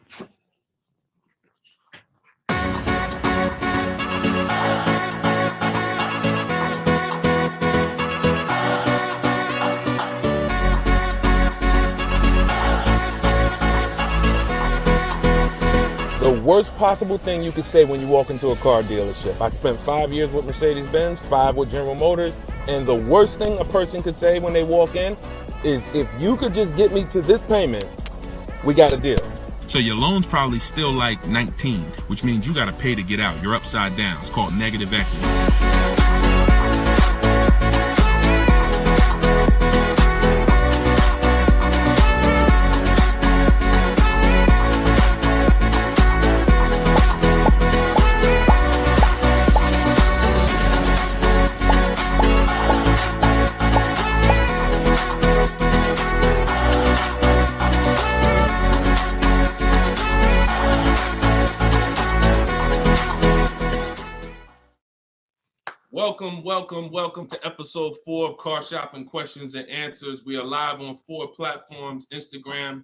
The worst possible thing you could say when you walk into a car dealership. I spent 5 years with Mercedes-Benz, 5 with General Motors, and the worst thing a person could say when they walk in is, if you could just get me to this payment, we got a deal. So your loan's probably still like 19, which means you got to pay to get out. You're upside down. It's called negative equity. Welcome to episode 4 of Car Shopping Questions and Answers. We are live on 4 platforms: Instagram,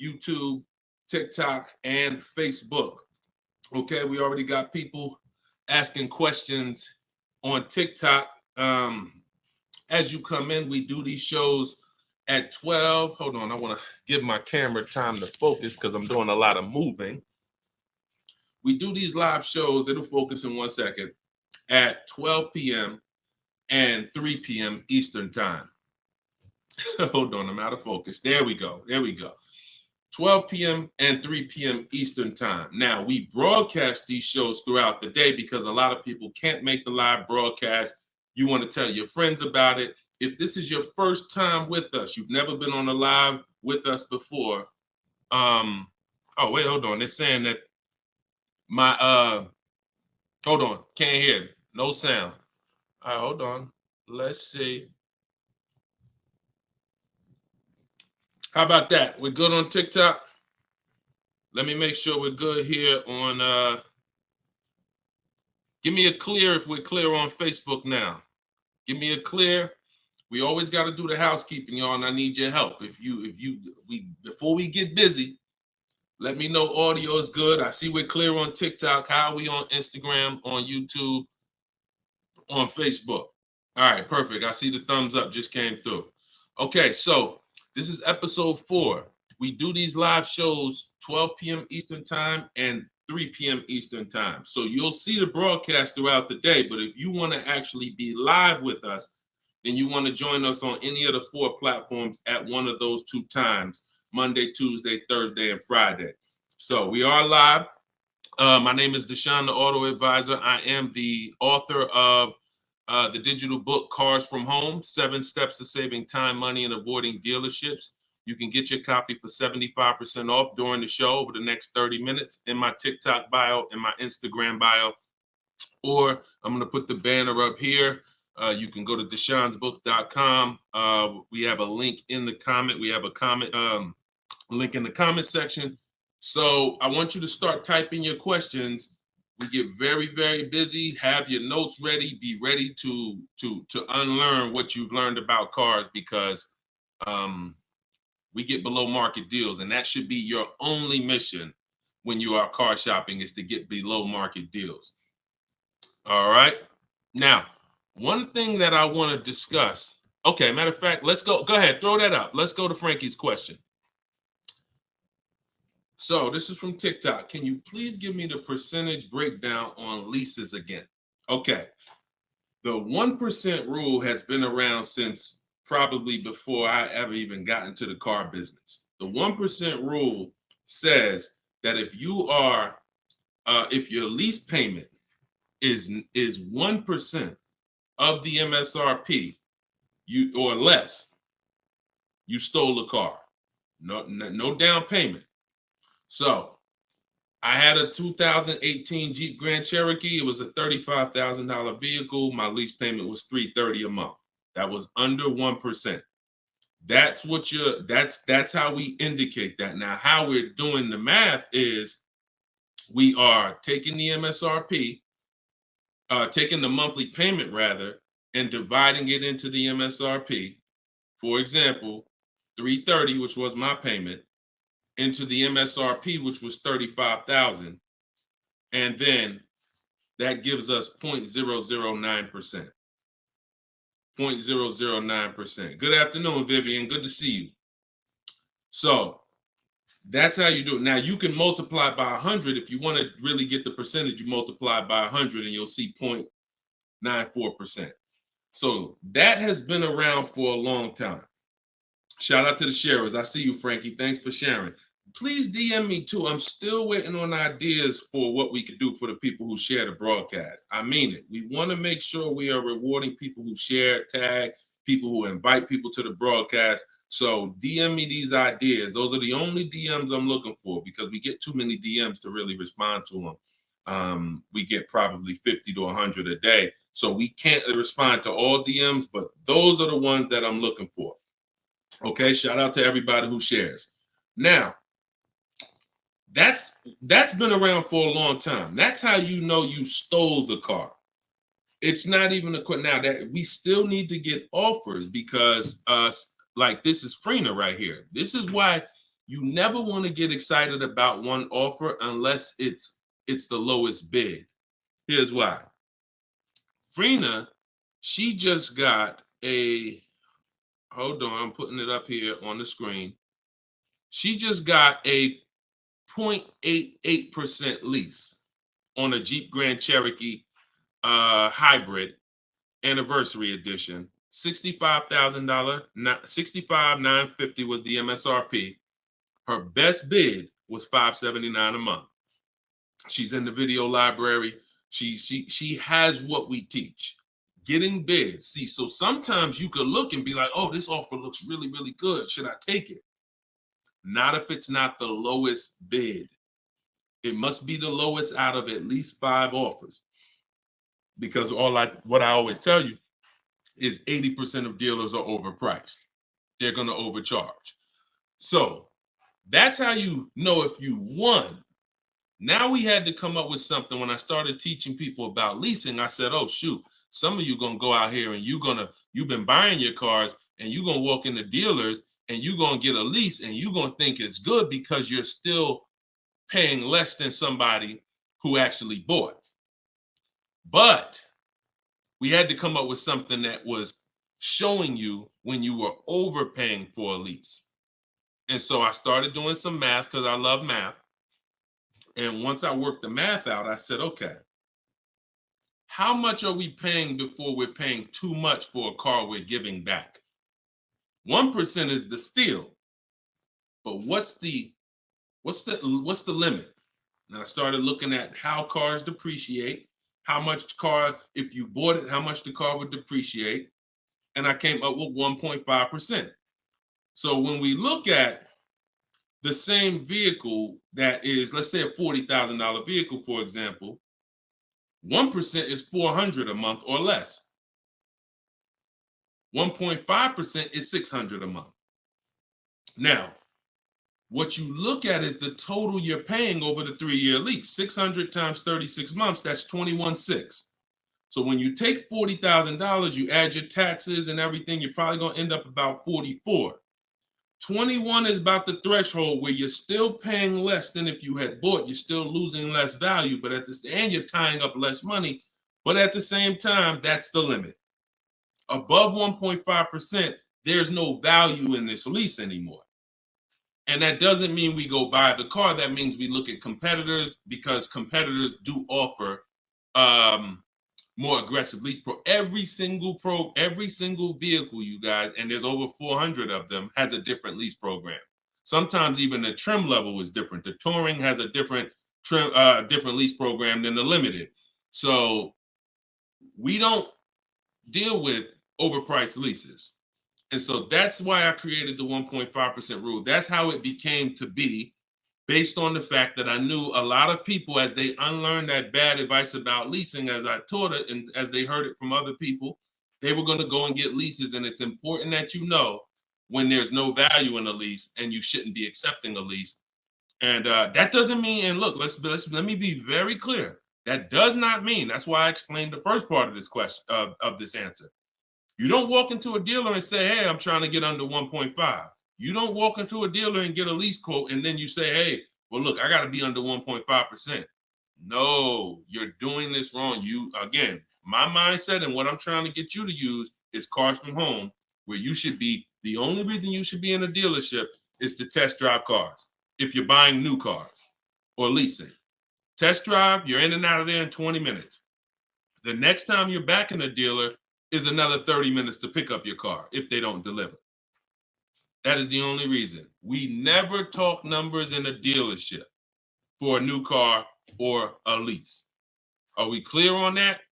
YouTube, TikTok, and Facebook. Okay, we already got people asking questions on TikTok. As you come in, we do these shows at 12. Hold on, I want to give my camera time to focus because I'm doing a lot of moving. We do these live shows, it'll focus in 1 second, at 12 p.m. and 3 p.m. Eastern time. Hold on, I'm out of focus. There we go. 12 p.m. and 3 p.m. Eastern time. Now, we broadcast these shows throughout the day because a lot of people can't make the live broadcast. You want to tell your friends about it. If this is your first time with us, you've never been on a live with us before. Oh, wait, hold on. They're saying that hold on, can't hear. No sound. All right, hold on. Let's see. How about that? We're good on TikTok? Let me make sure we're good here on, give me a clear if we're clear on Facebook now. Give me a clear. We always got to do the housekeeping, y'all, and I need your help. Before we get busy, let me know audio is good. I see we're clear on TikTok. How are we on Instagram, on YouTube, on Facebook? All right, perfect. I see the thumbs up just came through. Okay, so this is episode 4. We do these live shows 12 p.m. Eastern time and 3 p.m. Eastern time. So you'll see the broadcast throughout the day, but if you want to actually be live with us, then you want to join us on any of the 4 platforms at one of those 2 times: Monday, Tuesday, Thursday, and Friday. So we are live. My name is Deshone the Auto Advisor. I am the author of the digital book, Cars from Home, 7 Steps to Saving Time, Money, and Avoiding Dealerships. You can get your copy for 75% off during the show over the next 30 minutes in my TikTok bio and my Instagram bio. Or I'm going to put the banner up here. You can go to deshonesbook.com. We have a link in the comment. We have a comment link in the comment section. So I want you to start typing your questions. We get very, very busy. Have your notes ready. Be ready to unlearn what you've learned about cars, because we get below market deals, and that should be your only mission when you are car shopping, is to get below market deals. All right. Now, one thing that I want to discuss. Okay, matter of fact, let's go. Go ahead, throw that up. Let's go to Frankie's question. So this is from TikTok. Can you please give me the percentage breakdown on leases again? Okay. The 1% rule has been around since probably before I ever even got into the car business. The 1% rule says that if your lease payment is 1% of the MSRP, or less, you stole the car. No down payment. So I had a 2018 Jeep Grand Cherokee. It was a $35,000 vehicle. My lease payment was $330 a month. That was under 1%. That's how we indicate that. Now, how we're doing the math is we are taking the MSRP, taking the monthly payment rather, and dividing it into the MSRP. For example, $330, which was my payment, into the MSRP, which was 35,000, and then that gives us 0.009%. 0.009%. Good afternoon, Vivian. Good to see you. So that's how you do it. Now you can multiply by 100. If you want to really get the percentage, you multiply by 100 and you'll see 0.94%. So that has been around for a long time. Shout out to the sharers. I see you, Frankie. Thanks for sharing. Please DM me too. I'm still waiting on ideas for what we could do for the people who share the broadcast. I mean it. We want to make sure we are rewarding people who share, tag, people who invite people to the broadcast. So DM me these ideas. Those are the only DMs I'm looking for because we get too many DMs to really respond to them. We get probably 50 to 100 a day. So we can't respond to all DMs, but those are the ones that I'm looking for. Okay, shout out to everybody who shares. Now, that's been around for a long time. That's how you know you stole the car. It's not even a question now that we still need to get offers because like this is Freener right here. This is why you never want to get excited about one offer unless it's the lowest bid. Here's why. Freener, she just got a, hold on, I'm putting it up here on the screen. She just got a 0.88% lease on a Jeep Grand Cherokee hybrid anniversary edition. $65,000, $65,950 was the MSRP. Her best bid was $579 a month. She's in the video library. She has what we teach. Getting bids. See, so sometimes you could look and be like, oh, this offer looks really, really good. Should I take it? Not if it's not the lowest bid. It must be the lowest out of at least 5 offers. Because what I always tell you is 80% of dealers are overpriced. They're going to overcharge. So that's how you know if you won. Now we had to come up with something. When I started teaching people about leasing, I said, oh, shoot, some of you going to go out here and you've been buying your cars and you're going to walk into dealers and you're going to get a lease and you're going to think it's good because you're still paying less than somebody who actually bought. But we had to come up with something that was showing you when you were overpaying for a lease. And so I started doing some math because I love math. And once I worked the math out, I said, okay, how much are we paying before we're paying too much for a car we're giving back? 1% is the steal. But what's the limit? And I started looking at how cars depreciate, how much car, if you bought it, how much the car would depreciate. And I came up with 1.5%. So when we look at the same vehicle that is, let's say a $40,000 vehicle, for example, 1% is $400 a month or less. 1.5% is $600 a month. Now, what you look at is the total you're paying over the 3-year lease. 600 times 36 months, that's 21.6. So when you take $40,000, you add your taxes and everything, you're probably going to end up about 44. 21 is about the threshold where you're still paying less than if you had bought. You're still losing less value, but and you're tying up less money. But at the same time, that's the limit. Above 1.5%, there's no value in this lease anymore. And that doesn't mean we go buy the car. That means we look at competitors because competitors do offer more aggressive lease pro. Every single vehicle, you guys, and there's over 400 of them, has a different lease program. Sometimes even the trim level is different. The Touring has a different lease program than the Limited. So we don't deal with overpriced leases. And so that's why I created the 1.5% rule. That's how it became to be, based on the fact that I knew a lot of people, as they unlearned that bad advice about leasing, as I taught it and as they heard it from other people, they were going to go and get leases. And it's important that you know when there's no value in a lease and you shouldn't be accepting a lease. And that doesn't mean, and look, let me be very clear. That does not mean, that's why I explained the first part of this question, of this answer. You don't walk into a dealer and say, hey, I'm trying to get under 1.5. You don't walk into a dealer and get a lease quote and then you say, hey, well, look, I got to be under 1.5%. No, you're doing this wrong. Again, my mindset and what I'm trying to get you to use is Cars from Home, where you should be. The only reason you should be in a dealership is to test drive cars. If you're buying new cars or leasing, test drive, you're in and out of there in 20 minutes. The next time you're back in a dealer is another 30 minutes to pick up your car if they don't deliver. That is the only reason. We never talk numbers in a dealership for a new car or a lease. Are we clear on that?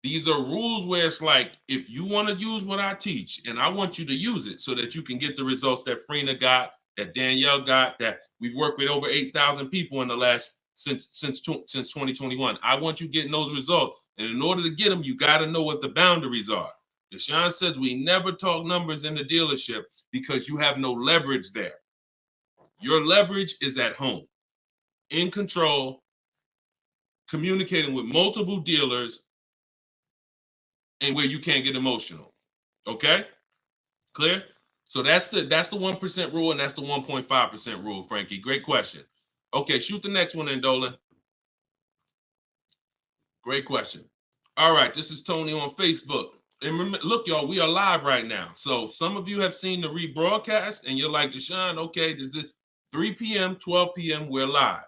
These are rules where it's like, if you want to use what I teach, and I want you to use it so that you can get the results that Frina got, that Danielle got, that we've worked with over 8,000 people in the last since 2021. I want you getting those results. And in order to get them, you got to know what the boundaries are. Deshone says we never talk numbers in the dealership because you have no leverage there. Your leverage is at home, in control, communicating with multiple dealers, and where you can't get emotional. Okay? Clear? So that's the 1% rule, and that's the 1.5% rule, Frankie. Great question. Okay, shoot the next one in, Dolan. Great question. All right, this is Tony on Facebook. And remember, look, y'all, we are live right now. So some of you have seen the rebroadcast, and you're like, Deshone, okay, this is 3 p.m., 12 p.m., we're live.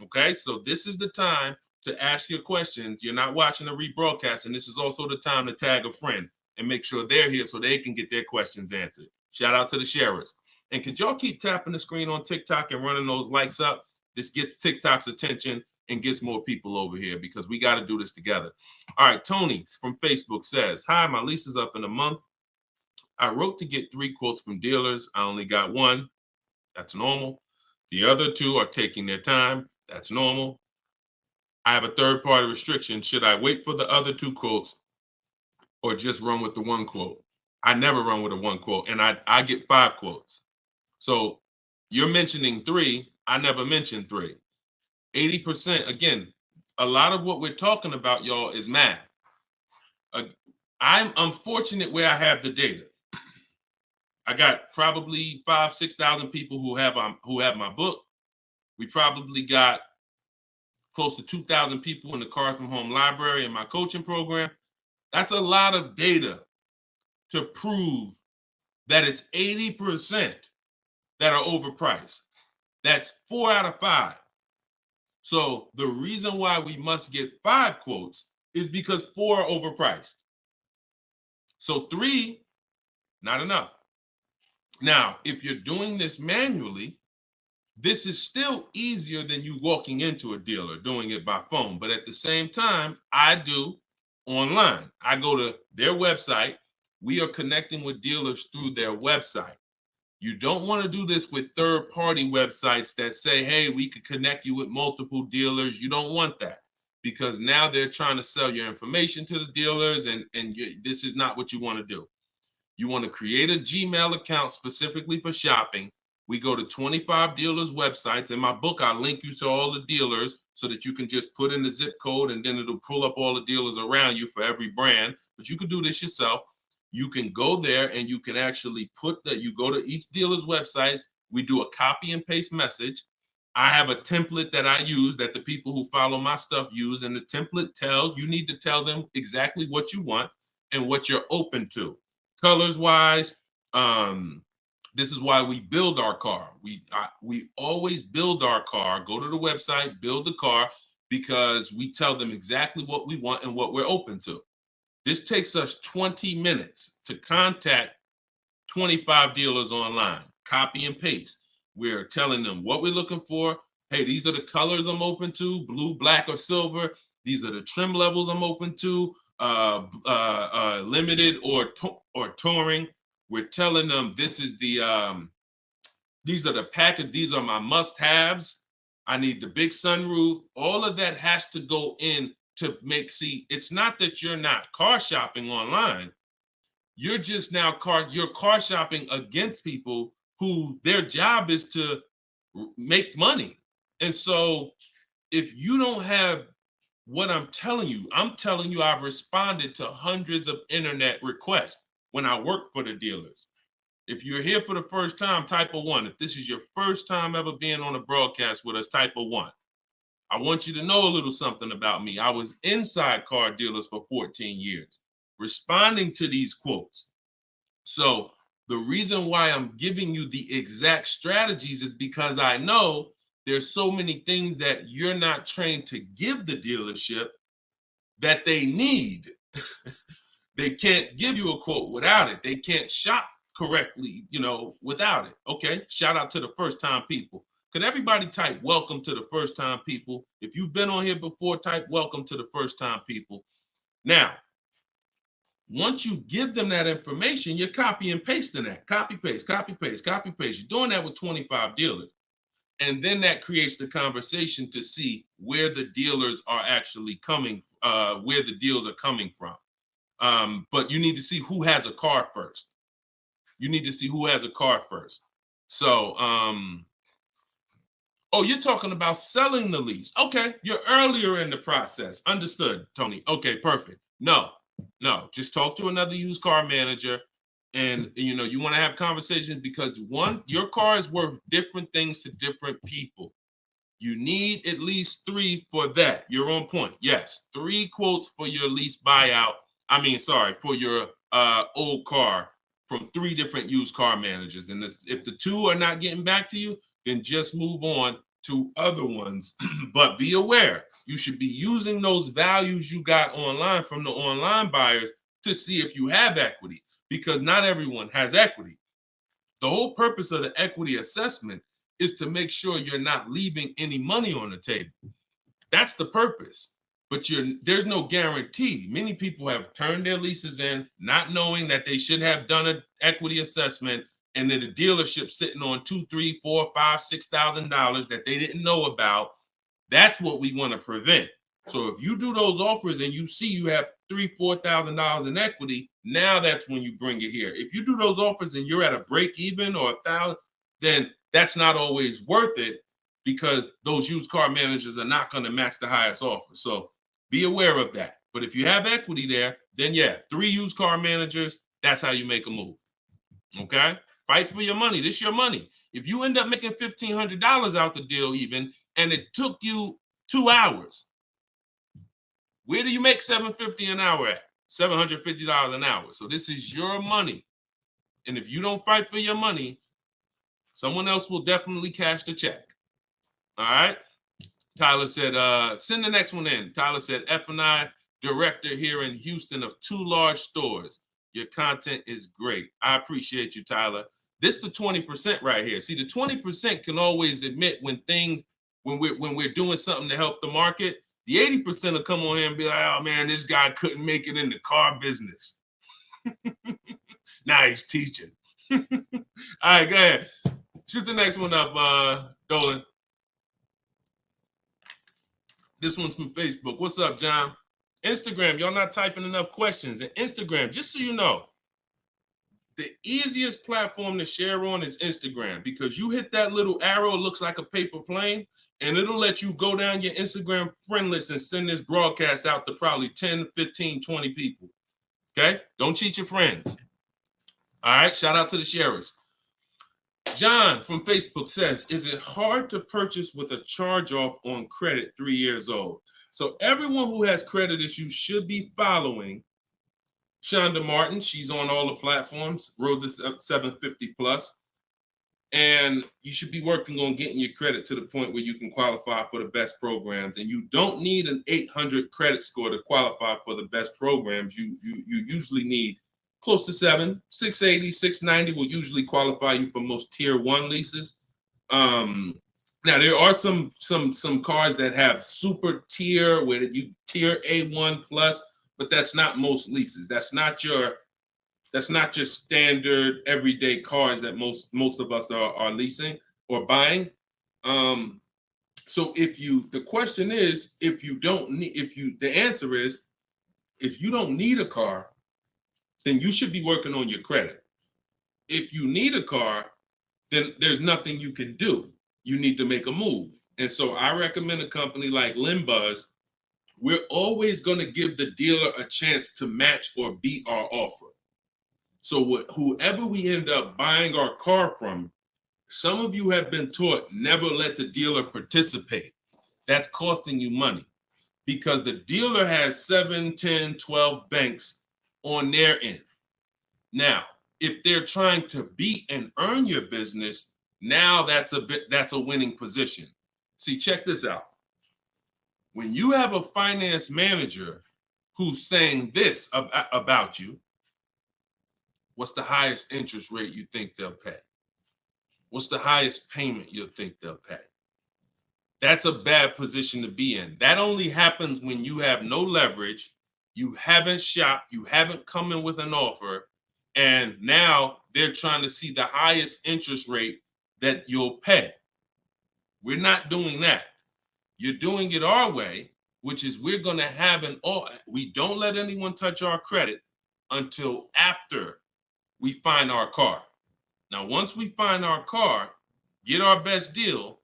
Okay, so this is the time to ask your questions. You're not watching the rebroadcast, and this is also the time to tag a friend and make sure they're here so they can get their questions answered. Shout out to the sharers. And could y'all keep tapping the screen on TikTok and running those likes up? This gets TikTok's attention and gets more people over here because we got to do this together. All right, Tony from Facebook says, hi, my lease is up in a month. I wrote to get 3 quotes from dealers. I only got 1. That's normal. The other 2 are taking their time. That's normal. I have a third-party restriction. Should I wait for the other 2 quotes or just run with the 1 quote? I never run with a 1 quote, and I get 5 quotes. So you're mentioning 3. I never mentioned 3. 80%, again, a lot of what we're talking about, y'all, is math. I'm unfortunate where I have the data. I got probably 5,000-6,000 people who have my book. We probably got close to 2,000 people in the Cars from Home library in my coaching program. That's a lot of data to prove that it's 80% that are overpriced. That's 4 out of 5. So the reason why we must get 5 quotes is because 4 are overpriced. So 3, not enough. Now, if you're doing this manually, this is still easier than you walking into a dealer doing it by phone. But at the same time, I do online. I go to their website. We are connecting with dealers through their website. You don't want to do this with third-party websites that say, hey, we could connect you with multiple dealers. You don't want that because now they're trying to sell your information to the dealers, and this is not what you want to do. You want to create a Gmail account specifically for shopping. We go to 25 dealers' websites. In my book, I link you to all the dealers so that you can just put in the zip code and then it'll pull up all the dealers around you for every brand. But you can do this yourself. You can go there and you can actually put that. You go to each dealer's websites. We do a copy and paste message. I have a template that I use that the people who follow my stuff use. And the template tells, you need to tell them exactly what you want and what you're open to. Colors wise, this is why we build our car. We always build our car, go to the website, build the car, because we tell them exactly what we want and what we're open to. This takes us 20 minutes to contact 25 dealers online, copy and paste. We're telling them what we're looking for. Hey, these are the colors I'm open to, blue, black, or silver. These are the trim levels I'm open to, limited or touring. We're telling them this is these are the package, these are my must-haves. I need the big sunroof. All of that has to go in to see, it's not that you're not car shopping online. You're just now you're car shopping against people who their job is to make money. And so if you don't have what I'm telling you I've responded to hundreds of internet requests when I work for the dealers. If you're here for the first time, type a 1. If this is your first time ever being on a broadcast with us, type a 1. I want you to know a little something about me. I was inside car dealers for 14 years, responding to these quotes. So the reason why I'm giving you the exact strategies is because I know there's so many things that you're not trained to give the dealership that they need. They can't give you a quote without it. They can't shop correctly, without it. Okay, shout out to the first time people. Could everybody type welcome to the first time people? If you've been on here before, type welcome to the first time people. Now, once you give them that information, you're copy and pasting that. Copy, paste, copy, paste, copy, paste. You're doing that with 25 dealers. And then that creates the conversation to see where the dealers are actually coming, where the deals are coming from. But you need to see who has a car first. You need to see who has a car first. So, oh, you're talking about selling the lease. Okay, you're earlier in the process. Understood, Tony. Okay, perfect. No, just talk to another used car manager. And you want to have conversations because one, your car is worth different things to different people. You need at least 3 for that. You're on point. Yes, 3 quotes for your lease buyout. For your old car from 3 different used car managers. And if the 2 are not getting back to you, then just move on to other ones. But be aware, you should be using those values you got online from the online buyers to see if you have equity, because not everyone has equity. The whole purpose of the equity assessment is to make sure you're not leaving any money on the table. That's the purpose. But there's no guarantee. Many people have turned their leases in not knowing that they should have done an equity assessment, and then the dealership sitting on $2,000, $3,000, $4,000, $5,000, $6,000 that they didn't know about. That's what we want to prevent. So if you do those offers and you see you have $3,000, $4,000 in equity, now that's when you bring it here. If you do those offers and you're at a break even or $1,000, then that's not always worth it, because those used car managers are not going to match the highest offer. So be aware of that. But if you have equity there, then yeah, 3 used car managers, that's how you make a move. Okay? Fight for your money. This is your money. If you end up making $1,500 out the deal even, and it took you 2 hours, where do you make $750 an hour at? $750 an hour. So this is your money. And if you don't fight for your money, someone else will definitely cash the check. All right? Tyler said, send the next one in. Tyler said, F&I director here in Houston of 2 large stores. Your content is great. I appreciate you, Tyler. This is the 20% right here. See, the 20% can always admit when we're doing something to help the market. The 80% will come on here and be like, oh man, this guy couldn't make it in the car business. Now he's teaching. All right, go ahead. Shoot the next one up, Dolan. This one's from Facebook. What's up, John? Instagram, y'all not typing enough questions. And Instagram, just so you know, the easiest platform to share on is Instagram, because you hit that little arrow, it looks like a paper plane, and it'll let you go down your Instagram friend list and send this broadcast out to probably 10, 15, 20 people. Okay? Don't cheat your friends. All right? Shout out to the sharers. John from Facebook says, is it hard to purchase with a charge-off on credit 3 years old? So everyone who has credit issues should be following Shonda Martin. She's on all the platforms, Road to 750 plus. And you should be working on getting your credit to the point where you can qualify for the best programs. And you don't need an 800 credit score to qualify for the best programs. You usually need close to 680, 690 will usually qualify you for most tier 1 leases. Now there are some cars that have super tier where you tier A1 plus, but that's not most leases. That's not your standard everyday cars that most of us are leasing or buying. So the question is, the answer is, if you don't need a car, then you should be working on your credit. If you need a car, then there's nothing you can do. You need to make a move. And so I recommend a company like Limbuzz. We're always going to give the dealer a chance to match or beat our offer. So whoever we end up buying our car from, some of you have been taught never let the dealer participate. That's costing you money because the dealer has 7, 10, 12 banks on their end. Now, if they're trying to beat and earn your business, now that's a winning position. See, check this out. When you have a finance manager who's saying this about you, what's the highest interest rate you think they'll pay? What's the highest payment you think they'll pay? That's a bad position to be in. That only happens when you have no leverage, you haven't shopped, you haven't come in with an offer, and now they're trying to see the highest interest rate that you'll pay. We're not doing that. You're doing it our way, which is we're going to have we don't let anyone touch our credit until after we find our car. Now, once we find our car, get our best deal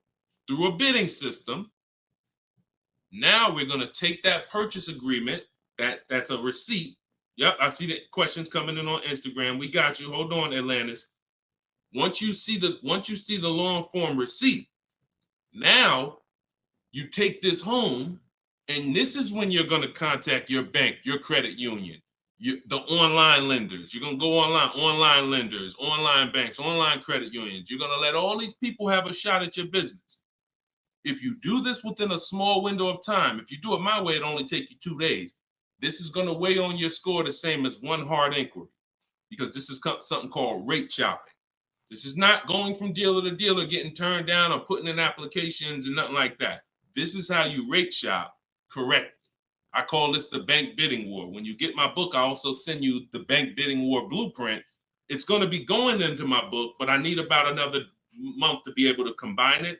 through a bidding system, now we're going to take that purchase agreement, that's a receipt. Yep, I see the questions coming in on Instagram. We got you. Hold on, Atlantis. Once you see the long form receipt, now you take this home, and this is when you're going to contact your bank, your credit union, the online lenders. You're going to go online lenders, online banks, online credit unions. You're going to let all these people have a shot at your business. If you do this within a small window of time, if you do it my way, it only take you 2 days. This is going to weigh on your score the same as one hard inquiry, because this is something called rate shopping. This is not going from dealer to dealer, getting turned down or putting in applications and nothing like that. This is how you rate shop correctly. I call this the bank bidding war. When you get my book, I also send you the bank bidding war blueprint. It's going to be going into my book, but I need about another month to be able to combine it.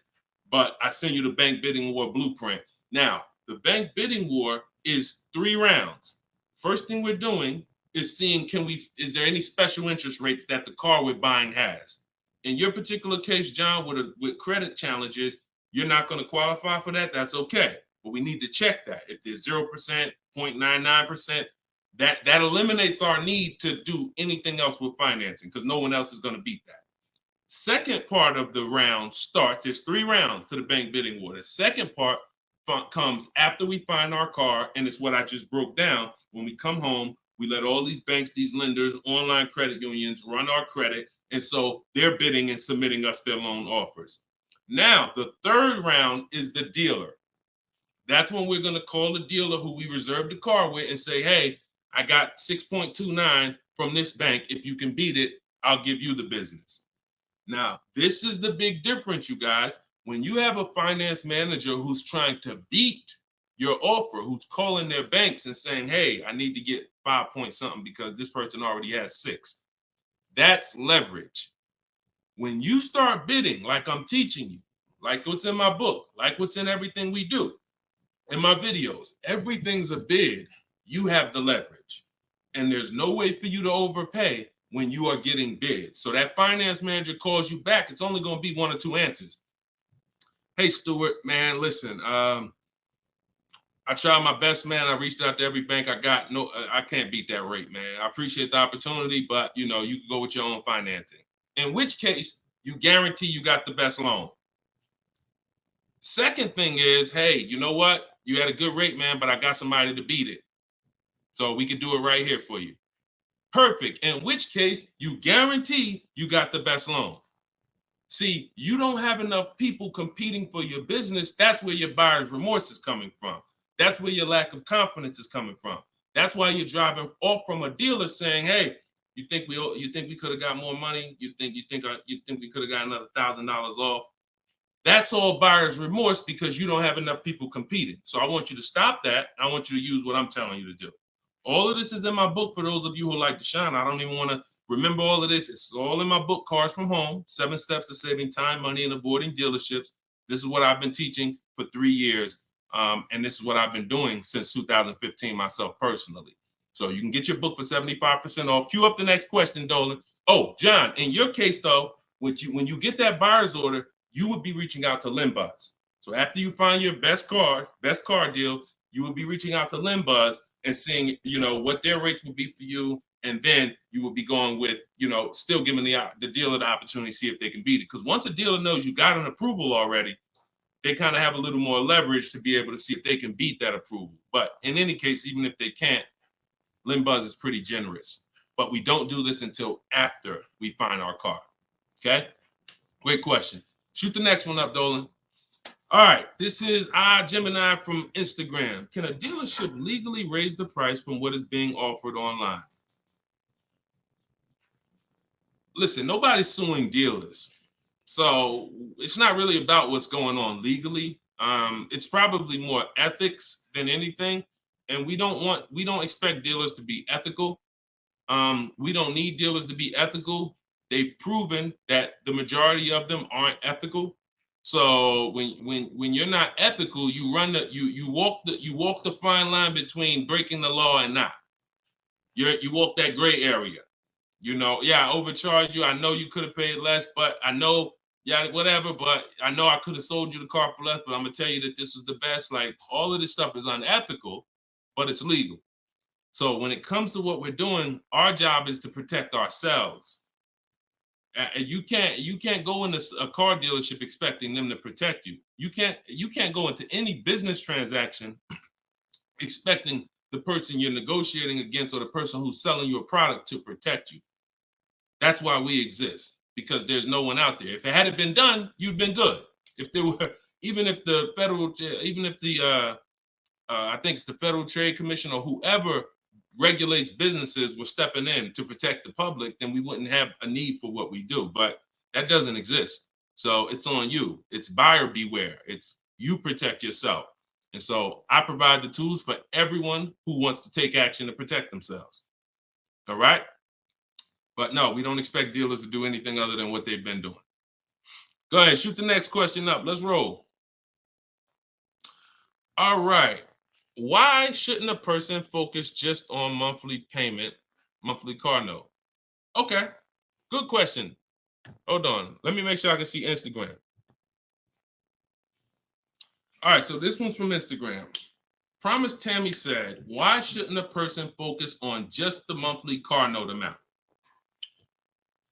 But I send you the bank bidding war blueprint. Now, the bank bidding war is 3 rounds. First thing we're doing is seeing, is there any special interest rates that the car we're buying has? In your particular case, John, with credit challenges, you're not going to qualify for that. That's okay. But we need to check that. If there's 0%, 0.99%, that eliminates our need to do anything else with financing, because no one else is going to beat that. Second part of the round starts, there's 3 rounds to the bank bidding war. The second part comes after we find our car, and it's what I just broke down. When we come home, we let all these banks, these lenders, online credit unions run our credit, and so they're bidding and submitting us their loan offers. Now, the third round is the dealer. That's when we're going to call the dealer who we reserved the car with and say, hey, I got 6.29 from this bank. If you can beat it, I'll give you the business. Now, this is the big difference, you guys. When you have a finance manager who's trying to beat your offer, who's calling their banks and saying, hey, I need to get 5 point something because this person already has 6. That's leverage. When you start bidding, like I'm teaching you, like what's in my book, like what's in everything we do, in my videos, everything's a bid. You have the leverage. And there's no way for you to overpay when you are getting bids. So that finance manager calls you back, it's only going to be 1 or 2 answers. Hey, Stuart, man, listen, I tried my best, man. I reached out to every bank I got. No, I can't beat that rate, man. I appreciate the opportunity, but you can go with your own financing. In which case, you guarantee you got the best loan. Second thing is, hey, you know what? You had a good rate, man, but I got somebody to beat it. So we can do it right here for you. Perfect. In which case, you guarantee you got the best loan. See, you don't have enough people competing for your business. That's where your buyer's remorse is coming from. That's where your lack of confidence is coming from. That's why you're driving off from a dealer saying, hey, you think we could have got more money? You think we could have got another $1,000 off? That's all buyer's remorse because you don't have enough people competing. So I want you to stop that. I want you to use what I'm telling you to do. All of this is in my book for those of you who like Deshone. I don't even want to remember all of this. It's all in my book, Cars from Home, 7 Steps to Saving Time, Money, and Avoiding Dealerships. This is what I've been teaching for 3 years. And this is what I've been doing since 2015 myself personally. So you can get your book for 75% off. Cue up the next question, Dolan. Oh, John, in your case, though, when you get that buyer's order, you would be reaching out to Limbuzz. So after you find your best car deal, you would be reaching out to Limbuzz and seeing, what their rates would be for you and then you will be going with, still giving the dealer the opportunity to see if they can beat it. Because once a dealer knows you got an approval already, they kind of have a little more leverage to be able to see if they can beat that approval. But in any case, even if they can't, LendBuzz is pretty generous. But we don't do this until after we find our car. Okay? Great question. Shoot the next one up, Dolan. All right, this is Gemini from Instagram. Can a dealership legally raise the price from what is being offered online? Listen, nobody's suing dealers. So it's not really about what's going on legally. It's probably more ethics than anything. And we don't expect dealers to be ethical. We don't need dealers to be ethical. They've proven that the majority of them aren't ethical. So when you're not ethical, you walk the fine line between breaking the law and not. You walk that gray area. I overcharged you. I know you could have paid less, but I know, whatever. But I know I could have sold you the car for less. But I'm gonna tell you that this is the best. Like, all of this stuff is unethical, but it's legal. So when it comes to what we're doing, our job is to protect ourselves. And you can't go into a car dealership expecting them to protect you. You can't go into any business transaction expecting the person you're negotiating against or the person who's selling you a product to protect you. That's why we exist, because there's no one out there. If it hadn't been done, you'd been good. If there were, even if the I think it's the Federal Trade Commission or whoever regulates businesses were stepping in to protect the public, then we wouldn't have a need for what we do. But that doesn't exist. So it's on you. It's buyer beware. It's you protect yourself. And so I provide the tools for everyone who wants to take action to protect themselves. All right? But no, we don't expect dealers to do anything other than what they've been doing. Go ahead, shoot the next question up. Let's roll. All right. Why shouldn't a person focus just on monthly payment, monthly car note? Okay, good question. Hold on. Let me make sure I can see Instagram. All right, so this one's from Instagram. Promise Tammy said, why shouldn't a person focus on just the monthly car note amount?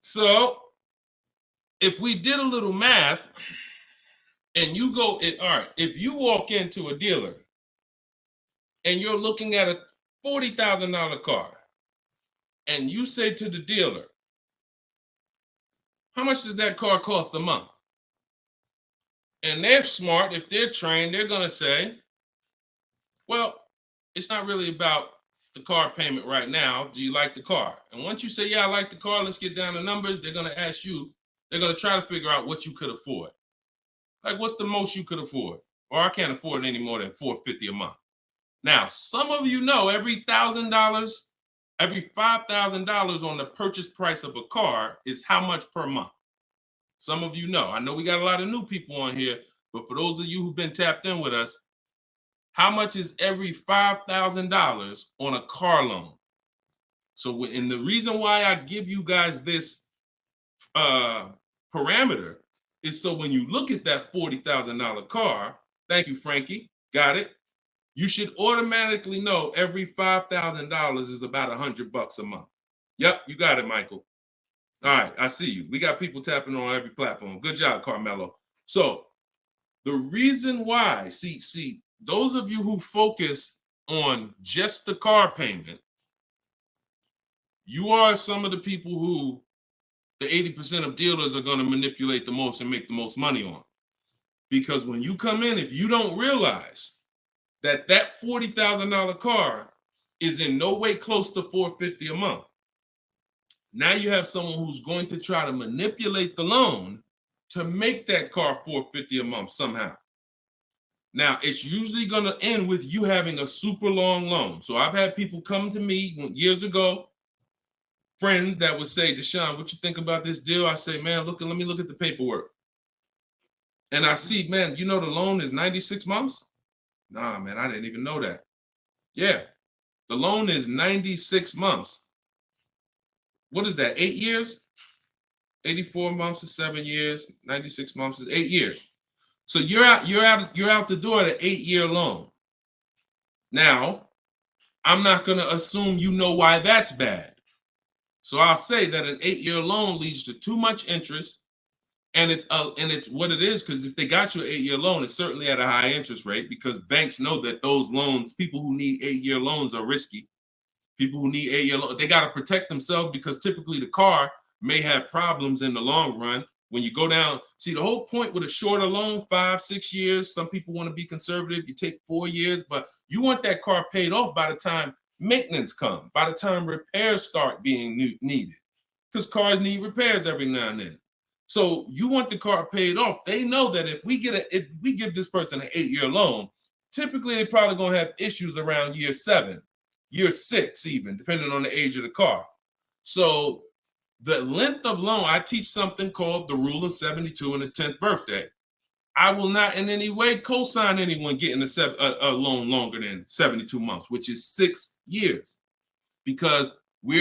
So if we did a little math and you go, all right, if you walk into a dealer and you're looking at a $40,000 car and you say to the dealer, how much does that car cost a month? And they're smart, if they're trained, they're going to say, well, it's not really about the car payment right now. Do you like the car? And once you say, yeah, I like the car, let's get down to numbers, they're going to ask you, they're going to try to figure out what you could afford. Like, what's the most you could afford? Or I can't afford any more than $450 a month. Now, some of you know every $1,000, every $5,000 on the purchase price of a car is how much per month. Some of you know. I know we got a lot of new people on here, but for those of you who've been tapped in with us, how much is every $5,000 on a car loan? So, and the reason why I give you guys this parameter is so when you look at that $40,000 car, thank you, Frankie, got it. You should automatically know every $5,000 is about $100 a month. Yep, you got it, Michael. All right, I see you. We got people tapping on every platform. Good job, Carmelo. So the reason why, see, those of you who focus on just the car payment, you are some of the people who the 80% of dealers are going to manipulate the most and make the most money on. Because when you come in, if you don't realize that $40,000 car is in no way close to $450 a month, now you have someone who's going to try to manipulate the loan to make that car $450 a month somehow. Now, it's usually going to end with you having a super long loan. So I've had people come to me years ago, friends that would say, Deshone, what you think about this deal? I say, man, let me look at the paperwork. And I see, man, you know the loan is 96 months? Nah, man, I didn't even know that. Yeah, the loan is 96 months. What is that, 8 years? 84 months is 7 years, 96 months is 8 years. So you're out the door at an 8-year loan. Now, I'm not gonna assume you know why that's bad. So I'll say that an 8-year loan leads to too much interest, and it's what it is, because if they got you an 8-year loan, it's certainly at a high interest rate, because banks know that those loans, people who need 8-year loans are risky. People who need 8-year loans, they got to protect themselves, because typically the car may have problems in the long run. When you go down, see, the whole point with a shorter loan, 5-6 years, some people want to be conservative, you take 4 years, but you want that car paid off by the time maintenance comes, by the time repairs start being needed, because cars need repairs every now and then. So you want the car paid off. They know that if we give this person an 8-year loan, typically they're probably going to have issues around year 7, year 6, even depending on the age of the car. So the length of loan, I teach something called the rule of 72 and the 10th birthday. I will not in any way co-sign anyone getting a loan longer than 72 months, which is 6 years, because we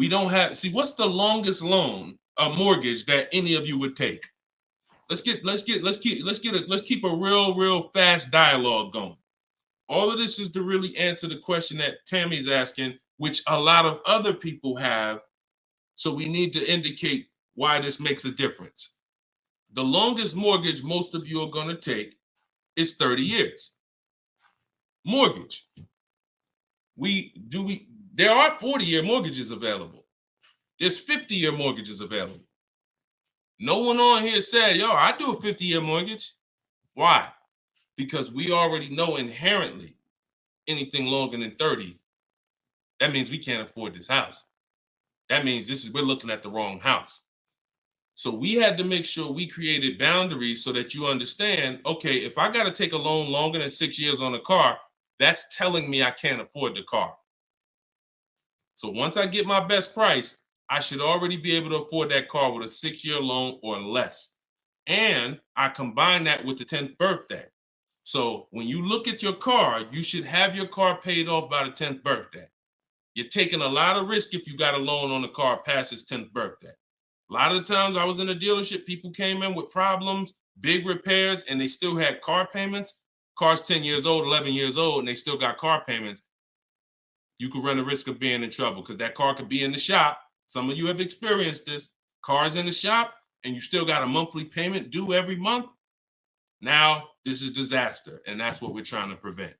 don't have, see, what's the longest loan, a mortgage, that any of you would take? Let's keep a real fast dialogue going. All of this is to really answer the question that Tammy's asking, which a lot of other people have. So we need to indicate why this makes a difference. The longest mortgage most of you are going to take is 30 years. Mortgage. There are 40-year mortgages available. There's 50-year mortgages available. No one on here said, yo, I do a 50-year mortgage. Why? Because we already know inherently anything longer than 30, that means we can't afford this house. That means we're looking at the wrong house. So we had to make sure we created boundaries so that you understand, okay, if I got to take a loan longer than 6 years on a car, that's telling me I can't afford the car. So once I get my best price, I should already be able to afford that car with a 6-year loan or less. And I combine that with the 10th birthday. So when you look at your car, you should have your car paid off by the 10th birthday. You're taking a lot of risk if you got a loan on the car past its 10th birthday. A lot of the times I was in a dealership, people came in with problems, big repairs, and they still had car payments. Car's 10 years old, 11 years old, and they still got car payments. You could run the risk of being in trouble, because that car could be in the shop. Some of you have experienced this. Car's in the shop, and you still got a monthly payment due every month. Now, this is disaster, and that's what we're trying to prevent.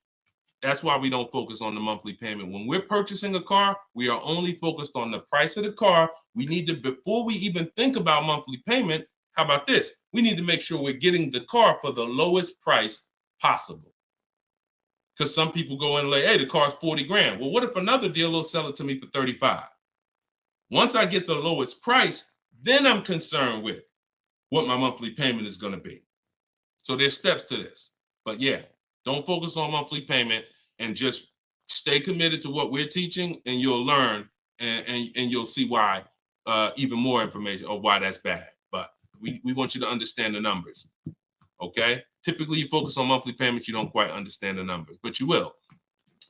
That's why we don't focus on the monthly payment. When we're purchasing a car, we are only focused on the price of the car. We need to, before we even think about monthly payment, how about this? We need to make sure we're getting the car for the lowest price possible. Because some people go in and like, hey, the car's 40 grand. Well, what if another dealer will sell it to me for 35? Once I get the lowest price, then I'm concerned with what my monthly payment is going to be. So there's steps to this. But yeah, don't focus on monthly payment, and just stay committed to what we're teaching, and you'll learn, and you'll see why, even more information of why that's bad. But we want you to understand the numbers, okay? Typically, you focus on monthly payments, you don't quite understand the numbers, but you will.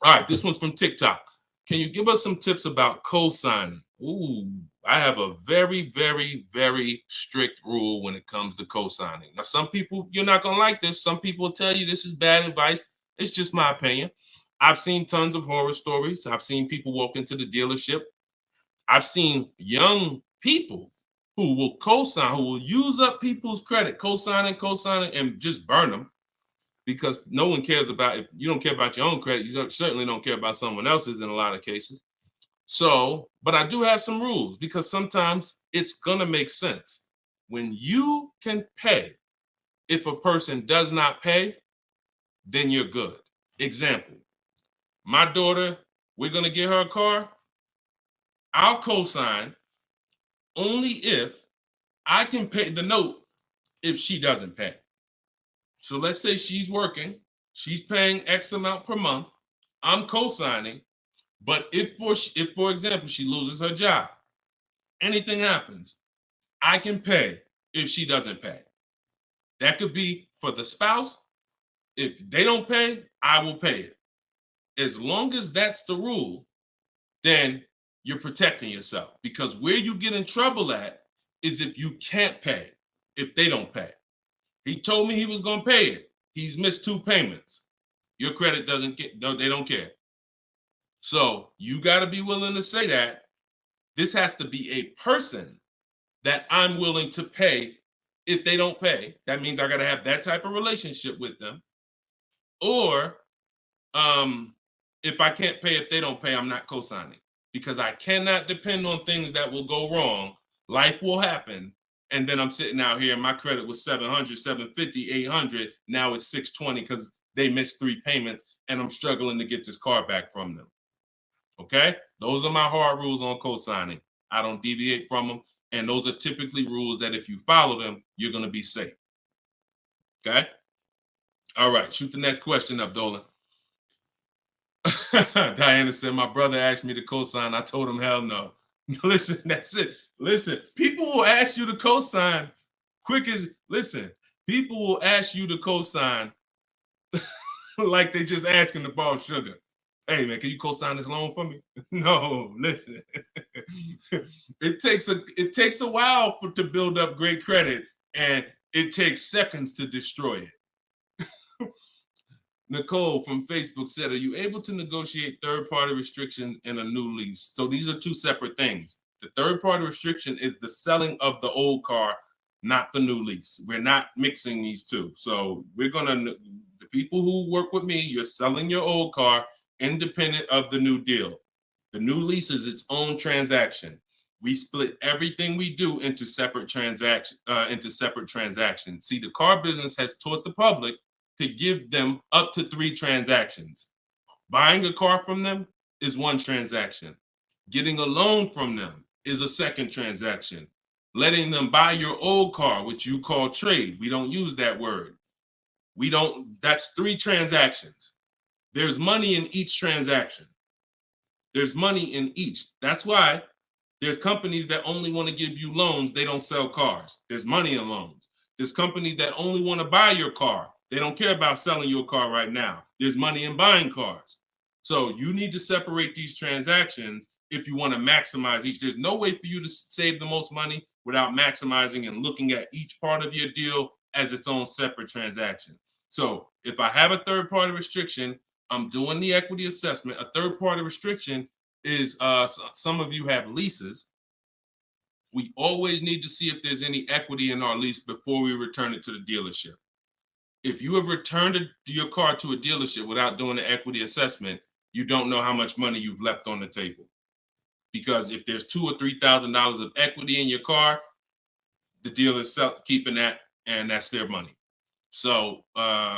All right, this one's from TikTok. Can you give us some tips about co-signing? Ooh, I have a very, very, very strict rule when it comes to co-signing. Now, some people, you're not going to like this. Some people will tell you this is bad advice. It's just my opinion. I've seen tons of horror stories. I've seen people walk into the dealership. I've seen young people who will co-sign, who will use up people's credit, co-signing, and just burn them, because no one cares about, if you don't care about your own credit, you certainly don't care about someone else's in a lot of cases. So, but I do have some rules, because sometimes it's going to make sense. When you can pay, if a person does not pay, then you're good. Example, my daughter, we're going to get her a car. I'll co-sign only if I can pay the note if she doesn't pay. So let's say she's working, she's paying X amount per month. I'm co-signing. But if for example, she loses her job, anything happens, I can pay if she doesn't pay. That could be for the spouse. If they don't pay, I will pay it. As long as that's the rule, then you're protecting yourself, because where you get in trouble at is if you can't pay, if they don't pay. He told me he was going to pay it. He's missed 2 payments. Your credit doesn't get, no, they don't care. So you got to be willing to say that. This has to be a person that I'm willing to pay if they don't pay. That means I got to have that type of relationship with them. Or if I can't pay if they don't pay, I'm not co-signing, because I cannot depend on things that will go wrong. Life will happen. And then I'm sitting out here and my credit was 700, 750, 800. Now it's 620 because they missed 3 payments and I'm struggling to get this car back from them. Okay? Those are my hard rules on co-signing. I don't deviate from them. And those are typically rules that if you follow them, you're going to be safe. Okay? All right. Shoot the next question up, Dolan. Diana said, my brother asked me to co-sign. I told him, hell no. Listen, that's it. Listen, people will ask you to co-sign quick as, listen, people will ask you to co-sign like they just asking to borrow sugar. Hey man, can you co-sign this loan for me? No, listen. It takes a while to build up great credit, and it takes seconds to destroy it. Nicole from Facebook said, are you able to negotiate third-party restrictions in a new lease? So these are two separate things. The third-party restriction is the selling of the old car, not the new lease. We're not mixing these two. So we're going to, the people who work with me, you're selling your old car independent of the new deal. The new lease is its own transaction. We split everything we do into separate transactions. See, the car business has taught the public to give them up to 3 transactions. Buying a car from them is 1 transaction. Getting a loan from them is a 2nd transaction. Letting them buy your old car, which you call trade. We don't use that word. That's 3 transactions. There's money in each transaction. There's money in each. That's why there's companies that only want to give you loans. They don't sell cars. There's money in loans. There's companies that only want to buy your car. They don't care about selling your car right now. There's money in buying cars. So you need to separate these transactions if you want to maximize each. There's no way for you to save the most money without maximizing and looking at each part of your deal as its own separate transaction. So if I have a third-party restriction, I'm doing the equity assessment. A third-party restriction is, some of you have leases. We always need to see if there's any equity in our lease before we return it to the dealership. If you have returned your car to a dealership without doing the equity assessment, you don't know how much money you've left on the table. Because if there's $2,000 or $3,000 of equity in your car, the dealer's keeping that, and that's their money. So,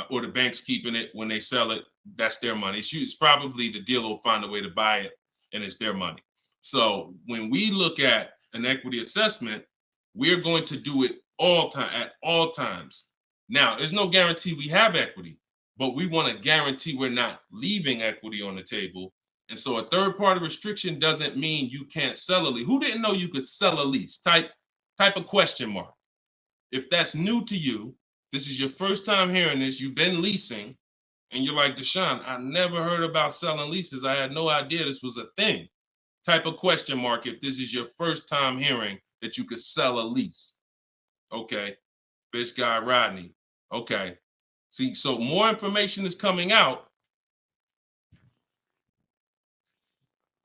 or the bank's keeping it when they sell it, that's their money. It's probably the dealer will find a way to buy it, and it's their money. So when we look at an equity assessment, we're going to do it at all times. Now, there's no guarantee we have equity, but we want to guarantee we're not leaving equity on the table. And so a third-party restriction doesn't mean you can't sell a lease. Who didn't know you could sell a lease? Type a question mark. If that's new to you, this is your first time hearing this, you've been leasing, and you're like, Deshone, I never heard about selling leases. I had no idea this was a thing. Type a question mark if this is your first time hearing that you could sell a lease. Okay. Fish Guy Rodney. Okay. See, so more information is coming out.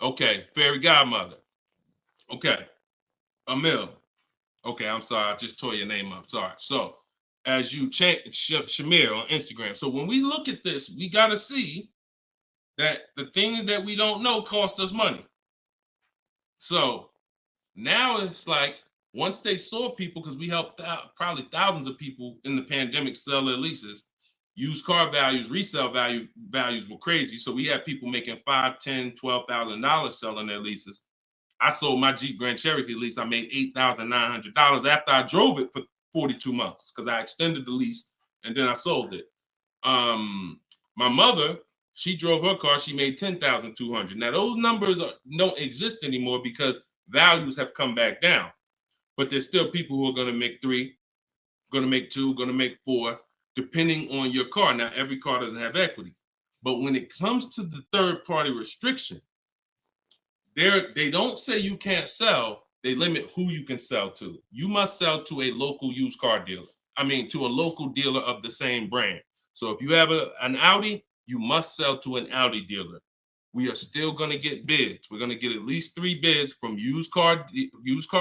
Okay. Fairy Godmother. Okay. Emil. Okay, I'm sorry. I just tore your name up. Sorry. So as you change Shamir on Instagram. So when we look at this, we got to see that the things that we don't know cost us money. So now it's like, once they saw people, because we helped out probably thousands of people in the pandemic sell their leases, used car values, resale values were crazy. So we had people making $5,000, $10,000, $12,000 selling their leases. I sold my Jeep Grand Cherokee lease. I made $8,900 after I drove it for 42 months because I extended the lease and then I sold it. My mother, she drove her car. She made $10,200. Now those numbers don't exist anymore because values have come back down. But there's still people who are going to make 3, going to make 2, going to make 4, depending on your car. Now, every car doesn't have equity. But when it comes to the third-party restriction, they don't say you can't sell. They limit who you can sell to. You must sell to a local used car dealer. To a local dealer of the same brand. So if you have an Audi, you must sell to an Audi dealer. we are still going to get bids. We're going to get at least 3 bids from used car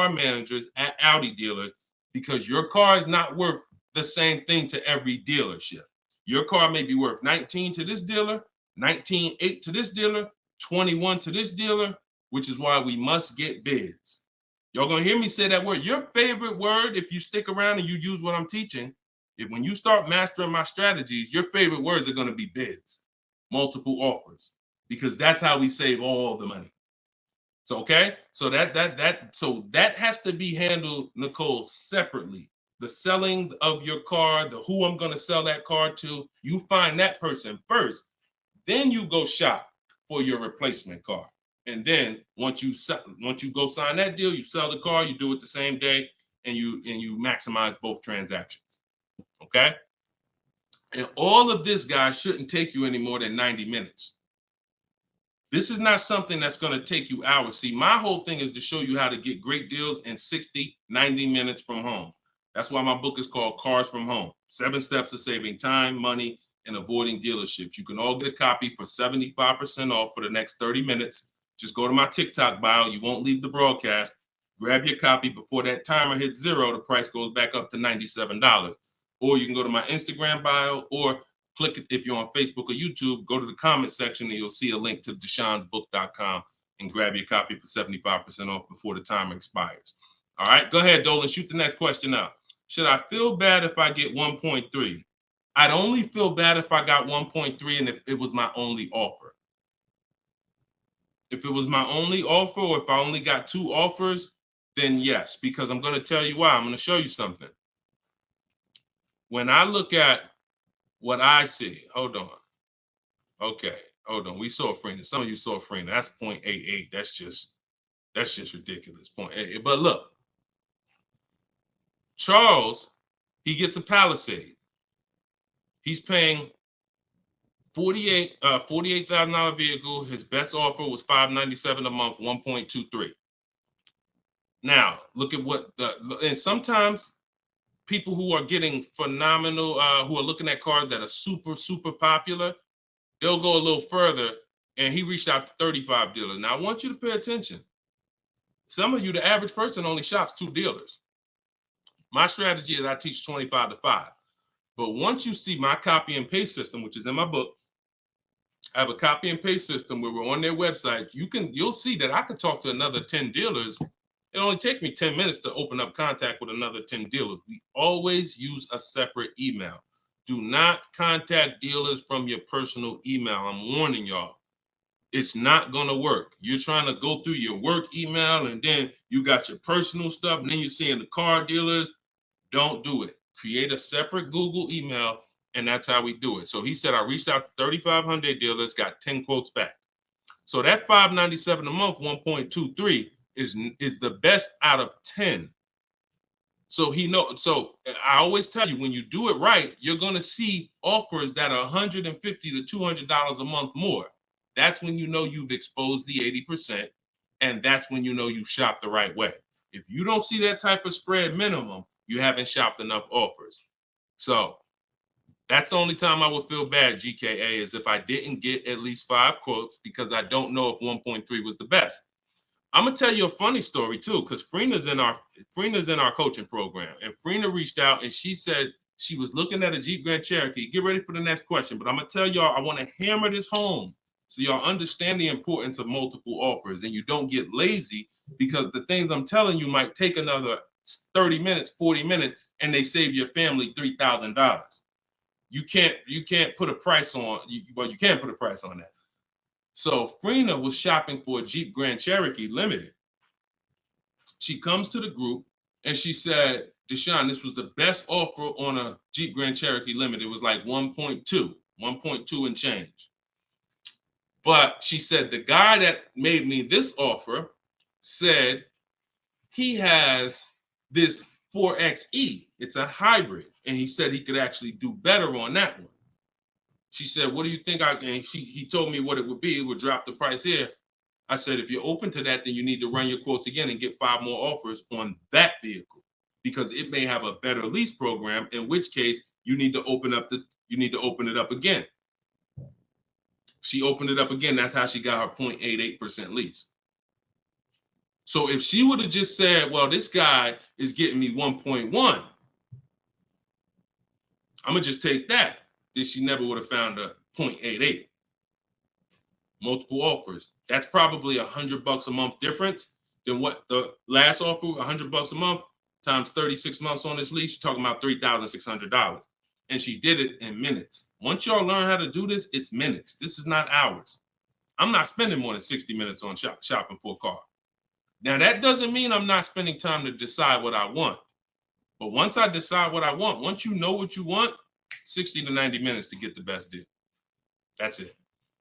managers at Audi dealers, because your car is not worth the same thing to every dealership. Your car may be worth 19 to this dealer, 19.8 to this dealer, 21 to this dealer, which is why we must get bids. Y'all gonna hear me say that word. Your favorite word, if you stick around and you use what I'm teaching, when you start mastering my strategies, your favorite words are gonna be bids, multiple offers, because that's how we save all the money. So okay, so that has to be handled, Nicole, separately. The selling of your car, the who I'm gonna sell that car to, you find that person first. Then you go shop for your replacement car. And then once you go sign that deal, you sell the car, you do it the same day, and you maximize both transactions. Okay? And all of this, guys, shouldn't take you any more than 90 minutes. This is not something that's going to take you hours. See, my whole thing is to show you how to get great deals in 60, 90 minutes from home. That's why my book is called Cars from Home: 7 Steps to Saving Time, Money, and Avoiding Dealerships. You can all get a copy for 75% off for the next 30 minutes. Just go to my TikTok bio. You won't leave the broadcast. Grab your copy before that timer hits 0. The price goes back up to $97. Or you can go to my Instagram bio, or click it if you're on Facebook or YouTube. Go to the comment section and you'll see a link to deshonsbook.com and grab your copy for 75% off before the timer expires. All right, go ahead, Dolan. Shoot the next question out. Should I feel bad if I get 1.3? I'd only feel bad if I got 1.3 and if it was my only offer. If it was my only offer, or if I only got 2 offers, then yes, because I'm going to tell you why. I'm going to show you something. When I look at what I see, hold on. Okay, hold on. We saw Freener. Some of you saw Freener. That's 0.88. That's just ridiculous. 0.88. But look, Charles, he gets a Palisade. He's paying $48,000 vehicle. His best offer was $597 a month, 1.23. Now look at and sometimes people who are getting phenomenal, who are looking at cars that are super, super popular, they'll go a little further, and he reached out to 35 dealers. Now I want you to pay attention. Some of you, the average person only shops 2 dealers. My strategy is I teach 25 to 5. But once you see my copy and paste system, which is in my book, I have a copy and paste system where we're on their website. You'll see that I could talk to another 10 dealers. It only take me 10 minutes to open up contact with another 10 dealers. We always use a separate email. Do not contact dealers from your personal email. I'm warning y'all. It's not going to work. You're trying to go through your work email, and then you got your personal stuff, and then you're seeing the car dealers. Don't do it. Create a separate Google email, and that's how we do it. So he said, I reached out to 3,500 dealers, got 10 quotes back. So that $597 a month, 1.23 is the best out of 10. So so I always tell you, when you do it right, you're going to see offers that are $150 to $200 a month more. That's when you know you've exposed the 80%, and that's when you know you shopped the right way. If you don't see that type of spread minimum, you haven't shopped enough offers. So that's the only time I would feel bad, GKA, is if I didn't get at least 5 quotes, because I don't know if 1.3 was the best. I'm gonna tell you a funny story too, because Freena's in our coaching program, and Freena reached out and she said she was looking at a Jeep Grand Cherokee. Get ready for the next question, but I'm gonna tell y'all, I want to hammer this home so y'all understand the importance of multiple offers, and you don't get lazy, because the things I'm telling you might take another 30 minutes, 40 minutes, and they save your family $3,000. You can't put a price on. Well, you can put a price on that. So Freena was shopping for a Jeep Grand Cherokee Limited. She comes to the group and she said, Deshone, this was the best offer on a Jeep Grand Cherokee Limited. It was like 1.2 and change. But she said, the guy that made me this offer said he has this 4XE. It's a hybrid. And he said he could actually do better on that one. She said, what do you think I can? He told me what it would be. It would drop the price here. I said, if you're open to that, then you need to run your quotes again and get 5 more offers on that vehicle, because it may have a better lease program, in which case you need to open it up again. She opened it up again. That's how she got her 0.88% lease. So if she would have just said, well, this guy is getting me 1.1, I'm going to just take that, then she never would have found a 0.88. Multiple offers. That's probably $100 a month difference than what the last offer, $100 a month times 36 months on this lease. You're talking about $3,600. And she did it in minutes. Once y'all learn how to do this, it's minutes. This is not hours. I'm not spending more than 60 minutes on shopping for a car. Now, that doesn't mean I'm not spending time to decide what I want. But once I decide what I want, once you know what you want, 60 to 90 minutes to get the best deal. That's it.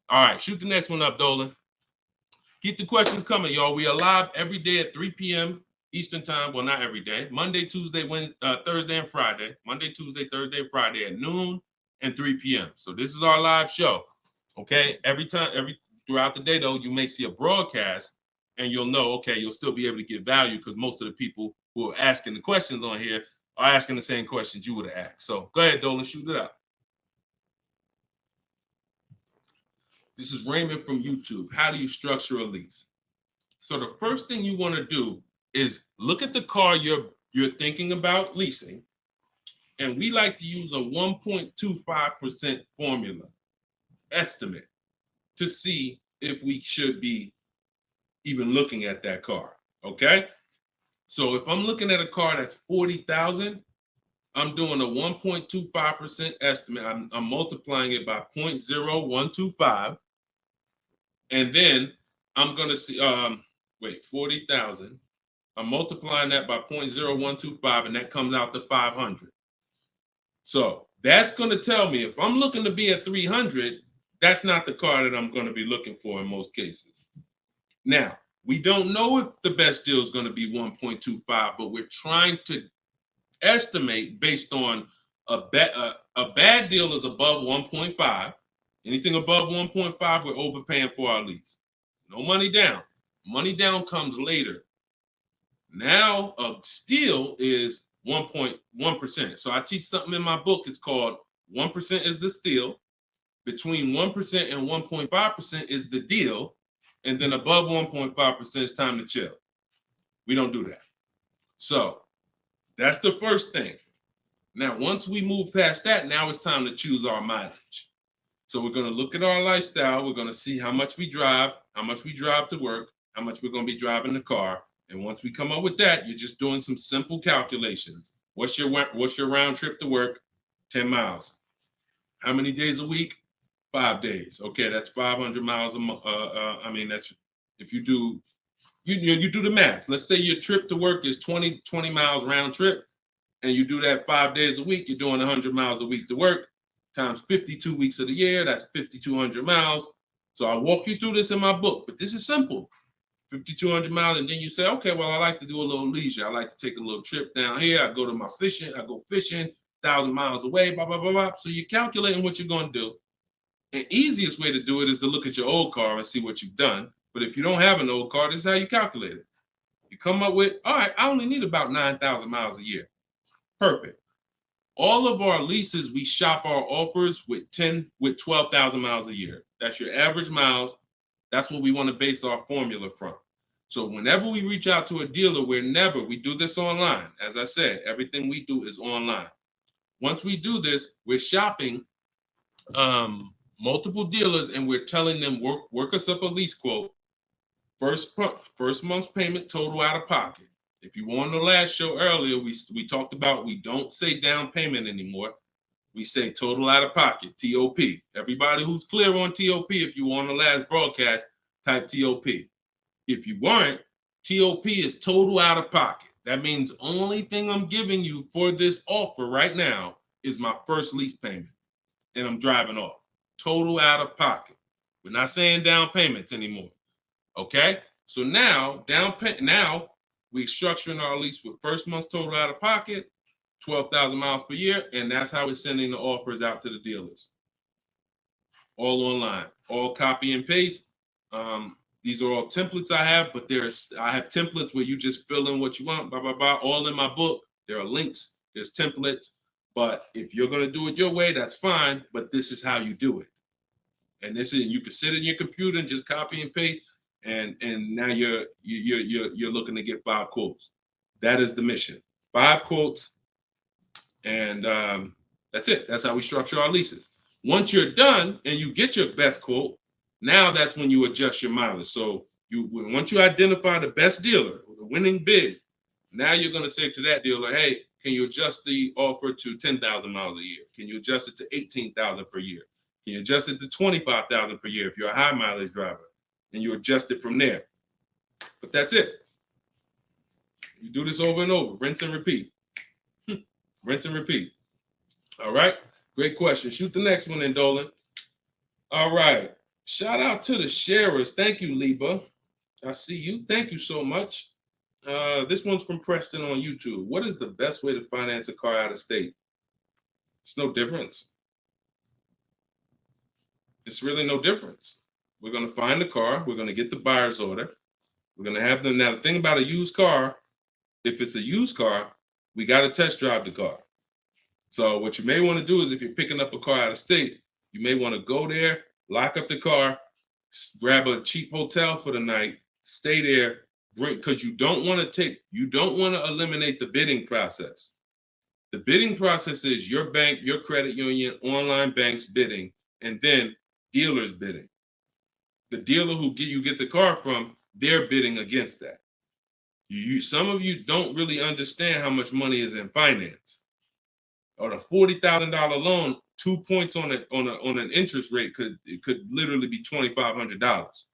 All right, shoot the next one up, Dolan. Keep the questions coming, y'all. We are live every day at 3 p.m. Eastern time. Well, not every day. Monday, Tuesday, Wednesday, Thursday, and Friday. Monday, Tuesday, Thursday, and Friday at noon and 3 p.m. So this is our live show. Okay. Throughout the day, though, you may see a broadcast and you'll know, okay, you'll still be able to get value because most of the people who are asking the questions on here are asking the same questions you would have asked. So go ahead, Dolan, shoot it out. This is Raymond from YouTube. How do you structure a lease? So the first thing you want to do is look at the car you're thinking about leasing, and we like to use a 1.25% formula estimate to see if we should be even looking at that car. Okay? So if I'm looking at a car that's $40,000, I'm doing a 1.25% estimate. I'm multiplying it by 0.0125. And then I'm going to see, 40,000. I'm multiplying that by 0.0125, and that comes out to 500. So that's going to tell me if I'm looking to be at 300, that's not the car that I'm going to be looking for in most cases. Now, we don't know if the best deal is going to be 1.25, but we're trying to estimate based on a bad deal is above 1.5. Anything above 1.5, we're overpaying for our lease. No money down. Money down comes later. Now, a steal is 1.1%. So I teach something in my book. It's called 1% is the steal. Between 1% and 1.5% is the deal. And then above 1.5% is time to chill. We don't do that. So that's the first thing. Now, once we move past that, now it's time to choose our mileage. So we're going to look at our lifestyle. We're going to see how much we drive to work, how much we're going to be driving the car. And once we come up with that, you're just doing some simple calculations. What's your round trip to work? 10 miles. How many days a week? 5 days. Okay, that's 500 miles a month. That's if you do the math. Let's say your trip to work is 20 miles round trip, and you do that 5 days a week. You're doing 100 miles a week to work. Times 52 weeks of the year, that's 5,200 miles. So I walk you through this in my book, but this is simple. 5,200 miles, and then you say, okay, well, I like to do a little leisure. I like to take a little trip down here. I go fishing, 1,000 miles away, blah, blah, blah, blah. So you're calculating what you're going to do. The easiest way to do it is to look at your old car and see what you've done. But if you don't have an old car, this is how you calculate it. You come up with, all right, I only need about 9,000 miles a year. Perfect. All of our leases, we shop our offers with 12,000 miles a year. That's your average miles. That's what we want to base our formula from. So whenever we reach out to a dealer, we do this online. As I said, everything we do is online. Once we do this, we're shopping multiple dealers, and we're telling them, work us up a lease quote. First month's payment, total out of pocket. If you were on the last show earlier, we talked about we don't say down payment anymore. We say total out of pocket, TOP. Everybody who's clear on TOP, if you were on the last broadcast, type TOP. If you weren't, TOP is total out of pocket. That means only thing I'm giving you for this offer right now is my first lease payment, and I'm driving off. Total out of pocket. We're not saying down payments anymore. Okay? So now, we're structuring our lease with first month's total out of pocket, 12,000 miles per year, and that's how we're sending the offers out to the dealers. All online, all copy and paste. These are all templates I have, but I have templates where you just fill in what you want, blah, blah, blah, all in my book. There are links, there's templates, but if you're going to do it your way, that's fine, but this is how you do it. And this is, you can sit in your computer and just copy and paste, and now you're looking to get 5 quotes. That is the mission. 5 quotes, and that's it. That's how we structure our leases. Once you're done and you get your best quote, now that's when you adjust your mileage. So once you identify the best dealer, the winning bid, now you're going to say to that dealer, hey, can you adjust the offer to 10,000 miles a year? Can you adjust it to 18,000 per year? Can you adjust it to 25,000 per year if you're a high mileage driver? And you adjust it from there. But that's it. You do this over and over, rinse and repeat. Rinse and repeat. All right. Great question. Shoot the next one in, Dolan. All right. Shout out to the sharers. Thank you, Liba. I see you. Thank you so much. This one's from Preston on YouTube. What is the best way to finance a car out of state? It's no difference. It's really no difference. We're going to find the car. We're going to get the buyer's order. We're going to have them. Now, the thing about a used car, if it's a used car, we got to test drive the car. So what you may want to do is, if you're picking up a car out of state, you may want to go there, lock up the car, grab a cheap hotel for the night, stay there, because you don't want to eliminate the bidding process. The bidding process is your bank, your credit union, online banks bidding, and then dealers bidding. The dealer who you get the car from, they're bidding against that. Some of you don't really understand how much money is in finance. On a $40,000 loan, 2 points on an interest rate could literally be $2,500.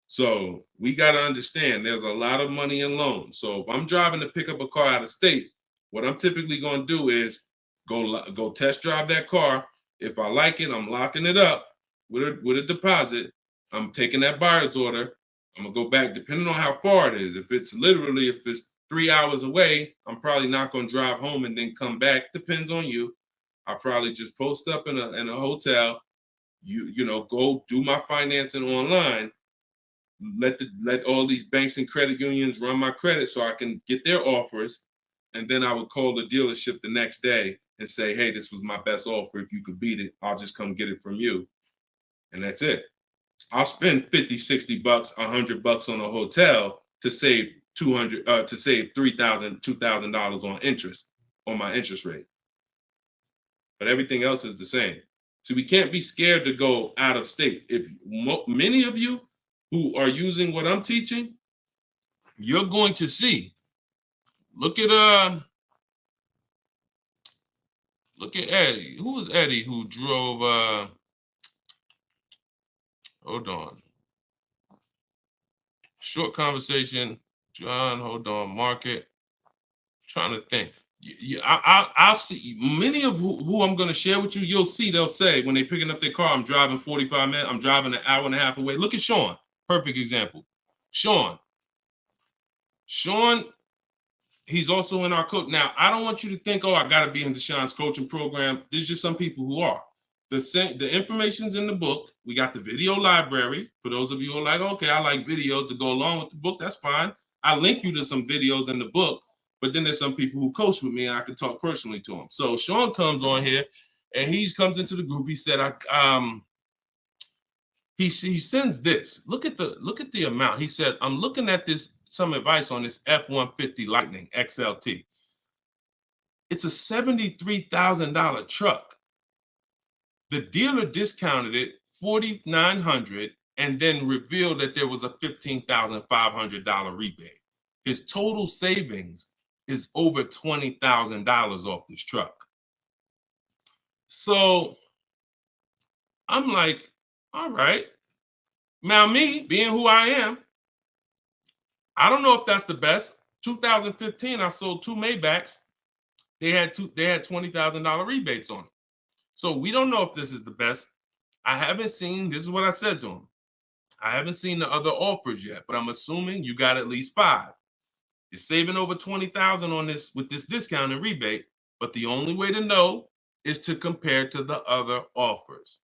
So we got to understand there's a lot of money in loans. So if I'm driving to pick up a car out of state, what I'm typically going to do is go test drive that car. If I like it, I'm locking it up with a deposit. I'm taking that buyer's order. I'm gonna go back, depending on how far it is. If it's 3 hours away, I'm probably not gonna drive home and then come back. Depends on you. I'll probably just post up in a hotel. Go do my financing online. Let all these banks and credit unions run my credit so I can get their offers, and then I would call the dealership the next day and say, hey, this was my best offer. If you could beat it, I'll just come get it from you. And that's it. I'll spend $50, $60, $100 on a hotel to save $3,000, $2,000 on interest, on my interest rate. But everything else is the same. So we can't be scared to go out of state. If many of you who are using what I'm teaching, you're going to see. Look at Eddie. Who was Eddie who drove? Hold on. Short conversation. John, hold on. Market. Trying to think. I'll see many of who I'm going to share with you. You'll see, they'll say when they're picking up their car, I'm driving 45 minutes. I'm driving an hour and a half away. Look at Sean. Perfect example. Sean, he's also in our coach. Now, I don't want you to think, oh, I got to be in Deshaun's coaching program. There's just some people who are. The information's in the book. We got the video library. For those of you who are like, okay, I like videos to go along with the book. That's fine. I link you to some videos in the book. But then there's some people who coach with me, and I can talk personally to them. So Sean comes on here, and he comes into the group. He said, he sends this. Look at the amount. He said, I'm looking at some advice on this F-150 Lightning XLT. It's a $73,000 truck. The dealer discounted it $4,900 and then revealed that there was a $15,500 rebate. His total savings is over $20,000 off this truck. So I'm like, all right. Now me, being who I am, I don't know if that's the best. 2015, I sold 2 Maybachs. They had $20,000 rebates on them. So we don't know if this is the best. I haven't seen, this is what I said to him. I haven't seen the other offers yet, but I'm assuming you got at least 5. You're saving over $20,000 on this with this discount and rebate, but the only way to know is to compare to the other offers.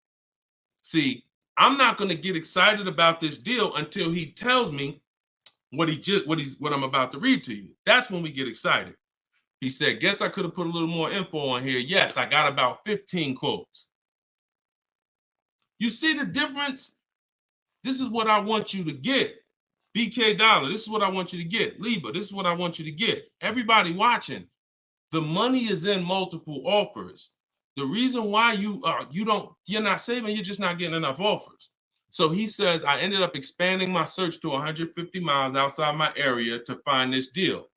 See, I'm not going to get excited about this deal until he tells me what I'm about to read to you. That's when we get excited. He said, guess I could have put a little more info on here. Yes, I got about 15 quotes. You see the difference? This is what I want you to get. BK Dollar, this is what I want you to get. Liba, this is what I want you to get. Everybody watching, the money is in multiple offers. The reason why you're not saving, you're just not getting enough offers. So he says, I ended up expanding my search to 150 miles outside my area to find this deal.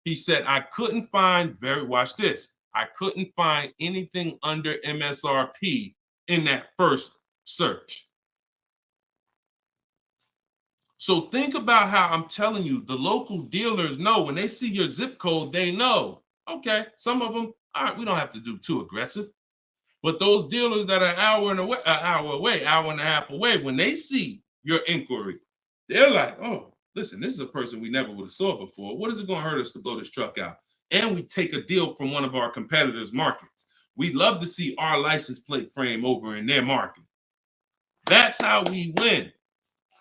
He said, I couldn't find, watch this, I couldn't find anything under MSRP in that first search. So think about how I'm telling you, the local dealers know when they see your zip code, they know, okay, some of them, all right, we don't have to do too aggressive. But those dealers that are an hour and a half away, when they see your inquiry, they're like, oh, listen, this is a person we never would have saw before. What is it going to hurt us to blow this truck out? And we take a deal from one of our competitors' markets. We'd love to see our license plate frame over in their market. That's how we win.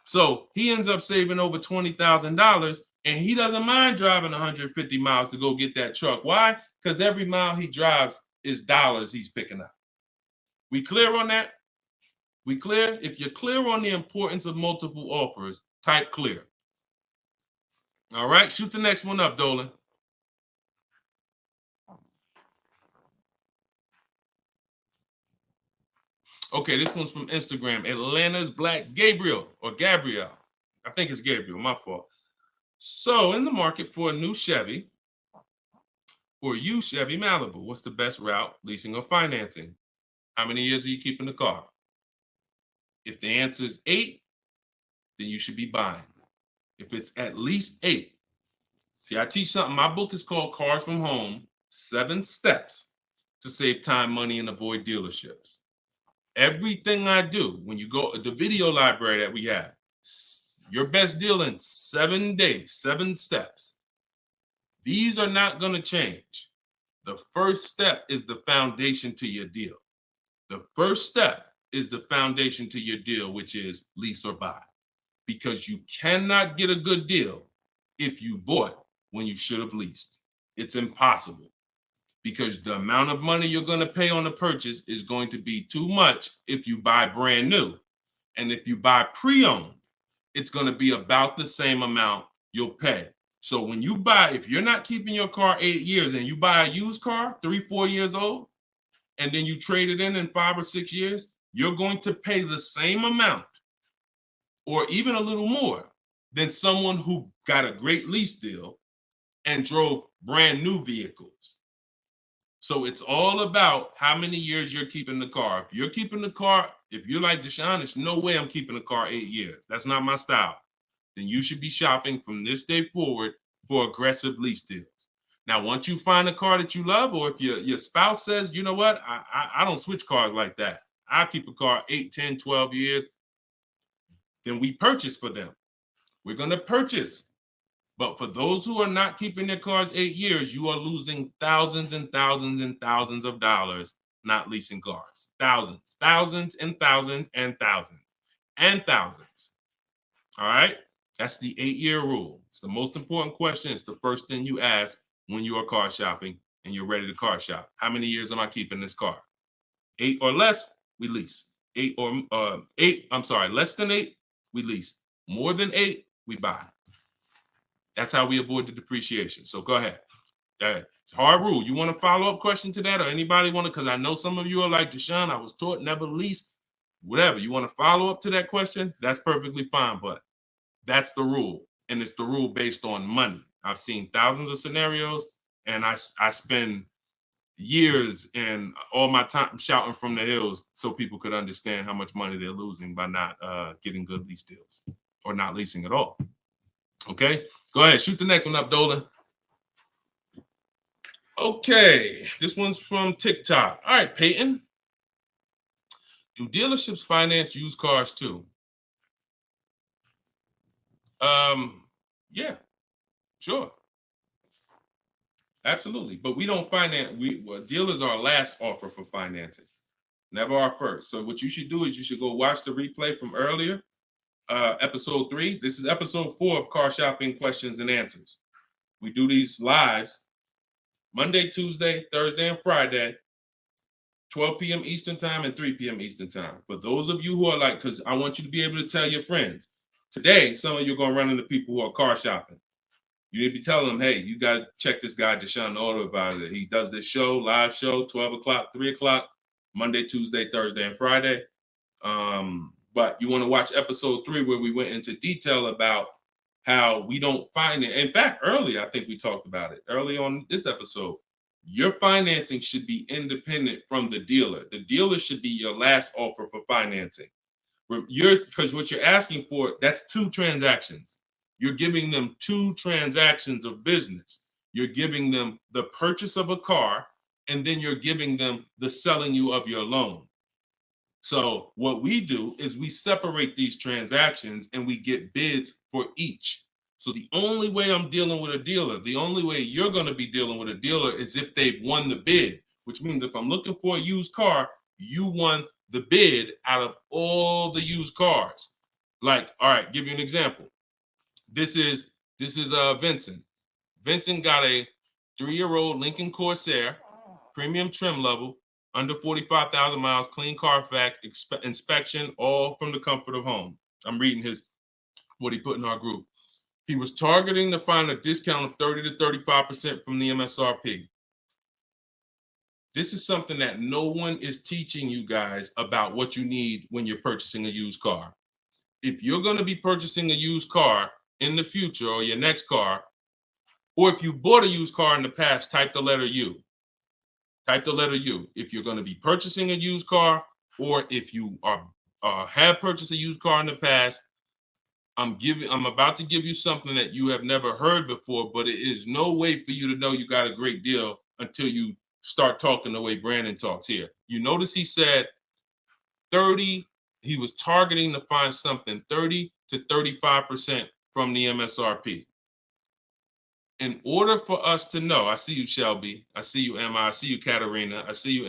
So he ends up saving over $20,000, and he doesn't mind driving 150 miles to go get that truck. Why? Because every mile he drives is dollars he's picking up. We clear on that? We clear? If you're clear on the importance of multiple offers, type clear. All right, shoot the next one up, Dolan. Okay, this one's from Instagram. Atlanta's Black Gabriel, or Gabrielle. I think it's Gabriel, my fault. So, in the market for a new Chevy or used Chevy Malibu, what's the best route, leasing or financing? How many years are you keeping the car? If the answer is 8, then you should be buying. If it's at least 8, see, I teach something. My book is called Cars from Home, 7 Steps to Save Time, Money, and Avoid Dealerships. Everything I do, when you go, the video library that we have, your best deal in 7 days, 7 steps. These are not going to change. The first step is the foundation to your deal. The first step is the foundation to your deal, which is lease or buy. Because you cannot get a good deal if you bought when you should have leased. It's impossible. Because the amount of money you're going to pay on the purchase is going to be too much if you buy brand new. And if you buy pre-owned, it's going to be about the same amount you'll pay. So when you buy, if you're not keeping your car 8 years and you buy a used car, 3-4 years old, and then you trade it in 5 or 6 years, you're going to pay the same amount or even a little more than someone who got a great lease deal and drove brand new vehicles. So it's all about how many years you're keeping the car. If you're keeping the car, if you're like Deshone, there's no way I'm keeping the car 8 years. That's not my style. Then you should be shopping from this day forward for aggressive lease deals. Now, once you find a car that you love, or if your spouse says, you know what, I don't switch cars like that. I keep a car 8, 10, 12 years. Then we purchase for them. We're going to purchase. But for those who are not keeping their cars 8 years, you are losing thousands and thousands and thousands of dollars not leasing cars. Thousands, thousands and thousands and thousands and thousands. All right? That's the 8-year rule. It's the most important question. It's the first thing you ask when you are car shopping and you're ready to car shop. How many years am I keeping this car? 8 or less, we lease. Less than 8, we lease. More than 8, we buy. That's how we avoid the depreciation. So go ahead. It's a hard rule. You want a follow-up question to that, or anybody want to? Because I know some of you are like, Deshone, I was taught never lease. Whatever. You want to follow up to that question? That's perfectly fine. But that's the rule. And it's the rule based on money. I've seen thousands of scenarios, and I spend years and all my time shouting from the hills so people could understand how much money they're losing by not getting good lease deals or not leasing at all. Okay, go ahead, shoot the next one up, Dolan. Okay, this one's from TikTok. All right, Peyton. Do dealerships finance used cars too? Yeah, sure. Absolutely. But we don't finance, dealers are our last offer for financing, never our first. So what you should do is you should go watch the replay from earlier, episode 3. This is episode 4 of Car Shopping Questions and Answers. We do these lives Monday, Tuesday, Thursday, and Friday 12 p.m. Eastern time and 3 p.m. Eastern time. For those of you who are like, because I want you to be able to tell your friends. Today, some of you are going to run into people who are car shopping. You need to be telling them, hey, you got to check this guy, Deshone the Auto Advisor. He does this show, live show, 12 o'clock, 3 o'clock, Monday, Tuesday, Thursday, and Friday. But you want to watch episode 3 where we went into detail about how we don't find it. In fact, earlier, I think we talked about it early on this episode. Your financing should be independent from the dealer. The dealer should be your last offer for financing. Because what you're asking for, that's 2 transactions. You're giving them 2 transactions of business. You're giving them the purchase of a car, and then you're giving them the selling you of your loan. So what we do is we separate these transactions and we get bids for each. So the only way I'm dealing with a dealer, the only way you're going to be dealing with a dealer is if they've won the bid, which means if I'm looking for a used car, you won the bid out of all the used cars. Like, all right, give you an example. This is Vincent. Vincent got a 3-year-old Lincoln Corsair, premium trim level, under 45,000 miles, clean Carfax, inspection, all from the comfort of home. I'm reading what he put in our group. He was targeting to find a discount of 30 to 35% from the MSRP. This is something that no one is teaching you guys about what you need when you're purchasing a used car. If you're going to be purchasing a used car in the future, or your next car, or if you bought a used car in the past, type the letter U. Type the letter U. If you're going to be purchasing a used car, or if you have purchased a used car in the past, I'm about to give you something that you have never heard before, but it is no way for you to know you got a great deal until you start talking the way Brandon talks here. You notice he said 30, he was targeting to find something 30 to 35% from the MSRP. In order for us to know, I see you, Shelby. I see you, Emma. I see you, Katarina. I see you,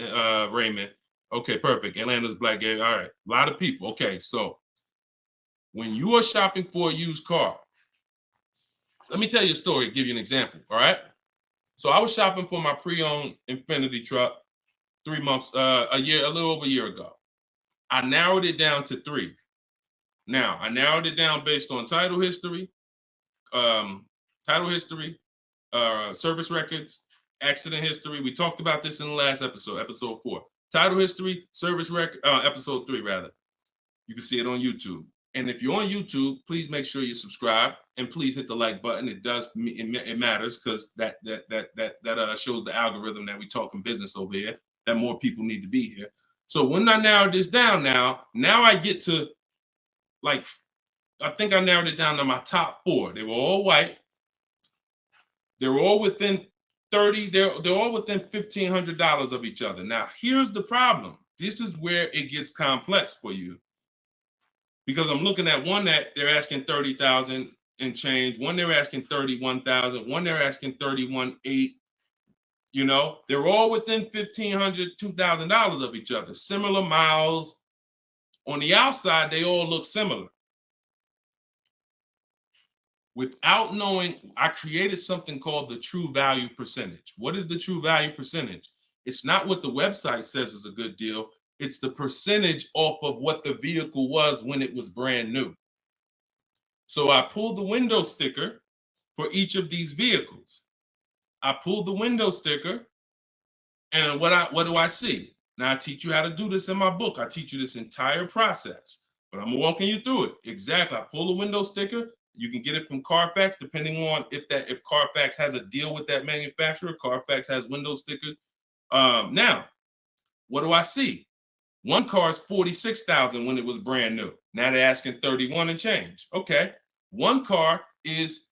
Raymond. Okay, perfect. Atlanta's Black Gate. All right, a lot of people. Okay, so when you are shopping for a used car, let me tell you a story, give you an example, all right? So I was shopping for my pre-owned Infiniti truck 3 months, a little over a year ago. I narrowed it down to 3. Now, I narrowed it down based on title history, service records, accident history. We talked about this in the last episode, episode 4. Title history, service record, episode 3 rather. You can see it on YouTube. And if you're on YouTube, please make sure you subscribe and please hit the like button. It matters because that shows the algorithm that we talking business over here, that more people need to be here. So when I narrowed this down now I get to, like, I think I narrowed it down to my top 4. They were all white. They're all within 30, they're all within $1,500 of each other. Now, here's the problem. This is where it gets complex for you. Because I'm looking at one that they're asking 30,000 and change, one they're asking 31,000, one they're asking 31,800. You know, they're all within $1,500, $2,000 of each other. Similar miles. On the outside, they all look similar. Without knowing, I created something called the true value percentage. What is the true value percentage? It's not what the website says is a good deal. It's the percentage off of what the vehicle was when it was brand new. So I pulled the window sticker for each of these vehicles. I pulled the window sticker, and what do I see? Now I teach you how to do this in my book. I teach you this entire process, but I'm walking you through it. Exactly. I pull the window sticker. You can get it from Carfax, depending on if Carfax has a deal with that manufacturer. Carfax has window stickers. Now, what do I see? One car is 46,000 when it was brand new. Now they're asking 31 and change. Okay. One car is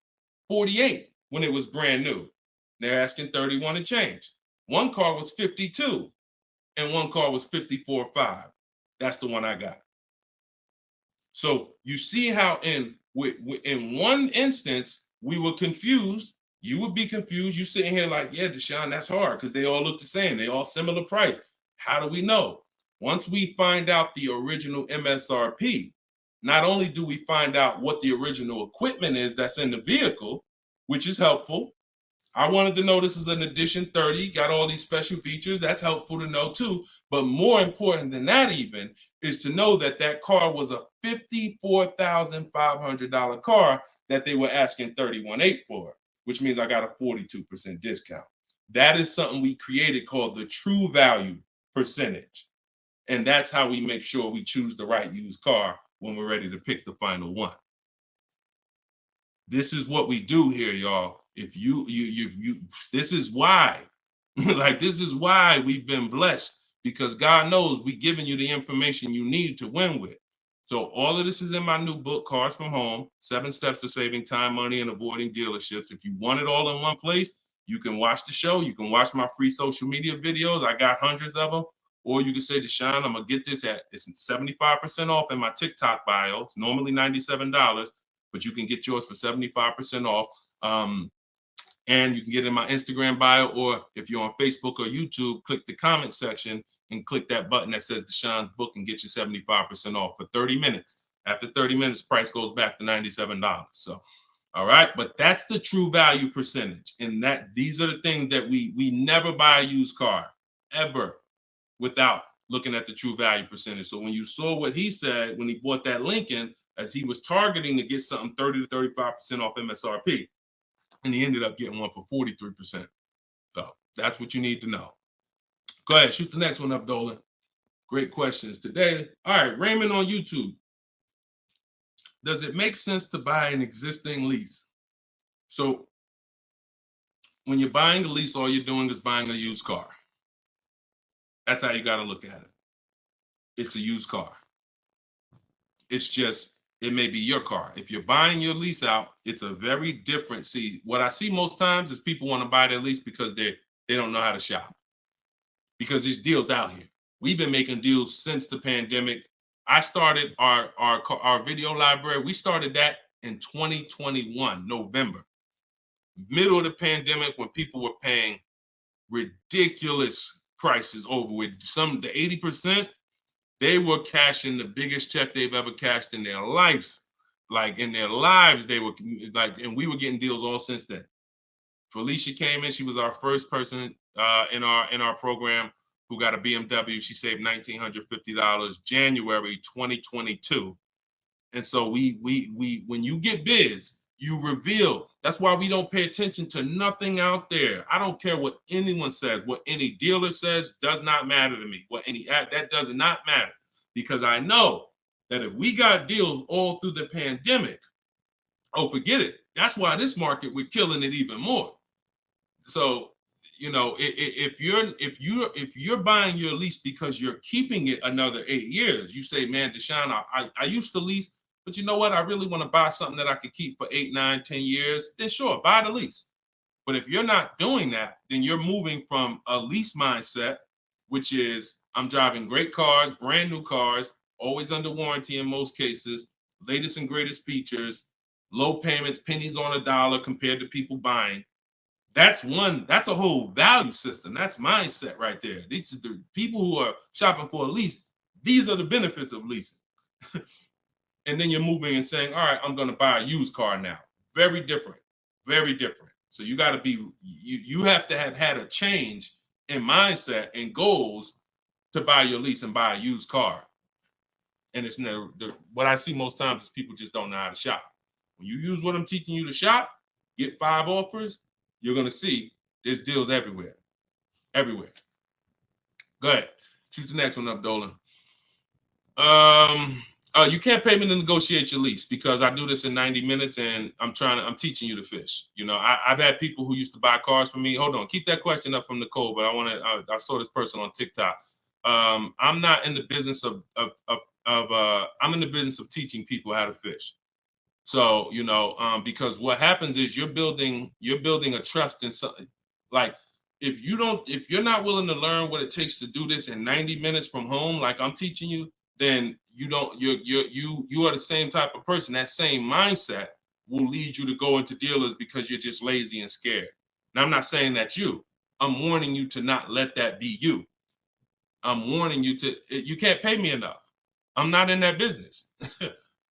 48 when it was brand new. They're asking 31 and change. One car was 52 and one car was 54.5. That's the one I got. So you see how in one instance we were confused. You would be confused. You sitting here like, yeah, Deshone, that's hard because they all look the same. They all similar price. How do we know? Once we find out the original MSRP, not only do we find out what the original equipment is that's in the vehicle, which is helpful. I wanted to know this is an edition 30, got all these special features. That's helpful to know too. But more important than that even is to know that that car was a $54,500 car that they were asking $31,800 for, which means I got a 42% discount. That is something we created called the true value percentage. And that's how we make sure we choose the right used car when we're ready to pick the final one. This is what we do here, y'all. If you this is why, like, this is why we've been blessed, because God knows we're giving you the information you need to win with. So all of this is in my new book, Cars from Home, 7 Steps to Saving Time, Money, and Avoiding Dealerships. If you want it all in one place, you can watch the show. You can watch my free social media videos. I got hundreds of them. Or you can say, Deshone, I'm going to get this it's 75% off in my TikTok bio. It's normally $97, but you can get yours for 75% off. And you can get it in my Instagram bio, or if you're on Facebook or YouTube, click the comment section and click that button that says Deshone's book and get you 75% off for 30 minutes. After 30 minutes, price goes back to $97. So, all right, but that's the true value percentage. And that these are the things that we never buy a used car ever without looking at the true value percentage. So when you saw what he said when he bought that Lincoln, as he was targeting to get something 30 to 35% off MSRP, and he ended up getting one for 43%. So that's what you need to know. Go ahead, shoot the next one up, Dolan. Great questions today. All right, Raymond on YouTube. Does it make sense to buy an existing lease? So when you're buying a lease, all you're doing is buying a used car. That's how you got to look at it. It's a used car. It's just, it may be your car. If you're buying your lease out, it's a very different. See, what I see most times is people want to buy their lease because they don't know how to shop. Because there's deals out here. We've been making deals since the pandemic. I started our video library. We started that in 2021, November. Middle of the pandemic, when people were paying ridiculous prices over with some, the 80%, they were cashing the biggest check they've ever cashed in their lives. Like in their lives, they were like, and we were getting deals all since then. Felicia came in. She was our first person in our program who got a BMW. She saved $1,950 January 2022. And so we when you get bids, you reveal. That's why we don't pay attention to nothing out there. I don't care what anyone says, what any dealer says does not matter to me. That does not matter, because I know that if we got deals all through the pandemic, oh, forget it. That's why this market, we're killing it even more. So, you know, if you're buying your lease because you're keeping it another 8 years, you say, man, Deshone, I used to lease, but you know what? I really want to buy something that I could keep for 8, 9, 10 years. Then sure, buy the lease. But if you're not doing that, then you're moving from a lease mindset, which is I'm driving great cars, brand new cars, always under warranty in most cases, latest and greatest features, low payments, pennies on a dollar compared to people buying. That's a whole value system. That's mindset right there. These are the people who are shopping for a lease. These are the benefits of leasing. And then you're moving and saying, all right, I'm going to buy a used car now. Very different, very different. So you got to be, you have to have had a change in mindset and goals to buy your lease and buy a used car. And it's never, what I see most times is people just don't know how to shop. When you use what I'm teaching you to shop, get 5 offers, you're going to see there's deals everywhere. Everywhere. Go ahead. Shoot the next one up, Dolan. You can't pay me to negotiate your lease because I do this in 90 minutes and I'm teaching you to fish. You know, I've had people who used to buy cars from me. Hold on, keep that question up from Nicole, but I saw this person on TikTok. I'm not in the business I'm in the business of teaching people how to fish. So, you know, because what happens is you're building a trust in something. Like if you're not willing to learn what it takes to do this in 90 minutes from home, like I'm teaching you, then you are the same type of person. That same mindset will lead you to go into dealers because you're just lazy and scared. Now, I'm not saying that's you. I'm warning you to not let that be you. I'm warning you you can't pay me enough. I'm not in that business.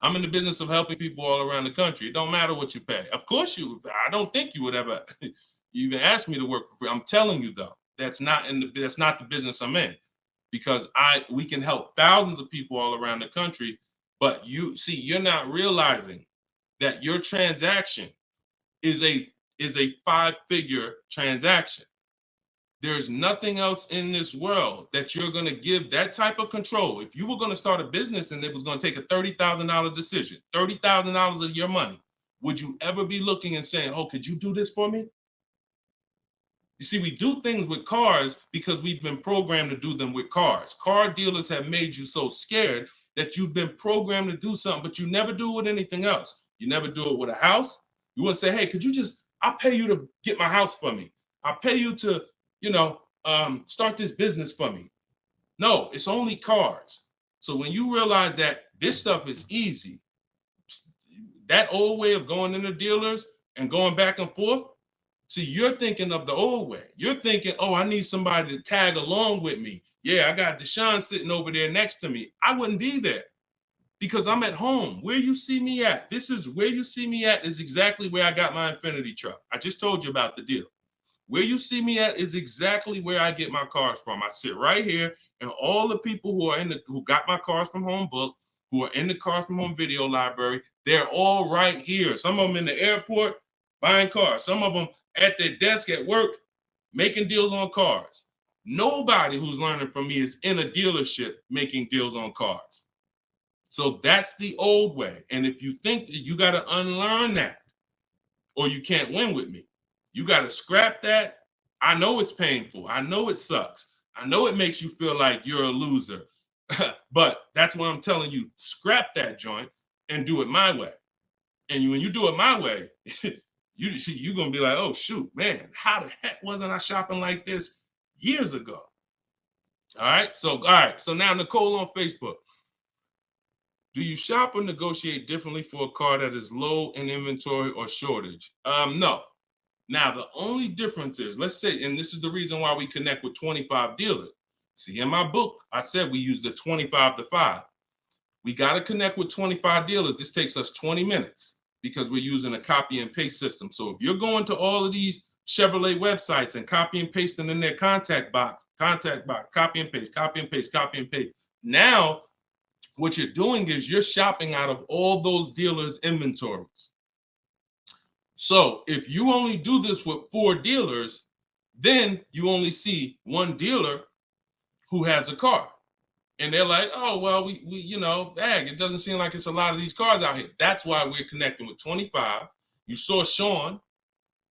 I'm in the business of helping people all around the country. It don't matter what you pay. Of course I don't think you would ever, You even asked me to work for free. I'm telling you though, that's not the business I'm in, because we can help thousands of people all around the country. But you're not realizing that your transaction is a 5-figure transaction. There's nothing else in this world that you're going to give that type of control. If you were going to start a business and it was going to take a $30,000 decision, $30,000 of your money, would you ever be looking and saying, oh, could you do this for me? You see, we do things with cars because we've been programmed to do them with cars. Car dealers have made you so scared that you've been programmed to do something, but you never do it with anything else. You never do it with a house. You wouldn't say, hey, I'll pay you to get my house for me. I'll pay you to, start this business for me. No, it's only cars. So when you realize that this stuff is easy, that old way of going into dealers and going back and forth, see, you're thinking of the old way. You're thinking, oh, I need somebody to tag along with me. Yeah, I got Deshone sitting over there next to me. I wouldn't be there because I'm at home. Where you see me at, where you see me at is exactly where I got my Infinity truck. I just told you about the deal. Where you see me at is exactly where I get my cars from. I sit right here, and all the people who got my Cars from Home book, who are in the Cars from Home video library, they're all right here. Some of them in the airport buying cars. Some of them at their desk at work making deals on cars. Nobody who's learning from me is in a dealership making deals on cars. So that's the old way. And if you think that you got to unlearn that or you can't win with me, you got to scrap that. I know it's painful. I know it sucks. I know it makes you feel like you're a loser. But that's why I'm telling you, scrap that joint and do it my way. And when you do it my way, you're going to be like, oh, shoot, man, how the heck wasn't I shopping like this years ago? All right. So now Nicole on Facebook. Do you shop or negotiate differently for a car that is low in inventory or shortage? No. Now, the only difference is, let's say, and this is the reason why we connect with 25 dealers. See, in my book, I said we use the 25 to 5. We got to connect with 25 dealers. This takes us 20 minutes because we're using a copy and paste system. So if you're going to all of these Chevrolet websites and copy and pasting in their contact box, copy and paste, copy and paste, copy and paste. Now, what you're doing is you're shopping out of all those dealers' inventories. So if you only do this with 4 dealers, then you only see one dealer who has a car. And they're like, oh, well, we it doesn't seem like it's a lot of these cars out here. That's why we're connecting with 25. You saw Sean,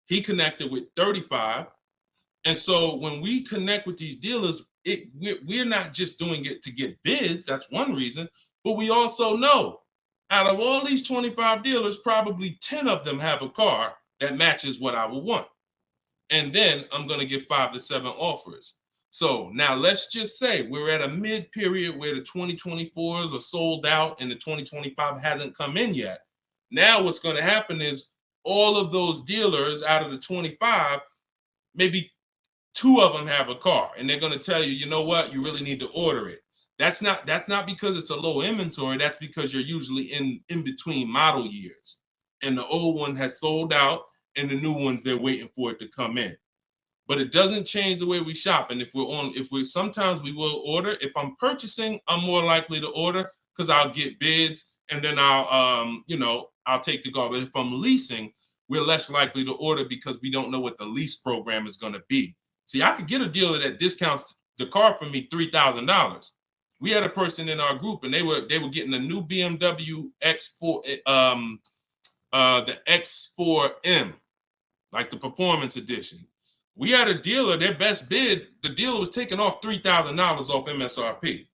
he connected with 35. And so when we connect with these dealers, we're not just doing it to get bids. That's one reason. But we also know out of all these 25 dealers, probably 10 of them have a car that matches what I would want. And then I'm going to give 5 to 7 offers. So now let's just say we're at a mid period where the 2024s are sold out and the 2025 hasn't come in yet. Now what's going to happen is all of those dealers out of the 25, maybe 2 of them have a car, and they're going to tell you, you know what, you really need to order it. That's not because it's a low inventory. That's because you're usually in between model years, and the old one has sold out, and the new ones, they're waiting for it to come in. But it doesn't change the way we shop. And sometimes we will order. If I'm purchasing, I'm more likely to order because I'll get bids, and then I'll take the car. But if I'm leasing, we're less likely to order because we don't know what the lease program is going to be. See, I could get a dealer that discounts the car for me $3,000. We had a person in our group, and they were getting a new BMW X4, the X4M, like the performance edition. We had a dealer, their best bid, the dealer was taking off $3,000 off MSRP.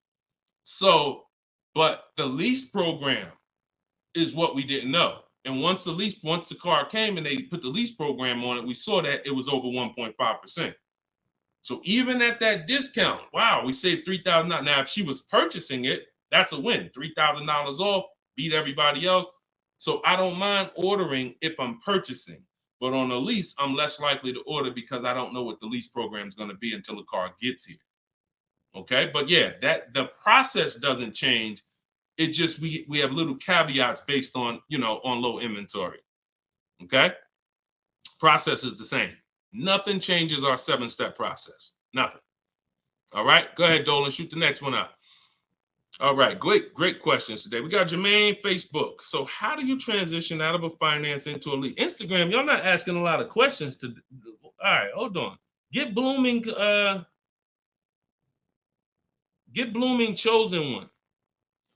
So, but the lease program is what we didn't know. And once the car came and they put the lease program on it, we saw that it was over 1.5%. So even at that discount, wow, we saved $3,000. Now, if she was purchasing it, that's a win. $3,000 off, beat everybody else. So I don't mind ordering if I'm purchasing. But on a lease, I'm less likely to order because I don't know what the lease program is going to be until the car gets here. Okay, but yeah, that the process doesn't change. It just we have little caveats based on on low inventory. Okay, process is the same. Nothing changes our 7-step process. Nothing. All right, go ahead, Dolan. Shoot the next one up. All right, great questions today. We got Jermaine, Facebook. So how do you transition out of a finance into a lease? Instagram, y'all not asking a lot of questions to. All right, hold on. Get blooming chosen one.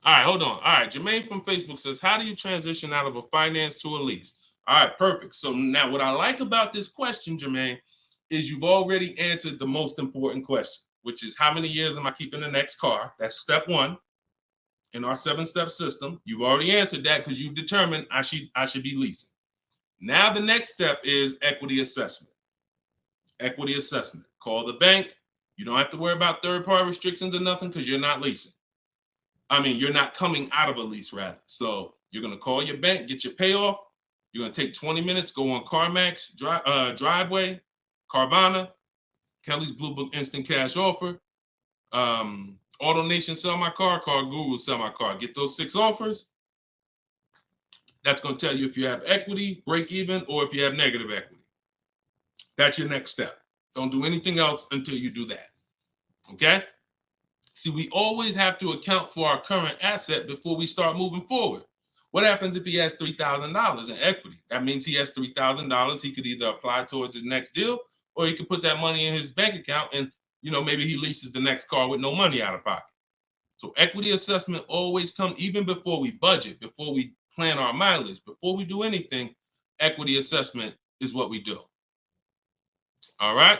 All right, hold on. All right, Jermaine from Facebook says, how do you transition out of a finance to a lease? All right, perfect. So now what I like about this question, Jermaine, is you've already answered the most important question, which is how many years am I keeping the next car? That's step one in our 7-step system. You've already answered that because you've determined I should be leasing. Now the next step is equity assessment. Equity assessment. Call the bank. You don't have to worry about third-party restrictions or nothing because you're not leasing. I mean, you're not coming out of a lease, rather. So you're going to call your bank, get your payoff. You're going to take 20 minutes, go on CarMax, Driveway, Carvana, Kelly's Blue Book Instant Cash Offer, AutoNation Sell My Car, Car Guru Sell My Car. Get those 6 offers. That's going to tell you if you have equity, break even, or if you have negative equity. That's your next step. Don't do anything else until you do that. Okay? See, we always have to account for our current asset before we start moving forward. What happens if he has $3,000 in equity? That means he has $3,000. He could either apply towards his next deal, or he could put that money in his bank account and, maybe he leases the next car with no money out of pocket. So equity assessment always comes, even before we budget, before we plan our mileage, before we do anything, equity assessment is what we do. All right?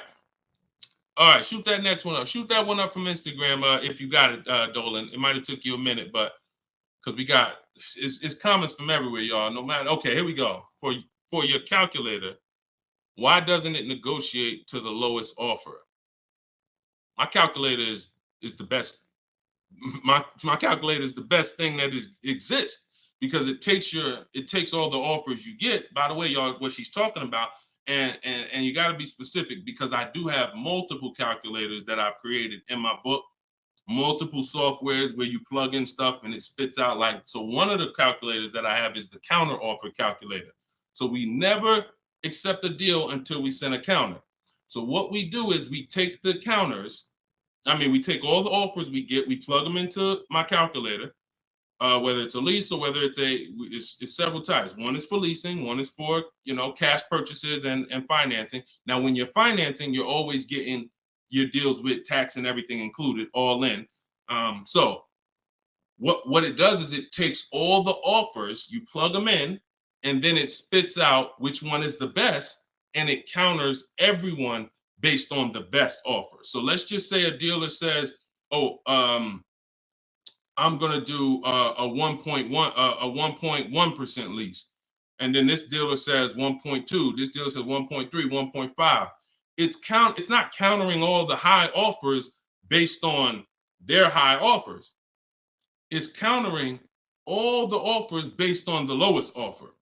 All right, shoot that next one up. Shoot that one up from Instagram if you got it, Dolan. It might have took you a minute, but because we got it's comments from everywhere, y'all. No matter. Okay, here we go. For your calculator, why doesn't it negotiate to the lowest offer? My calculator is the best. My calculator is the best thing that exists because it takes all the offers you get. By the way, y'all, what she's talking about. And you got to be specific because I do have multiple calculators that I've created in my book, multiple softwares where you plug in stuff and it spits out so one of the calculators that I have is the counter offer calculator. So we never accept a deal until we send a counter. So what we do is we take the counters. We take all the offers we get, we plug them into my calculator. Whether it's a lease or whether it's several types. One is for leasing, one is for cash purchases and financing. Now, when you're financing, you're always getting your deals with tax and everything included, all in. So what it does is it takes all the offers, you plug them in, and then it spits out which one is the best, and it counters everyone based on the best offer. So let's just say a dealer says, I'm going to do a 1.1% lease. And then this dealer says 1.2, this dealer says 1.3, 1.5. It's not countering all the high offers based on their high offers. It's countering all the offers based on the lowest offer.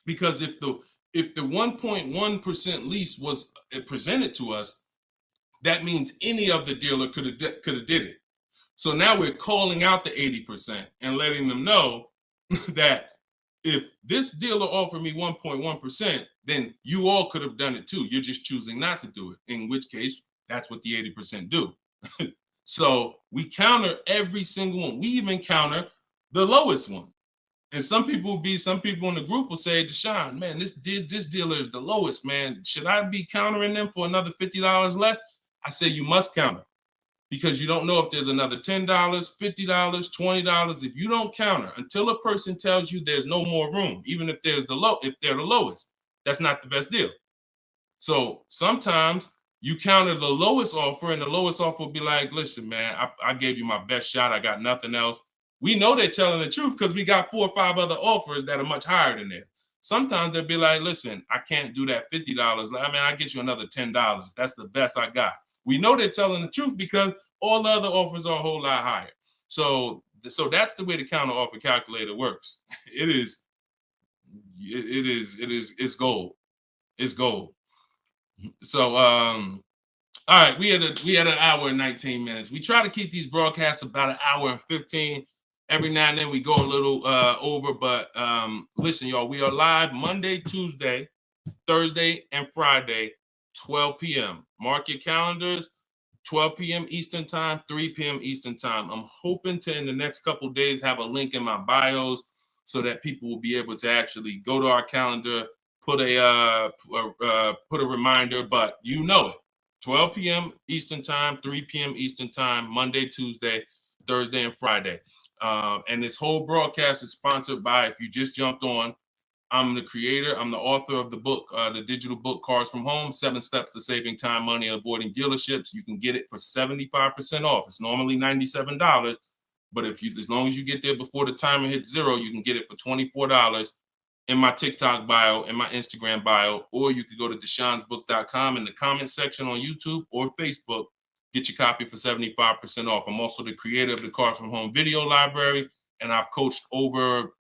Because if the 1.1% lease was presented to us, that means any of the dealer could have did it. So now we're calling out the 80% and letting them know that if this dealer offered me 1.1%, then you all could have done it too. You're just choosing not to do it, in which case that's what the 80% do. So we counter every single one. We even counter the lowest one. And some people in the group will say, Deshone, man, this dealer is the lowest, man. Should I be countering them for another $50 less? I say you must counter. Because you don't know if there's another $10, $50, $20. If you don't counter until a person tells you there's no more room, even if they're the lowest, that's not the best deal. So sometimes you counter the lowest offer, and the lowest offer will be like, listen, man, I gave you my best shot. I got nothing else. We know they're telling the truth because we got 4 or 5 other offers that are much higher than that. Sometimes they'll be like, listen, I can't do that $50. I'll get you another $10. That's the best I got. We know they're telling the truth because all the other offers are a whole lot higher. So that's the way the counter offer calculator works. It's gold. It's gold. So all right, we had an hour and 19 minutes. We try to keep these broadcasts about an hour and 15. Every now and then we go a little over, but listen, y'all, we are live Monday, Tuesday, Thursday, and Friday 12 p.m. Mark your calendars. 12 p.m. Eastern time, 3 p.m. Eastern time. I'm hoping to, in the next couple of days, have a link in my bios so that people will be able to actually go to our calendar, put a reminder, but you know it. 12 p.m. Eastern time, 3 p.m. Eastern time, Monday, Tuesday, Thursday, and Friday. And this whole broadcast is sponsored by, if you just jumped on, I'm the creator. I'm the author of the book, the digital book, Cars from Home, 7 Steps to Saving Time, Money, and Avoiding Dealerships. You can get it for 75% off. It's normally $97. But if you, as long as you get there before the timer hits 0, you can get it for $24 in my TikTok bio, in my Instagram bio, or you could go to deshonsbook.com in the comment section on YouTube or Facebook. Get your copy for 75% off. I'm also the creator of the Cars from Home video library, and I've coached over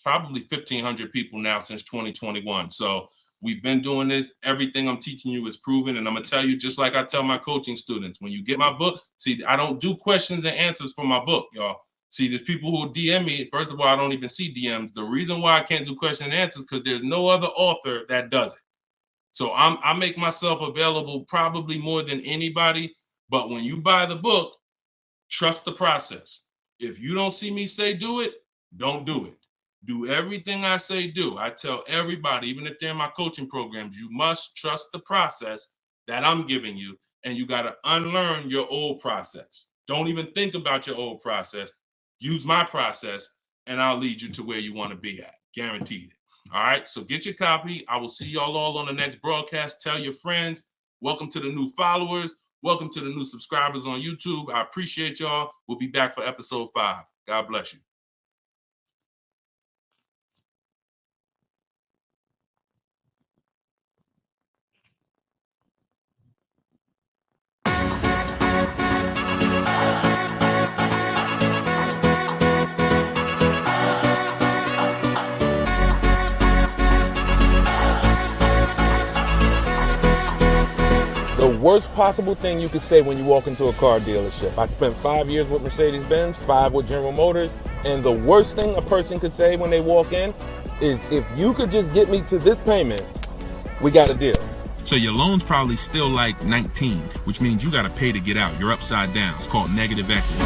probably 1,500 people now since 2021. So we've been doing this. Everything I'm teaching you is proven. And I'm going to tell you, just like I tell my coaching students, when you get my book, see, I don't do questions and answers for my book, y'all. See, there's people who DM me. First of all, I don't even see DMs. The reason why I can't do question and answers because there's no other author that does it. So I make myself available probably more than anybody. But when you buy the book, trust the process. If you don't see me say do it, don't do it. Do everything I say do. I tell everybody, even if they're in my coaching programs, you must trust the process that I'm giving you, and you got to unlearn your old process. Don't even think about your old process. Use my process, and I'll lead you to where you want to be at. Guaranteed. All right, so get your copy. I will see y'all all on the next broadcast. Tell your friends. Welcome to the new followers. Welcome to the new subscribers on YouTube. I appreciate y'all. We'll be back for episode 5. God bless you. The worst possible thing you could say when you walk into a car dealership. I spent 5 years with Mercedes-Benz, 5 with General Motors, and the worst thing a person could say when they walk in is, if you could just get me to this payment, we got a deal. So your loan's probably still like 19, which means you got to pay to get out. You're upside down. It's called negative equity.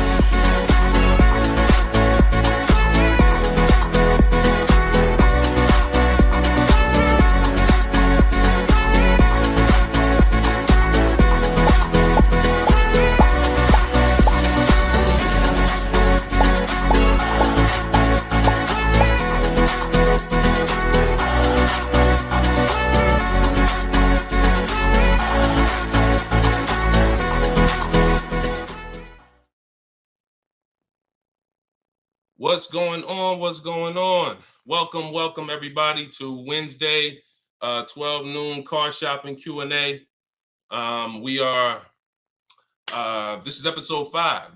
What's going on? What's going on? Welcome everybody to Wednesday, 12 noon car shopping Q&A. This is episode 5.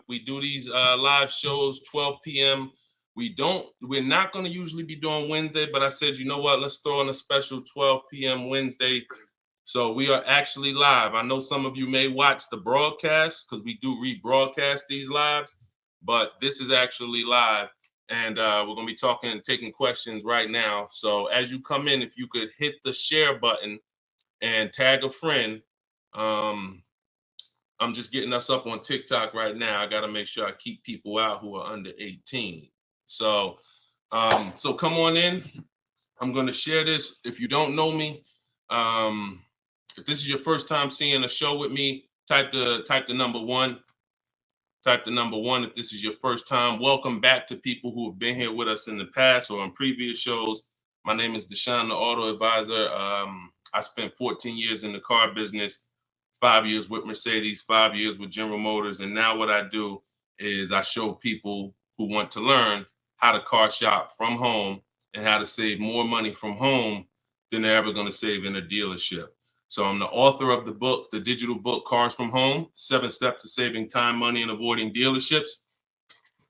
We do these live shows 12 p.m. We're not going to usually be doing Wednesday, but I said, you know what? Let's throw in a special 12 p.m. Wednesday. So we are actually live. I know some of you may watch the broadcast because we do rebroadcast these lives, but this is actually live, and we're going to be talking and taking questions right now. So as you come in, if you could hit the share button and tag a friend. I'm just getting us up on TikTok right now. I got to make sure I keep people out who are under 18. So come on in. I'm going to share this. If you don't know me, if this is your first time seeing a show with me, type the number 1. Type the number 1 if this is your first time. Welcome back to people who have been here with us in the past or on previous shows. My name is Deshone the Auto Advisor. I spent 14 years in the car business, 5 years with Mercedes, 5 years with General Motors. And now what I do is I show people who want to learn how to car shop from home and how to save more money from home than they're ever going to save in a dealership. So I'm the author of the book, the digital book, Cars from Home, 7 Steps to Saving Time, Money, and Avoiding Dealerships.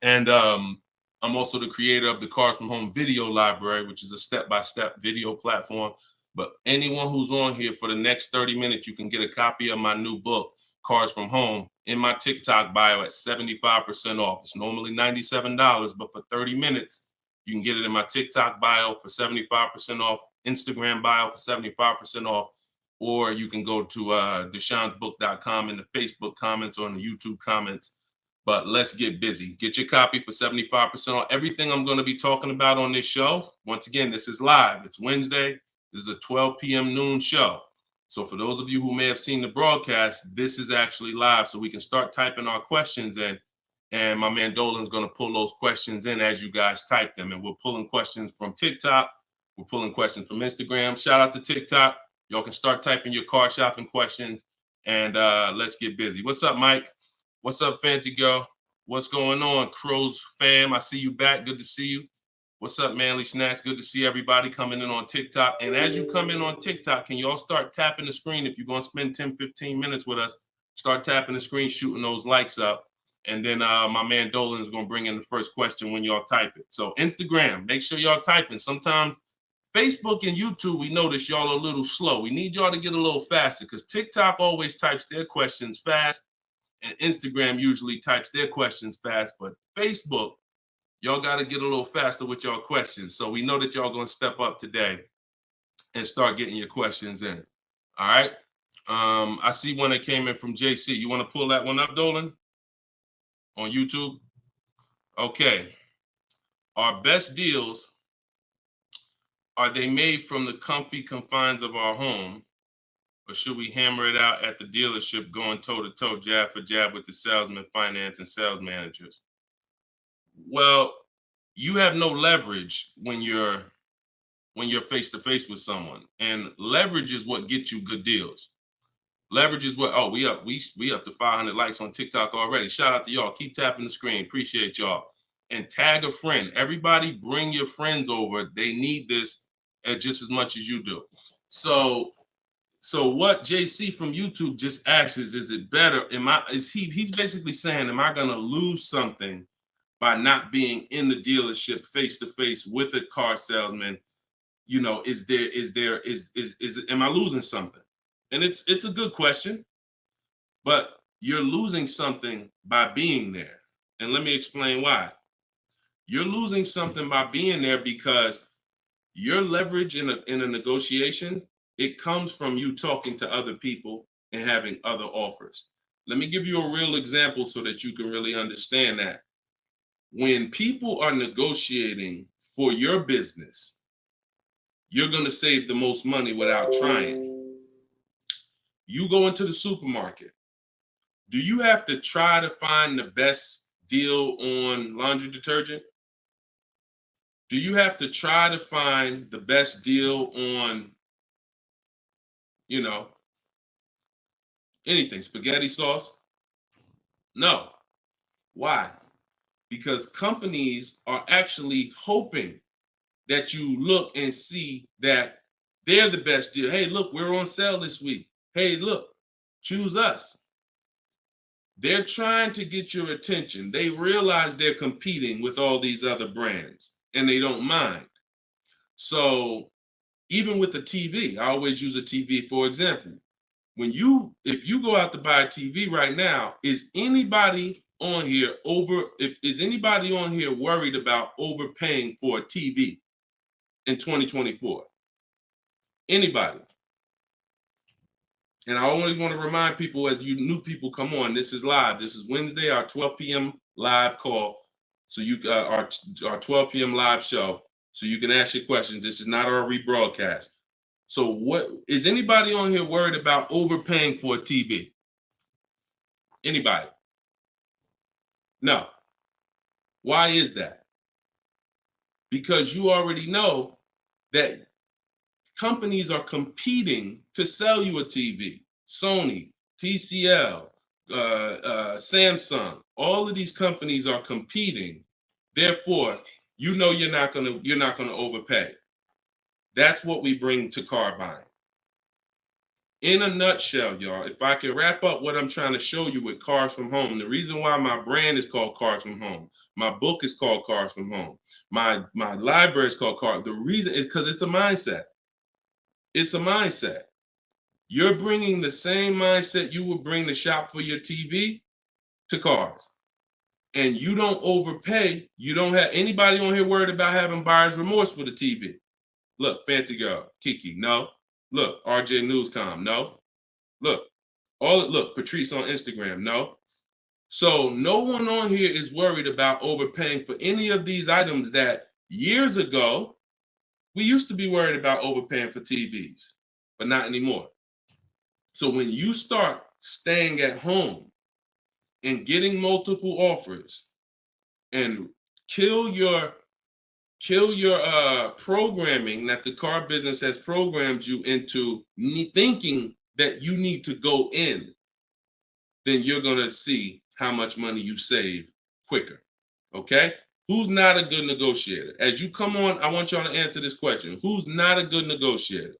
And I'm also the creator of the Cars from Home video library, which is a step-by-step video platform. But anyone who's on here for the next 30 minutes, you can get a copy of my new book, Cars from Home, in my TikTok bio at 75% off. It's normally $97, but for 30 minutes, you can get it in my TikTok bio for 75% off, Instagram bio for 75% off. or you can go to deshonsbook.com in the Facebook comments or in the YouTube comments. But let's get busy. Get your copy for 75% on everything I'm going to be talking about on this show. Once again, this is live. It's Wednesday. This is a 12 p.m. noon show. So for those of you who may have seen the broadcast, this is actually live. So we can start typing our questions in. And my man Dolan's going to pull those questions in as you guys type them. And we're pulling questions from TikTok. We're pulling questions from Instagram. Shout out to TikTok. Y'all can start typing your car shopping questions. And let's get busy. What's up, Mike? What's up, Fancy Girl? What's going on, Crows fam? I see you back. Good to see you. What's up, Manly Snacks? Good to see everybody coming in on TikTok. And as you come in on TikTok, can you all start tapping the screen? If you're going to spend 10, 15 minutes with us, start tapping the screen, shooting those likes up. And then my man Dolan is going to bring in the first question when y'all type it. So Instagram, make sure y'all typing. Sometimes Facebook and YouTube, we notice y'all are a little slow. We need y'all to get a little faster because TikTok always types their questions fast. And Instagram usually types their questions fast, but Facebook, y'all got to get a little faster with y'all questions. So we know that y'all going to step up today and start getting your questions in. All right. I see one that came in from JC. You want to pull that one up, Dolan? On YouTube? Okay. Our best deals, are they made from the comfy confines of our home? Or should we hammer it out at the dealership going toe-to-toe, jab for jab with the salesman, finance, and sales managers? Well, you have no leverage when you're face-to-face with someone. And leverage is what gets you good deals. Leverage is what, we up to 500 likes on TikTok already. Shout out to y'all. Keep tapping the screen. Appreciate y'all. And tag a friend. Everybody bring your friends over. They need this just as much as you do. So what JC from YouTube just asks is it better? He's basically saying, am I gonna lose something by not being in the dealership face to face with a car salesman? You know, am I losing something? And it's a good question, but you're losing something by being there. And let me explain why. You're losing something by being there because your leverage in a negotiation, it comes from you talking to other people and having other offers. Let me give you a real example so that you can really understand that. When people are negotiating for your business, you're going to save the most money without trying. You go into the supermarket. Do you have to try to find the best deal on laundry detergent? Do you have to try to find the best deal on anything, spaghetti sauce? No. Why? Because companies are actually hoping that you look and see that they're the best deal. Hey, look, we're on sale this week. Hey, look, choose us. They're trying to get your attention. They realize they're competing with all these other brands and they don't mind. So even with the TV, I always use a TV for example. If you go out to buy a TV right now, is anybody on here worried about overpaying for a TV in 2024? Anybody? And I always want to remind people, as you new people come on, this is live. This is Wednesday, our 12 p.m. live call. So our 12 p.m. live show. So you can ask your questions. This is not our rebroadcast. So what is anybody on here worried about overpaying for a TV? Anybody? No. Why is that? Because you already know that companies are competing to sell you a TV. Sony, TCL, Samsung, all of these companies are competing. Therefore, you know you're not gonna overpay. That's what we bring to car buying. In a nutshell, y'all, if I can wrap up what I'm trying to show you with Cars From Home, the reason why my brand is called Cars From Home, my book is called Cars From Home, my library is called Cars. The reason is because it's a mindset. It's a mindset. You're bringing the same mindset you would bring to shop for your TV to cars. And you don't overpay. You don't have anybody on here worried about having buyer's remorse for the TV. Look, Fancy Girl, Kiki, no. Look, RJ Newscom, no. Look, look, Patrice on Instagram, no. So no one on here is worried about overpaying for any of these items that years ago, we used to be worried about overpaying for TVs, but not anymore. So when you start staying at home and getting multiple offers and kill your programming that the car business has programmed you into thinking that you need to go in, then you're going to see how much money you save quicker. Okay? Who's not a good negotiator? As you come on, I want y'all to answer this question. Who's not a good negotiator?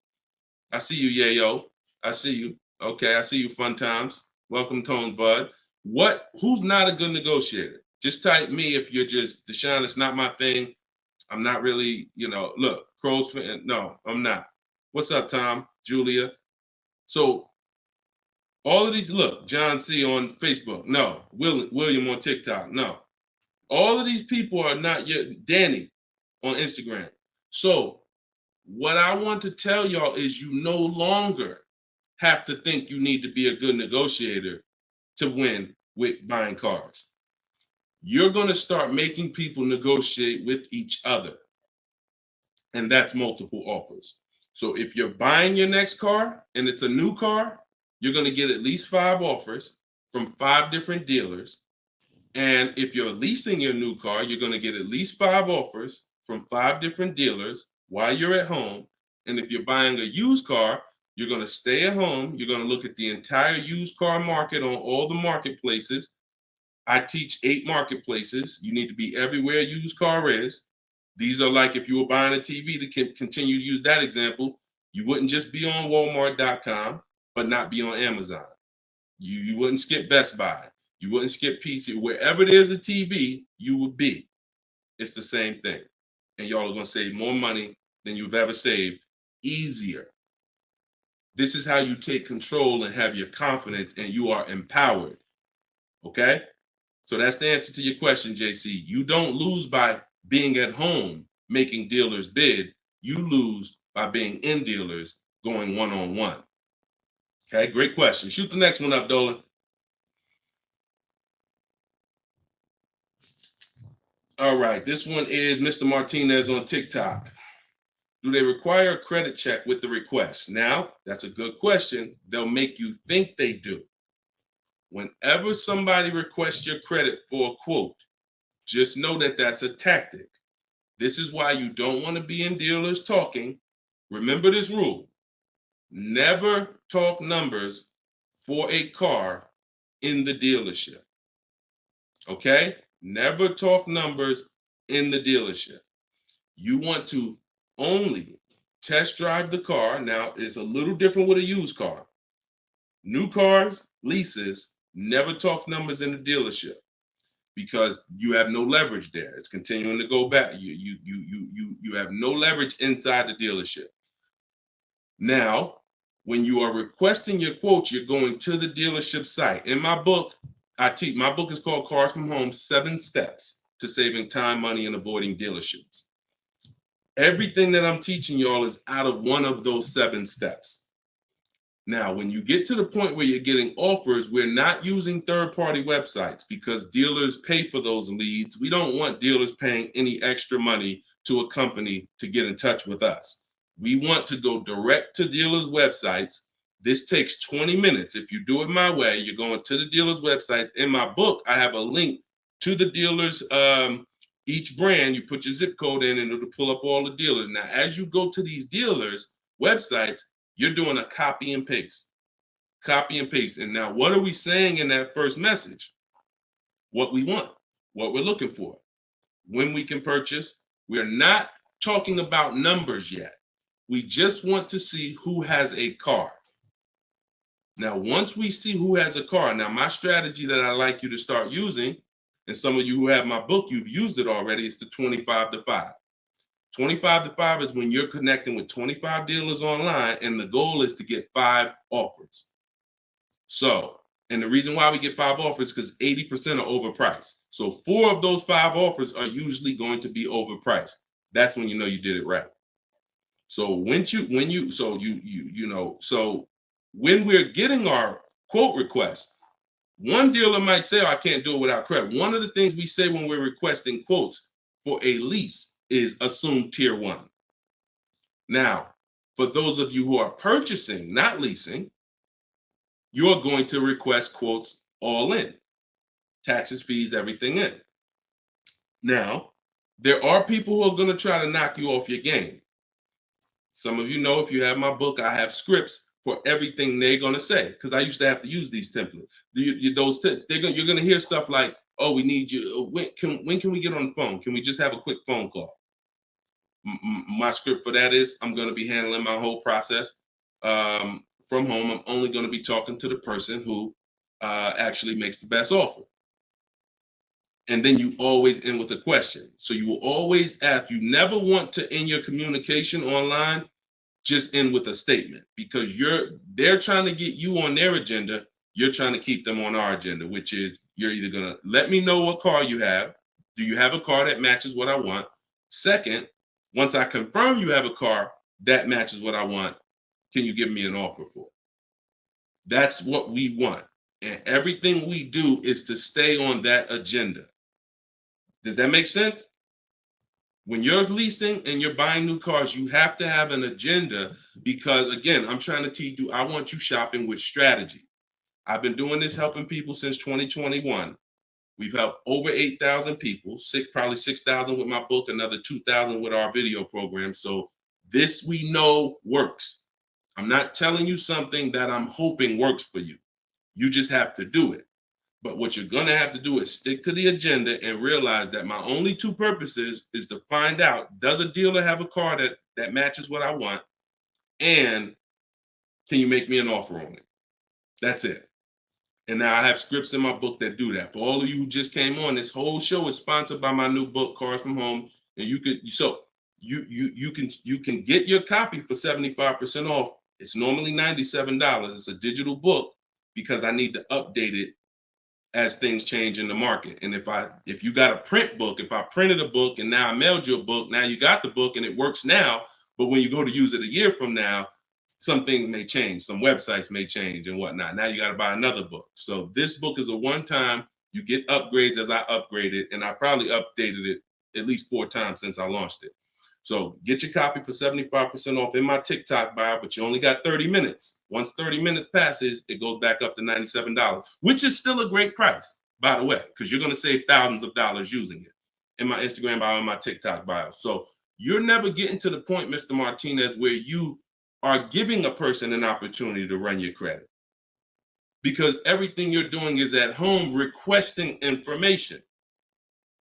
I see you, Yayo. I see you. Okay, I see you, Fun Times. Welcome, Tone Bud. Who's not a good negotiator? Just type me if you're just, Deshone, it's not my thing. I'm not really, look, Crow's fan. No, I'm not. What's up, Tom? Julia? So all of these, look, John C. on Facebook. No. William on TikTok. No. All of these people are not yet. Danny on Instagram. So what I want to tell y'all is you no longer have to think you need to be a good negotiator to win with buying cars. You're going to start making people negotiate with each other. And that's multiple offers. So if you're buying your next car and it's a new car, you're going to get at least 5 offers from 5 different dealers. And if you're leasing your new car, you're going to get at least 5 offers from 5 different dealers while you're at home. And if you're buying a used car, you're going to stay at home. You're going to look at the entire used car market on all the marketplaces. I teach 8 marketplaces. You need to be everywhere a used car is. These are like if you were buying a TV, to continue to use that example, you wouldn't just be on Walmart.com, but not be on Amazon. You wouldn't skip Best Buy. You wouldn't skip PC. Wherever there's a TV, you would be. It's the same thing. And y'all are going to save more money than you've ever saved, easier. This is how you take control and have your confidence, and you are empowered. Okay? So that's the answer to your question, JC. You don't lose by being at home making dealers bid. You lose by being in dealers going one-on-one. Okay, great question. Shoot the next one up, Dolan. All right, this one is Mr. Martinez on TikTok. Do they require a credit check with the request? Now, that's a good question. They'll make you think they do. Whenever somebody requests your credit for a quote, just know that that's a tactic. This is why you don't want to be in dealers talking. Remember this rule. Never talk numbers for a car in the dealership. Okay? Never talk numbers in the dealership. You want to only test drive the car. Now, it's a little different with a used car. New cars, leases, never talk numbers in the dealership because you have no leverage there. It's continuing to go back. You have no leverage inside the dealership. Now, when you are requesting your quote, you're going to the dealership site. In my book, my book is called Cars from Home, 7 Steps to Saving Time, Money, and Avoiding Dealerships. Everything that I'm teaching y'all is out of one of those 7 steps. Now, when you get to the point where you're getting offers, we're not using third-party websites because dealers pay for those leads. We don't want dealers paying any extra money to a company to get in touch with us. We want to go direct to dealers' websites. This takes 20 minutes. If you do it my way, you're going to the dealers' websites. In my book, I have a link to the dealers, each brand. You put your zip code in and it'll pull up all the dealers. Now, as you go to these dealers' websites, you're doing a copy and paste. Copy and paste. And now, what are we saying in that first message? What we want, what we're looking for, when we can purchase. We're not talking about numbers yet. We just want to see who has a car. Now, once we see who has a car, now my strategy that I like you to start using, and some of you who have my book, you've used it already, is the 25 to 5. 25 to 5 is when you're connecting with 25 dealers online, and the goal is to get 5 offers. So, and the reason why we get 5 offers is because 80% are overpriced. So 4 of those 5 offers are usually going to be overpriced. That's when you know you did it right. So when we're getting our quote request, one dealer might say, I can't do it without credit. One of the things we say when we're requesting quotes for a lease is assume tier 1. Now, for those of you who are purchasing, not leasing, you're going to request quotes all in, taxes, fees, everything in. Now, there are people who are going to try to knock you off your game. Some of you know, if you have my book, I have scripts for everything they're going to say, because I used to have to use these templates. You're going to hear stuff like, oh, we need you. When can we get on the phone? Can we just have a quick phone call? My script for that is, I'm going to be handling my whole process from home. I'm only going to be talking to the person who actually makes the best offer. And then you always end with a question. So you will always ask. You never want to end your communication online just end with a statement, because they're trying to get you on their agenda. You're trying to keep them on our agenda, which is, you're either going to let me know what car you have. Do you have a car that matches what I want? Second, once I confirm you have a car that matches what I want, can you give me an offer for it? That's what we want. And everything we do is to stay on that agenda. Does that make sense? When you're leasing and you're buying new cars, you have to have an agenda, because, again, I'm trying to teach you, I want you shopping with strategy. I've been doing this, helping people since 2021. We've helped over 8,000 people, probably 6,000 with my book, another 2,000 with our video program. So this we know works. I'm not telling you something that I'm hoping works for you. You just have to do it. But what you're going to have to do is stick to the agenda and realize that my only two purposes is to find out, does a dealer have a car that matches what I want? And can you make me an offer on it? That's it. And now I have scripts in my book that do that. For all of you who just came on, this whole show is sponsored by my new book, Cars from Home. And you can get your copy for 75% off. It's normally $97. It's a digital book, because I need to update it as things change in the market. And if you got a print book, if I printed a book and now I mailed you a book, now you got the book and it works now, but when you go to use it a year from now, some things may change, some websites may change and whatnot. Now you got to buy another book. So this book is a one-time, you get upgrades as I upgrade it, and I probably updated it at least 4 times since I launched it. So get your copy for 75% off in my TikTok bio, but you only got 30 minutes. Once 30 minutes passes, it goes back up to $97, which is still a great price, by the way, because you're going to save thousands of dollars using it in my Instagram bio and my TikTok bio. So you're never getting to the point, Mr. Martinez, where you are giving a person an opportunity to run your credit, because everything you're doing is at home requesting information.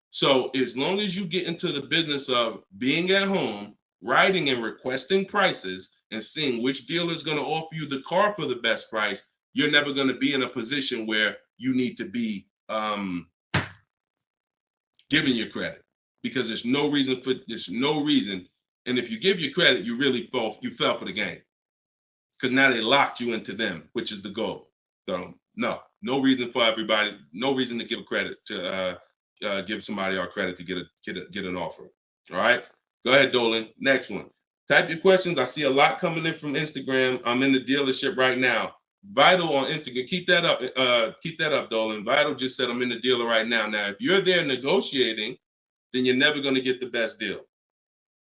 So as long as you get into the business of being at home, writing and requesting prices, and seeing which dealer is going to offer you the car for the best price, you're never going to be in a position where you need to be giving your credit, because there's no reason. And if you give your credit, you really fell for the game, because now they locked you into them, which is the goal. So no reason for everybody, no reason to give credit to give somebody our credit to get an offer. All right, go ahead, Dolan. Next one. Type your questions. I see a lot coming in from Instagram. I'm in the dealership right now. Vital on Instagram. Keep that up, Dolan. Vital just said I'm in the dealer right now. Now, if you're there negotiating, then you're never going to get the best deal.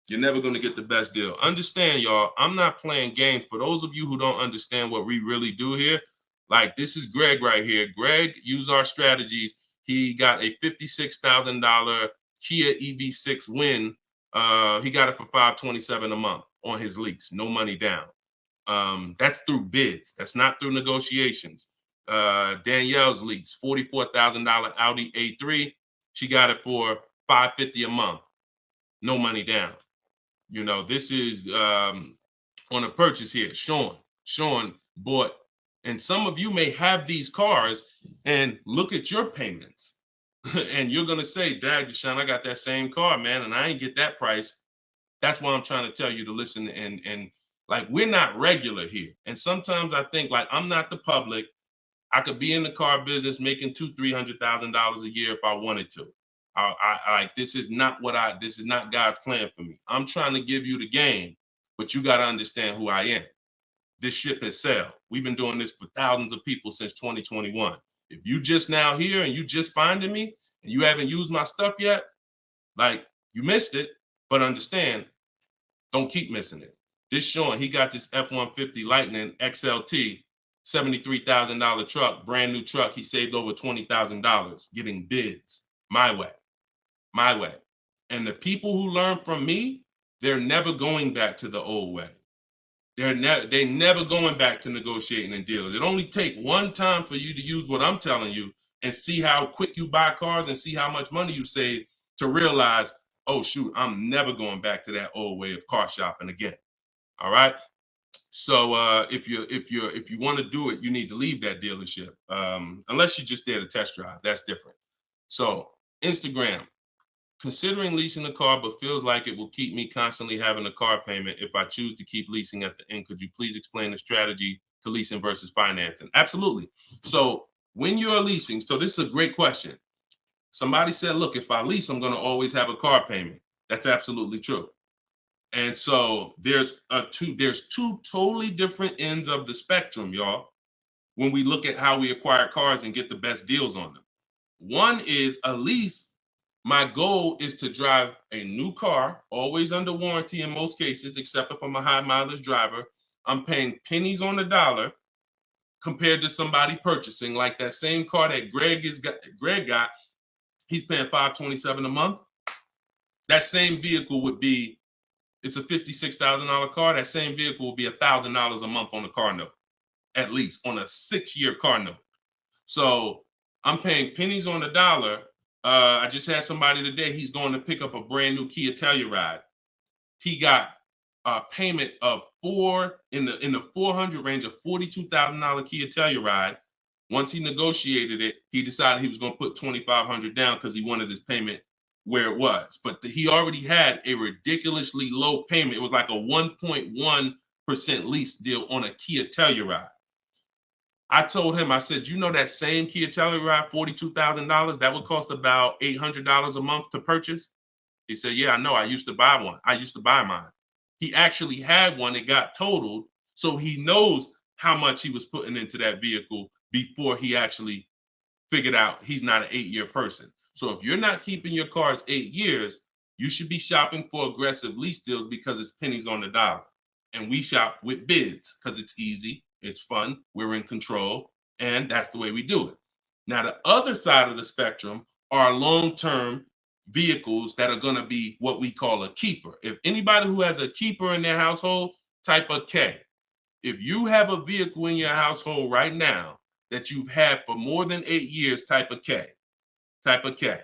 You're never going to get the best deal. Understand, y'all, I'm not playing games. For those of you who don't understand what we really do here, like, this is Greg right here. Greg used our strategies. He got a $56,000 Kia EV6 win. He got it for $527 a month on his lease, no money down. That's through bids. That's not through negotiations. Danielle's lease, $44,000 Audi A3. She got it for $550 a month, no money down. You know, this is on a purchase here. Sean bought. And some of you may have these cars and look at your payments and you're going to say, Dag, Deshone, I got that same car, man, and I ain't get that price. That's why I'm trying to tell you to listen. And like, we're not regular here. And sometimes I think, like, I'm not the public. I could be in the car business making $200,000-$300,000 a year if I wanted to. This is not God's plan for me. I'm trying to give you the game but you got to understand who I am. This ship has sailed. We've been doing this for thousands of people since 2021. If you just now here and you just finding me and you haven't used my stuff yet, like, you missed it, but understand, don't keep missing it. This Sean, he got this F-150 Lightning XLT, $73,000 truck, brand new truck. He saved over $20,000 getting bids my way. And the people who learn from me, they're never going back to the old way. They never going back to negotiating and deals. It only take one time for you to use what I'm telling you and see how quick you buy cars and see how much money you save to realize, oh shoot, I'm never going back to that old way of car shopping again. All right. So if you want to do it, you need to leave that dealership. Unless you're just there to test drive, that's different. So Instagram. Considering leasing a car, but feels like it will keep me constantly having a car payment if I choose to keep leasing at the end. Could you please explain the strategy to leasing versus financing? Absolutely. So when you're leasing, so this is a great question. Somebody said, look, if I lease, I'm going to always have a car payment. That's absolutely true. And so there's two totally different ends of the spectrum, y'all, when we look at how we acquire cars and get the best deals on them. One is a lease. My goal is to drive a new car, always under warranty in most cases, except if I'm a high mileage driver. I'm paying pennies on the dollar compared to somebody purchasing, like that same car that Greg got. He's paying $527 a month. That same vehicle would be, it's a $56,000 car. That same vehicle will be $1,000 a month on the car note, at least on a 6-year car note. So I'm paying pennies on the dollar. I just had somebody today, he's going to pick up a brand new Kia Telluride. He got a payment of in the 400 range of $42,000 Kia Telluride. Once he negotiated it, he decided he was going to put $2,500 down because he wanted his payment where it was. But he already had a ridiculously low payment. It was like a 1.1% lease deal on a Kia Telluride. I told him, I said, you know that same Kia Telluride, $42,000, that would cost about $800 a month to purchase? He said, yeah, I know. I used to buy one. I used to buy mine. He actually had one. It got totaled. So he knows how much he was putting into that vehicle before he actually figured out he's not an 8-year person. So if you're not keeping your cars 8 years, you should be shopping for aggressive lease deals because it's pennies on the dollar. And we shop with bids because it's easy. It's fun. We're in control. And that's the way we do it. Now, the other side of the spectrum are long-term vehicles that are going to be what we call a keeper. If anybody who has a keeper in their household, type a K. If you have a vehicle in your household right now that you've had for more than 8 years, type a K. Type a K.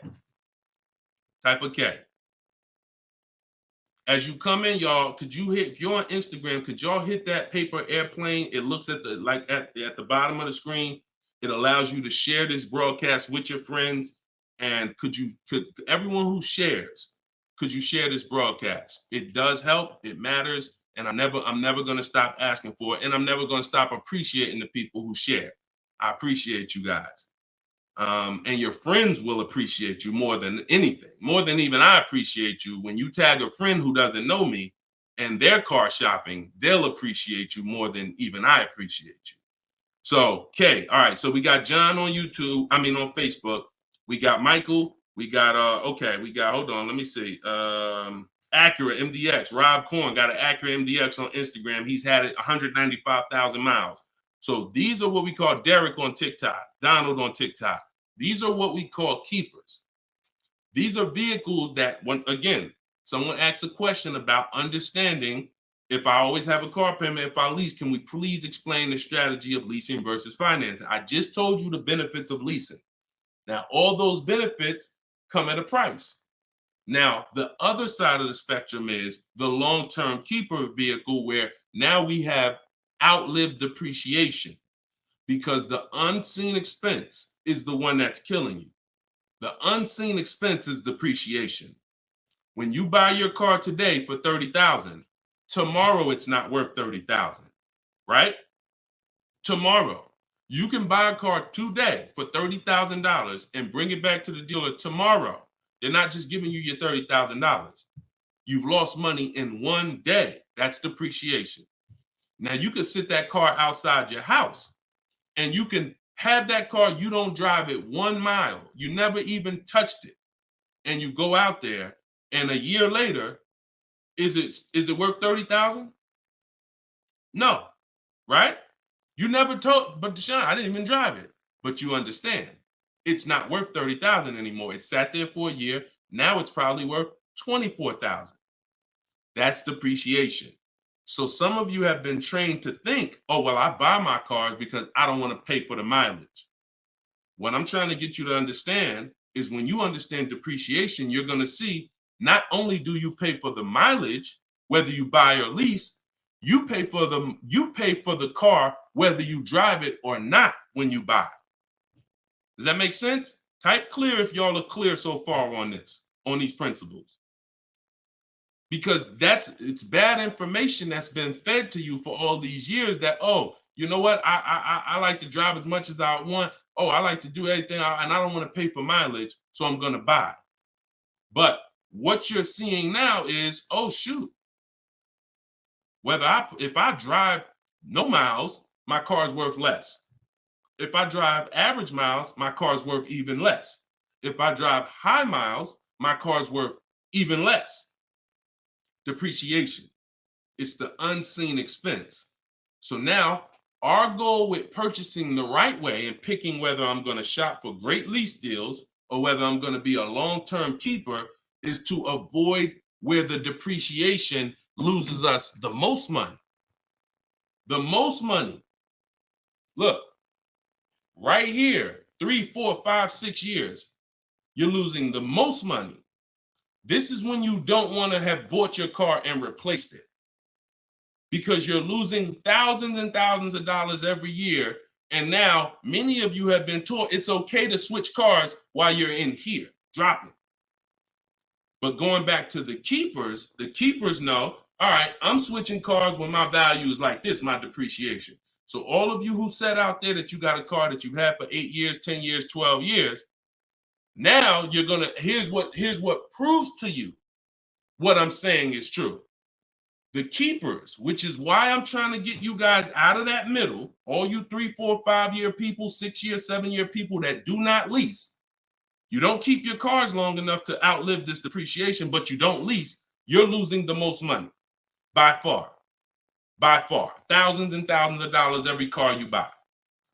Type a K. As you come in, y'all, if you're on Instagram, could y'all hit that paper airplane? It looks at the bottom of the screen. It allows you to share this broadcast with your friends. And could everyone who shares, could you share this broadcast? It does help. It matters. And I'm never going to stop asking for it. And I'm never going to stop appreciating the people who share. I appreciate you guys. And your friends will appreciate you more than anything, more than even I appreciate you. When you tag a friend who doesn't know me and they're car shopping, they'll appreciate you more than even I appreciate you. So, okay, all right. So we got John on on Facebook. We got Michael. We got hold on, let me see. Acura MDX. Rob Korn got an Acura MDX on Instagram. He's had it 195,000 miles. So these are what we call Derek on TikTok, Donald on TikTok. These are what we call keepers. These are vehicles that, again, someone asked a question about understanding if I always have a car payment, if I lease, can we please explain the strategy of leasing versus financing? I just told you the benefits of leasing. Now, all those benefits come at a price. Now, the other side of the spectrum is the long-term keeper vehicle where now we have outlived depreciation because the unseen expense is the one that's killing you. The unseen expense is depreciation. When you buy your car today for $30,000, tomorrow it's not worth $30,000, right? Tomorrow. You can buy a car today for $30,000 and bring it back to the dealer tomorrow. They're not just giving you your $30,000. You've lost money in 1 day. That's depreciation. Now you can sit that car outside your house and you can have that car, you don't drive it 1 mile. You never even touched it. And you go out there and a year later, is it worth 30,000? No, right? You never told, but Deshone, I didn't even drive it. But you understand, it's not worth 30,000 anymore. It sat there for a year. Now it's probably worth 24,000. That's depreciation. So some of you have been trained to think, oh, well, I buy my cars because I don't want to pay for the mileage. What I'm trying to get you to understand is when you understand depreciation, you're going to see not only do you pay for the mileage, whether you buy or lease, you pay for the car whether you drive it or not when you buy. Does that make sense? Type clear if y'all are clear so far on this, on these principles. Because it's bad information that's been fed to you for all these years that, oh, you know what? I like to drive as much as I want. Oh, I like to do everything and I don't want to pay for mileage, so I'm going to buy. But what you're seeing now is, oh, shoot. If I drive no miles, my car's worth less. If I drive average miles, my car's worth even less. If I drive high miles, my car's worth even less. Depreciation. It's the unseen expense. So now our goal with purchasing the right way and picking whether I'm going to shop for great lease deals or whether I'm going to be a long-term keeper is to avoid where the depreciation loses us the most money. The most money. Look, right here, 3, 4, 5, 6 years, you're losing the most money. This is when you don't want to have bought your car and replaced it, because you're losing thousands and thousands of dollars every year. And now many of you have been taught it's okay to switch cars while you're in here, dropping. But going back to the keepers know, all right, I'm switching cars when my value is like this, my depreciation. So all of you who said out there that you got a car that you've had for 8 years, 10 years, 12 years, now you're gonna, here's what proves to you what I'm saying is true. The keepers, which is why I'm trying to get you guys out of that middle, all you 3, 4, 5 year people, 6 year, 7 year people that do not lease. You don't keep your cars long enough to outlive this depreciation, but you don't lease. You're losing the most money by far, thousands and thousands of dollars every car you buy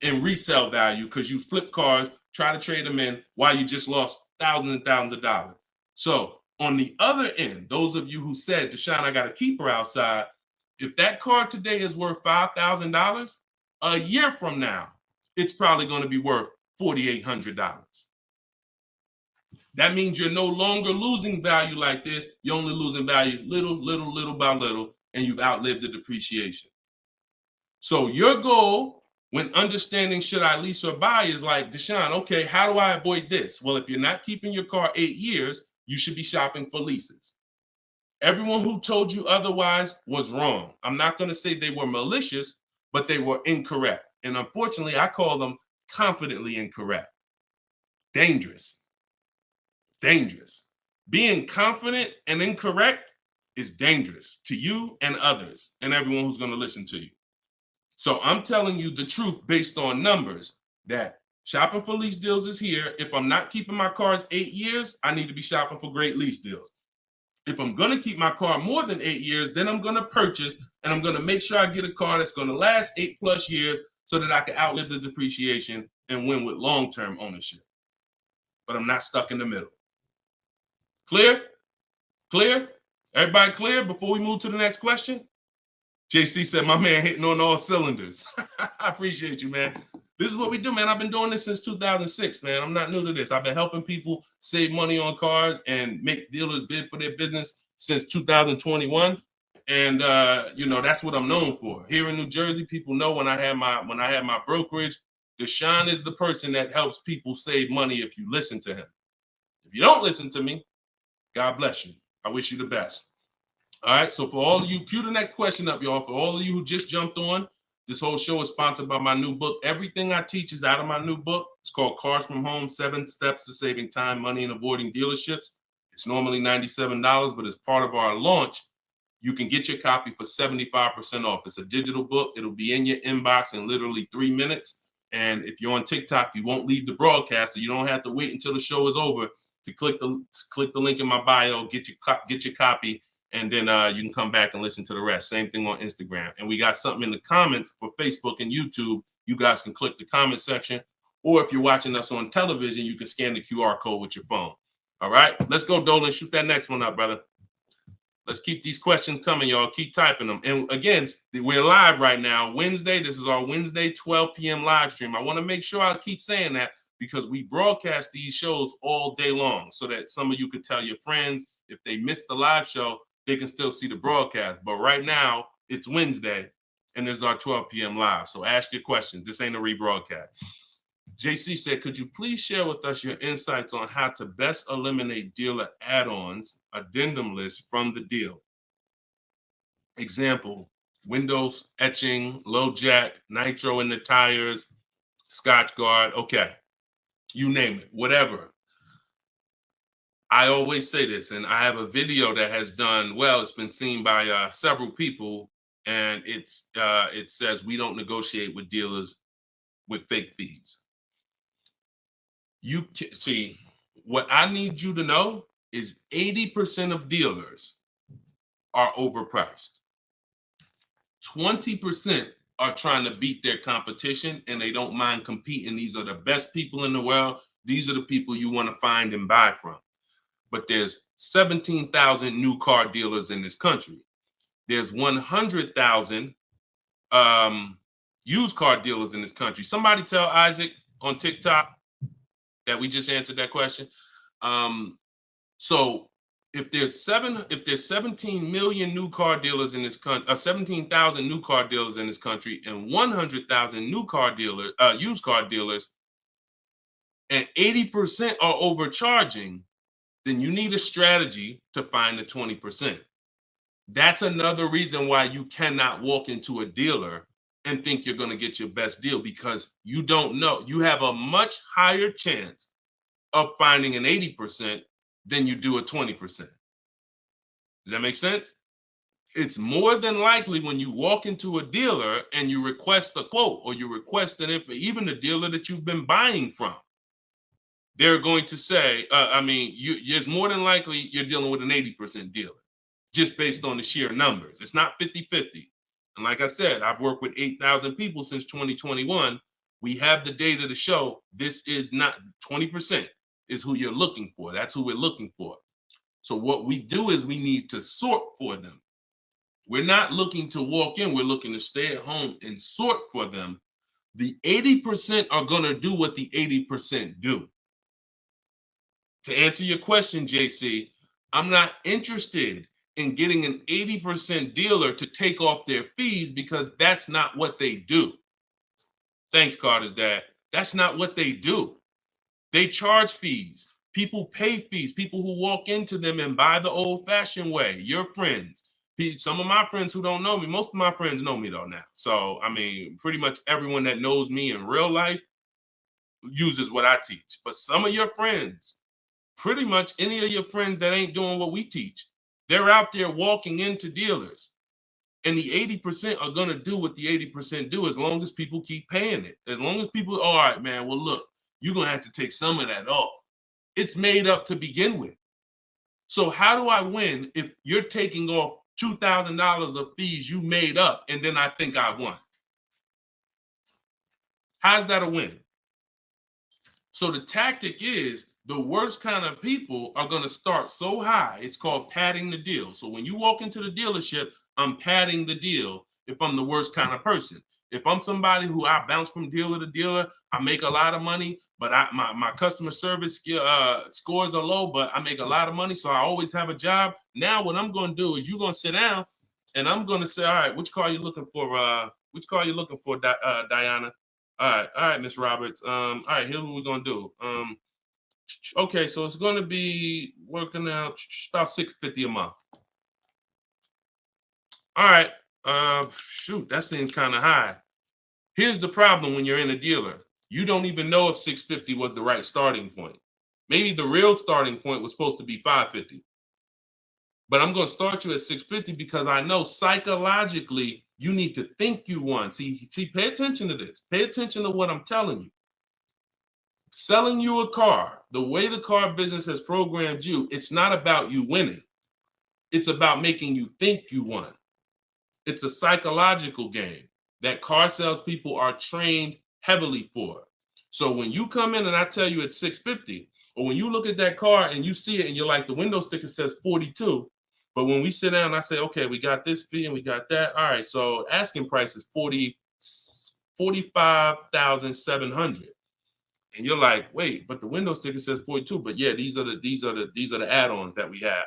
in resale value, because you flip cars, try to trade them in while you just lost thousands and thousands of dollars. So on the other end, those of you who said, Deshone, I got a keeper outside, if that car today is worth $5,000, a year from now, it's probably going to be worth $4,800. That means you're no longer losing value like this. You're only losing value little by little, and you've outlived the depreciation. So your goal when understanding should I lease or buy is like, Deshone, okay, how do I avoid this? Well, if you're not keeping your car 8 years, you should be shopping for leases. Everyone who told you otherwise was wrong. I'm not going to say they were malicious, but they were incorrect. And unfortunately, I call them confidently incorrect. Dangerous. Dangerous. Being confident and incorrect is dangerous to you and others and everyone who's going to listen to you. So I'm telling you the truth based on numbers, that shopping for lease deals is here. If I'm not keeping my cars 8 years, I need to be shopping for great lease deals. If I'm going to keep my car more than 8 years, then I'm going to purchase and I'm going to make sure I get a car that's going to last 8+ years so that I can outlive the depreciation and win with long-term ownership. But I'm not stuck in the middle. Clear? Clear? Everybody clear before we move to the next question? JC said, my man hitting on all cylinders. I appreciate you, man. This is what we do, man. I've been doing this since 2006, man. I'm not new to this. I've been helping people save money on cars and make dealers bid for their business since 2021. And that's what I'm known for. Here in New Jersey, people know when I had my brokerage, Deshone is the person that helps people save money if you listen to him. If you don't listen to me, God bless you. I wish you the best. All right, so for all of you, cue the next question up, y'all. For all of you who just jumped on, this whole show is sponsored by my new book. Everything I teach is out of my new book. It's called Cars from Home, 7 Steps to Saving Time, Money, and Avoiding Dealerships. It's normally $97, but as part of our launch, you can get your copy for 75% off. It's a digital book. It'll be in your inbox in literally 3 minutes. And if you're on TikTok, you won't leave the broadcast, so you don't have to wait until the show is over to click the link in my bio, get your copy, and then you can come back and listen to the rest. Same thing on Instagram. And we got something in the comments for Facebook and YouTube. You guys can click the comment section, or if you're watching us on television, you can scan the QR code with your phone. All right, let's go, Dolan. Shoot that next one up, brother. Let's keep these questions coming, y'all. Keep typing them. And again, we're live right now, Wednesday. This is our Wednesday 12 p.m. live stream. I want to make sure I keep saying that because we broadcast these shows all day long so that some of you could tell your friends if they missed the live show, they can still see the broadcast. But right now, it's Wednesday, and this is our 12 p.m. live. So ask your questions. This ain't a rebroadcast. JC said, could you please share with us your insights on how to best eliminate dealer add-ons, addendum lists from the deal? Example, windows etching, low jack, nitro in the tires, Scotch guard, okay. You name it, whatever. I always say this, and I have a video that has done well. It's been seen by several people, and it says we don't negotiate with dealers with fake fees. You can see what I need you to know is 80% of dealers are overpriced. 20% are trying to beat their competition and they don't mind competing. These are the best people in the world. These are the people you want to find and buy from. But there's 17,000 new car dealers in this country. There's 100,000 used car dealers in this country. Somebody tell Isaac on TikTok that we just answered that question. So if there's 17 million new car dealers in this country, 17,000 new car dealers in this country, and 100,000 new car dealers, used car dealers, and 80% are overcharging, then you need a strategy to find the 20%. That's another reason why you cannot walk into a dealer and think you're going to get your best deal, because you don't know. You have a much higher chance of finding an 80% than you do a 20%. Does that make sense? It's more than likely when you walk into a dealer and you request a quote or you request an info, even the dealer that you've been buying from, they're going to say, it's more than likely you're dealing with an 80% dealer just based on the sheer numbers. It's not 50-50. And like I said, I've worked with 8,000 people since 2021. We have the data to show this is not 20% is who you're looking for. That's who we're looking for. So what we do is we need to sort for them. We're not looking to walk in. We're looking to stay at home and sort for them. The 80% are going to do what the 80% do. To answer your question, JC, I'm not interested in getting an 80% dealer to take off their fees because that's not what they do. Thanks, Carter's dad. That's not what they do. They charge fees. People pay fees. People who walk into them and buy the old-fashioned way. Your friends. Some of my friends who don't know me, most of my friends know me though now. So, pretty much everyone that knows me in real life uses what I teach. But some of your friends, pretty much any of your friends that ain't doing what we teach, they're out there walking into dealers. And the 80% are going to do what the 80% do as long as people keep paying it. As long as people, all right, man, well, look, you're going to have to take some of that off. It's made up to begin with. So how do I win if you're taking off $2,000 of fees you made up and then I think I won? How's that a win? So the tactic is the worst kind of people are going to start so high. It's called padding the deal. So when you walk into the dealership, I'm padding the deal if I'm the worst kind of person. If I'm somebody who I bounce from dealer to dealer, I make a lot of money, but my customer service scores are low, but I make a lot of money, so I always have a job. Now what I'm going to do is you're going to sit down, and I'm going to say, all right, which car are you looking for? Which car are you looking for, Diana? All right, Miss Roberts. All right, here's what we're going to do. Okay, so it's going to be working out about $650 a month. All right. Shoot, that seems kind of high. Here's the problem when you're in a dealer. You don't even know if $650 was the right starting point. Maybe the real starting point was supposed to be $550. But I'm going to start you at $650 because I know psychologically you need to think you won. See, pay attention to this. Pay attention to what I'm telling you. Selling you a car, the way the car business has programmed you, it's not about you winning. It's about making you think you won. It's a psychological game that car salespeople are trained heavily for. So when you come in and I tell you it's $650, or when you look at that car and you see it and you're like, the window sticker says 42, but when we sit down and I say, okay, we got this fee and we got that. All right, so asking price is $45,700. And you're like, wait, but the window sticker says 42. But yeah, these are the add-ons that we have.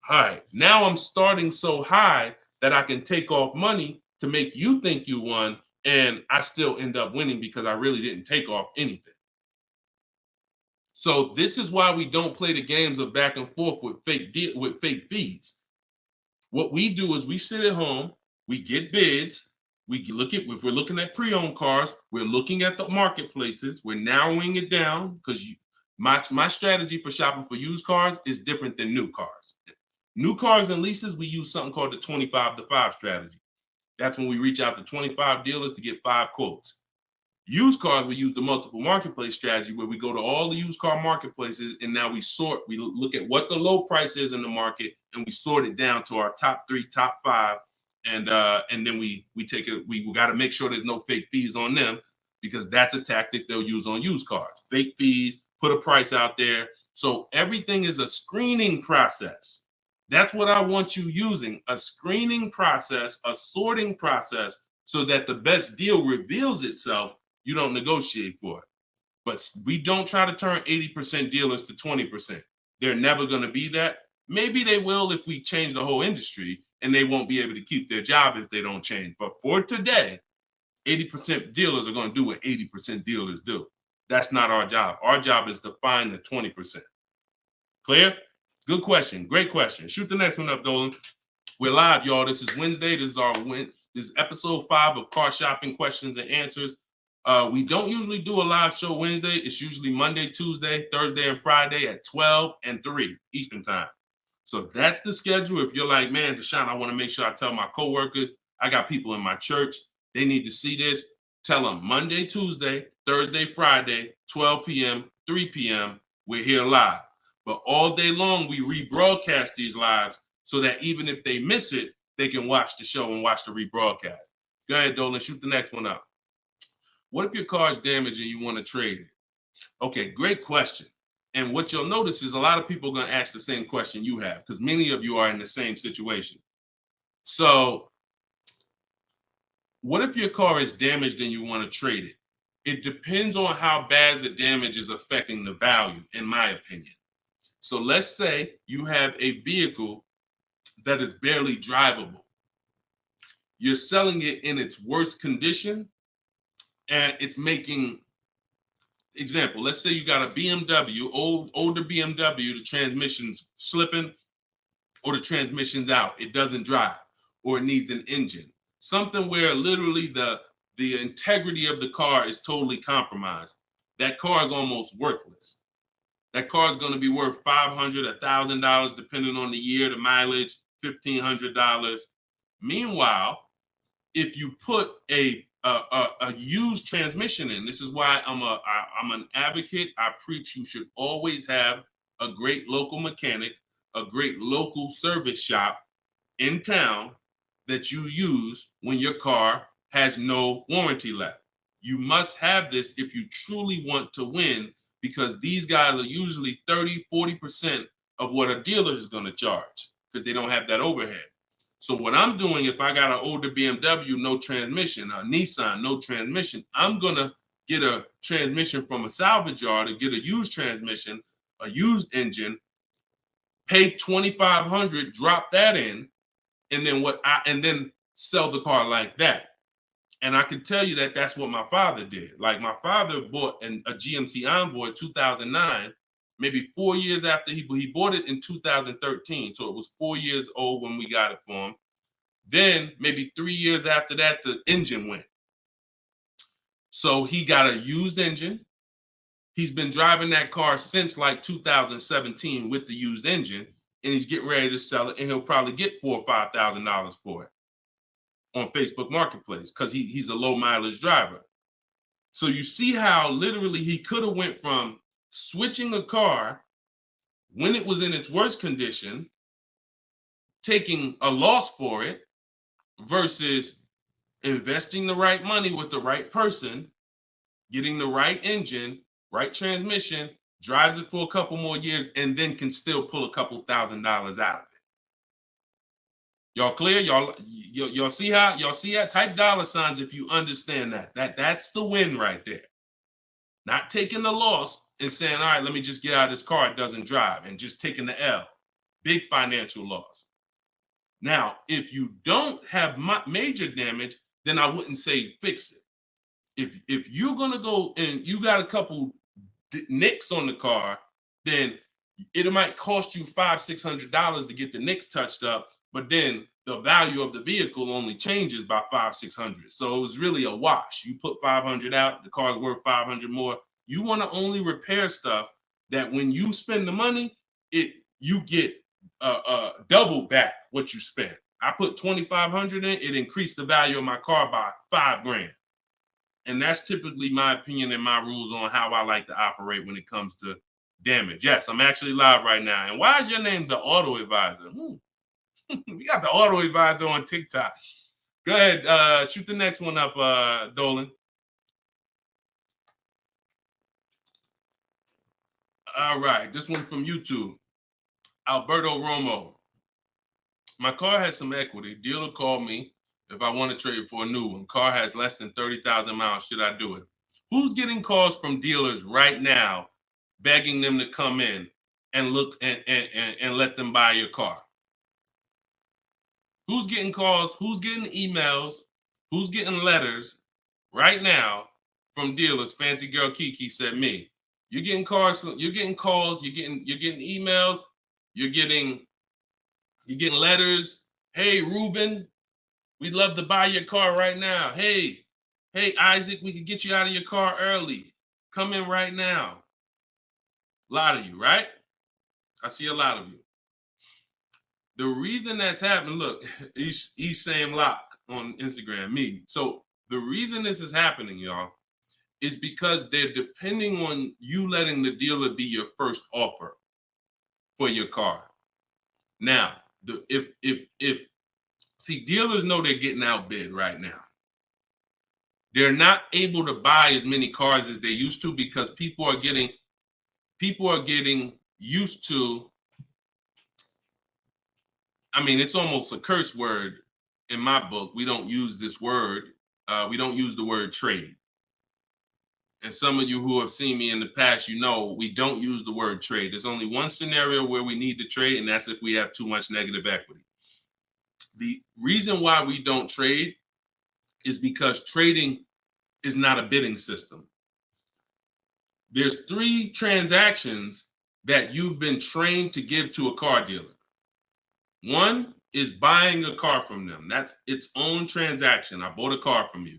All right, now I'm starting so high that I can take off money to make you think you won, and I still end up winning because I really didn't take off anything. So this is why we don't play the games of back and forth with fake fees. What we do is we sit at home, we get bids, if we're looking at pre-owned cars, we're looking at the marketplaces, we're narrowing it down because my strategy for shopping for used cars is different than new cars. New cars and leases, we use something called the 25 to 5 strategy. That's when we reach out to 25 dealers to get 5 quotes. Used cars, we use the multiple marketplace strategy where we go to all the used car marketplaces and now we look at what the low price is in the market and we sort it down to our top 3, top 5. And then we take it, we got to make sure there's no fake fees on them because that's a tactic they'll use on used cars. Fake fees, put a price out there. So everything is a screening process. That's what I want you using, a screening process, a sorting process, so that the best deal reveals itself. You don't negotiate for it. But we don't try to turn 80% dealers to 20%. They're never going to be that. Maybe they will if we change the whole industry, and they won't be able to keep their job if they don't change. But for today, 80% dealers are going to do what 80% dealers do. That's not our job. Our job is to find the 20%. Clear? Good question. Great question. Shoot the next one up, Dolan. We're live, y'all. This is Wednesday. This is episode 5 of Car Shopping Questions and Answers. We don't usually do a live show Wednesday. It's usually Monday, Tuesday, Thursday, and Friday at 12 and 3 Eastern time. So that's the schedule. If you're like, man, Deshone, I want to make sure I tell my coworkers, I got people in my church, they need to see this. Tell them Monday, Tuesday, Thursday, Friday, 12 p.m., 3 p.m., we're here live. But all day long, we rebroadcast these lives so that even if they miss it, they can watch the show and watch the rebroadcast. Go ahead, Dolan, shoot the next one up. What if your car is damaged and you want to trade it? Okay, great question. And what you'll notice is a lot of people are going to ask the same question you have because many of you are in the same situation. So what if your car is damaged and you want to trade it? It depends on how bad the damage is affecting the value, in my opinion. So let's say you have a vehicle that is barely drivable. You're selling it in its worst condition and it's making, example, let's say you got a BMW, older BMW, the transmission's slipping or the transmission's out. It doesn't drive or it needs an engine. Something where literally the integrity of the car is totally compromised. That car is almost worthless. That car is going to be worth $500, $1,000, depending on the year, the mileage, $1,500. Meanwhile, if you put a used transmission in, this is why I'm an advocate. I preach you should always have a great local mechanic, a great local service shop in town that you use when your car has no warranty left. You must have this if you truly want to win, because these guys are usually 30, 40% of what a dealer is going to charge because they don't have that overhead. So what I'm doing, if I got an older BMW, no transmission, a Nissan, no transmission, I'm going to get a transmission from a salvage yard and get a used transmission, a used engine, pay $2,500, drop that in, and then sell the car like that. And I can tell you that that's what my father did. Like my father bought a GMC Envoy in 2009, maybe 4 years after he bought it in 2013. So it was 4 years old when we got it for him. Then maybe 3 years after that, the engine went. So he got a used engine. He's been driving that car since like 2017 with the used engine, and he's getting ready to sell it, and he'll probably get $4,000 or $5,000 for it on Facebook Marketplace because he's a low mileage driver. So you see how literally he could have went from switching a car when it was in its worst condition, taking a loss for it, versus investing the right money with the right person, getting the right engine, right transmission, drives it for a couple more years, and then can still pull a couple $1,000s out of it. Y'all clear? Y'all see how? Y'all see how? Type dollar signs if you understand that. That's the win right there. Not taking the loss and saying, all right, let me just get out of this car, it doesn't drive, and just taking the L. Big financial loss. Now, if you don't have major damage, then I wouldn't say fix it. If you're gonna go and you got a couple nicks on the car, then it might cost you $500-$600 to get the nicks touched up, but then the value of the vehicle only changes by $500-$600. So it was really a wash. You put 500 out, the car's worth 500 more. You want to only repair stuff that when you spend the money, you get double back what you spent. I put 2,500 in, it increased the value of my car by $5,000. And that's typically my opinion and my rules on how I like to operate when it comes to damage. Yes, I'm actually live right now. And why is your name the Auto Advisor? We got the Auto Advisor on TikTok. Go ahead, shoot the next one up, Dolan. All right, this one from YouTube. Alberto Romo. My car has some equity. Dealer called me if I want to trade for a new one. Car has less than 30,000 miles. Should I do it? Who's getting calls from dealers right now begging them to come in and look and let them buy your car? Who's getting calls? Who's getting emails? Who's getting letters right now from dealers? Fancy Girl Kiki said me. You're getting calls. You're getting calls. You're getting emails. You're getting letters. Hey, Ruben, we'd love to buy your car right now. Hey, Isaac, we could get you out of your car early. Come in right now. A lot of you, right? I see a lot of you. The reason that's happening, look, he's saying lock on Instagram, me. So the reason this is happening, y'all, is because they're depending on you letting the dealer be your first offer for your car. Now, see, dealers know they're getting outbid right now. They're not able to buy as many cars as they used to because people are getting used to. I mean, it's almost a curse word in my book. We don't use this word. We don't use the word trade. And some of you who have seen me in the past, you know we don't use the word trade. There's only one scenario where we need to trade, and that's if we have too much negative equity. The reason why we don't trade is because trading is not a bidding system. There's 3 transactions that you've been trained to give to a car dealer. One is buying a car from them. That's its own transaction. I bought a car from you.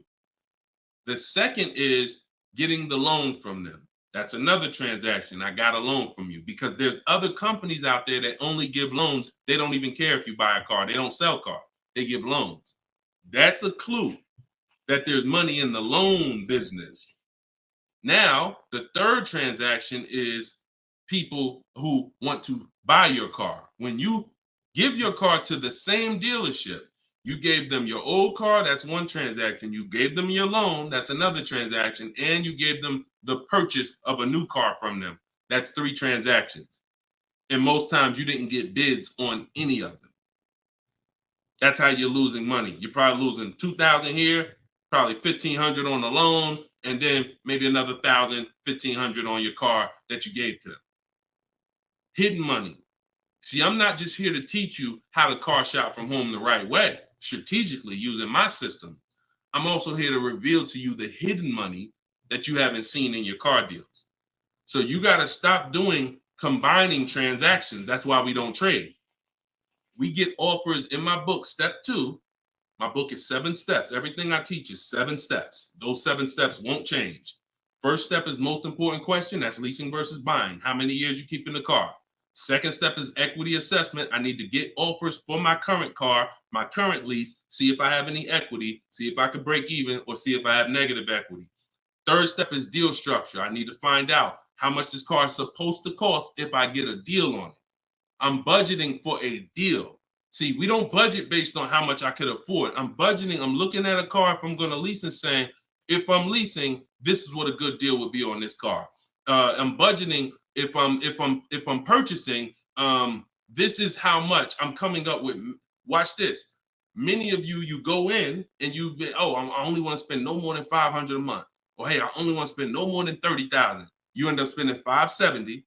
The second is getting the loan from them. That's another transaction. I got a loan from you, because there's other companies out there that only give loans. They don't even care if you buy a car. They don't sell cars. They give loans. That's a clue that there's money in the loan business. Now, the third transaction is people who want to buy your car. When you give your car to the same dealership, you gave them your old car, that's one transaction. You gave them your loan, that's another transaction. And you gave them the purchase of a new car from them. That's 3 transactions. And most times you didn't get bids on any of them. That's how you're losing money. You're probably losing $2,000 here, probably $1,500 on the loan, and then maybe another $1,000, $1,500 on your car that you gave to them. Hidden money. See, I'm not just here to teach you how to car shop from home the right way, strategically using my system. I'm also here to reveal to you the hidden money that you haven't seen in your car deals. So you got to stop doing combining transactions. That's why we don't trade. We get offers in my book, step 2. My book is 7 steps. Everything I teach is 7 steps. Those 7 steps won't change. First step is most important question. That's leasing versus buying. How many years you keep in the car? Second step is equity assessment. I need to get offers for my current car, my current lease, see if I have any equity, see if I can break even, or see if I have negative equity. Third step is deal structure. I need to find out how much this car is supposed to cost if I get a deal on it. I'm budgeting for a deal. See, we don't budget based on how much I could afford. I'm budgeting, I'm looking at a car if I'm going to lease and saying, if I'm leasing, this is what a good deal would be on this car. I'm budgeting if I'm purchasing, this is how much I'm coming up with. Watch this. Many of you go in and you've been, I only want to spend no more than $500 a month. Or hey, I only want to spend no more than $30,000. You end up spending $570,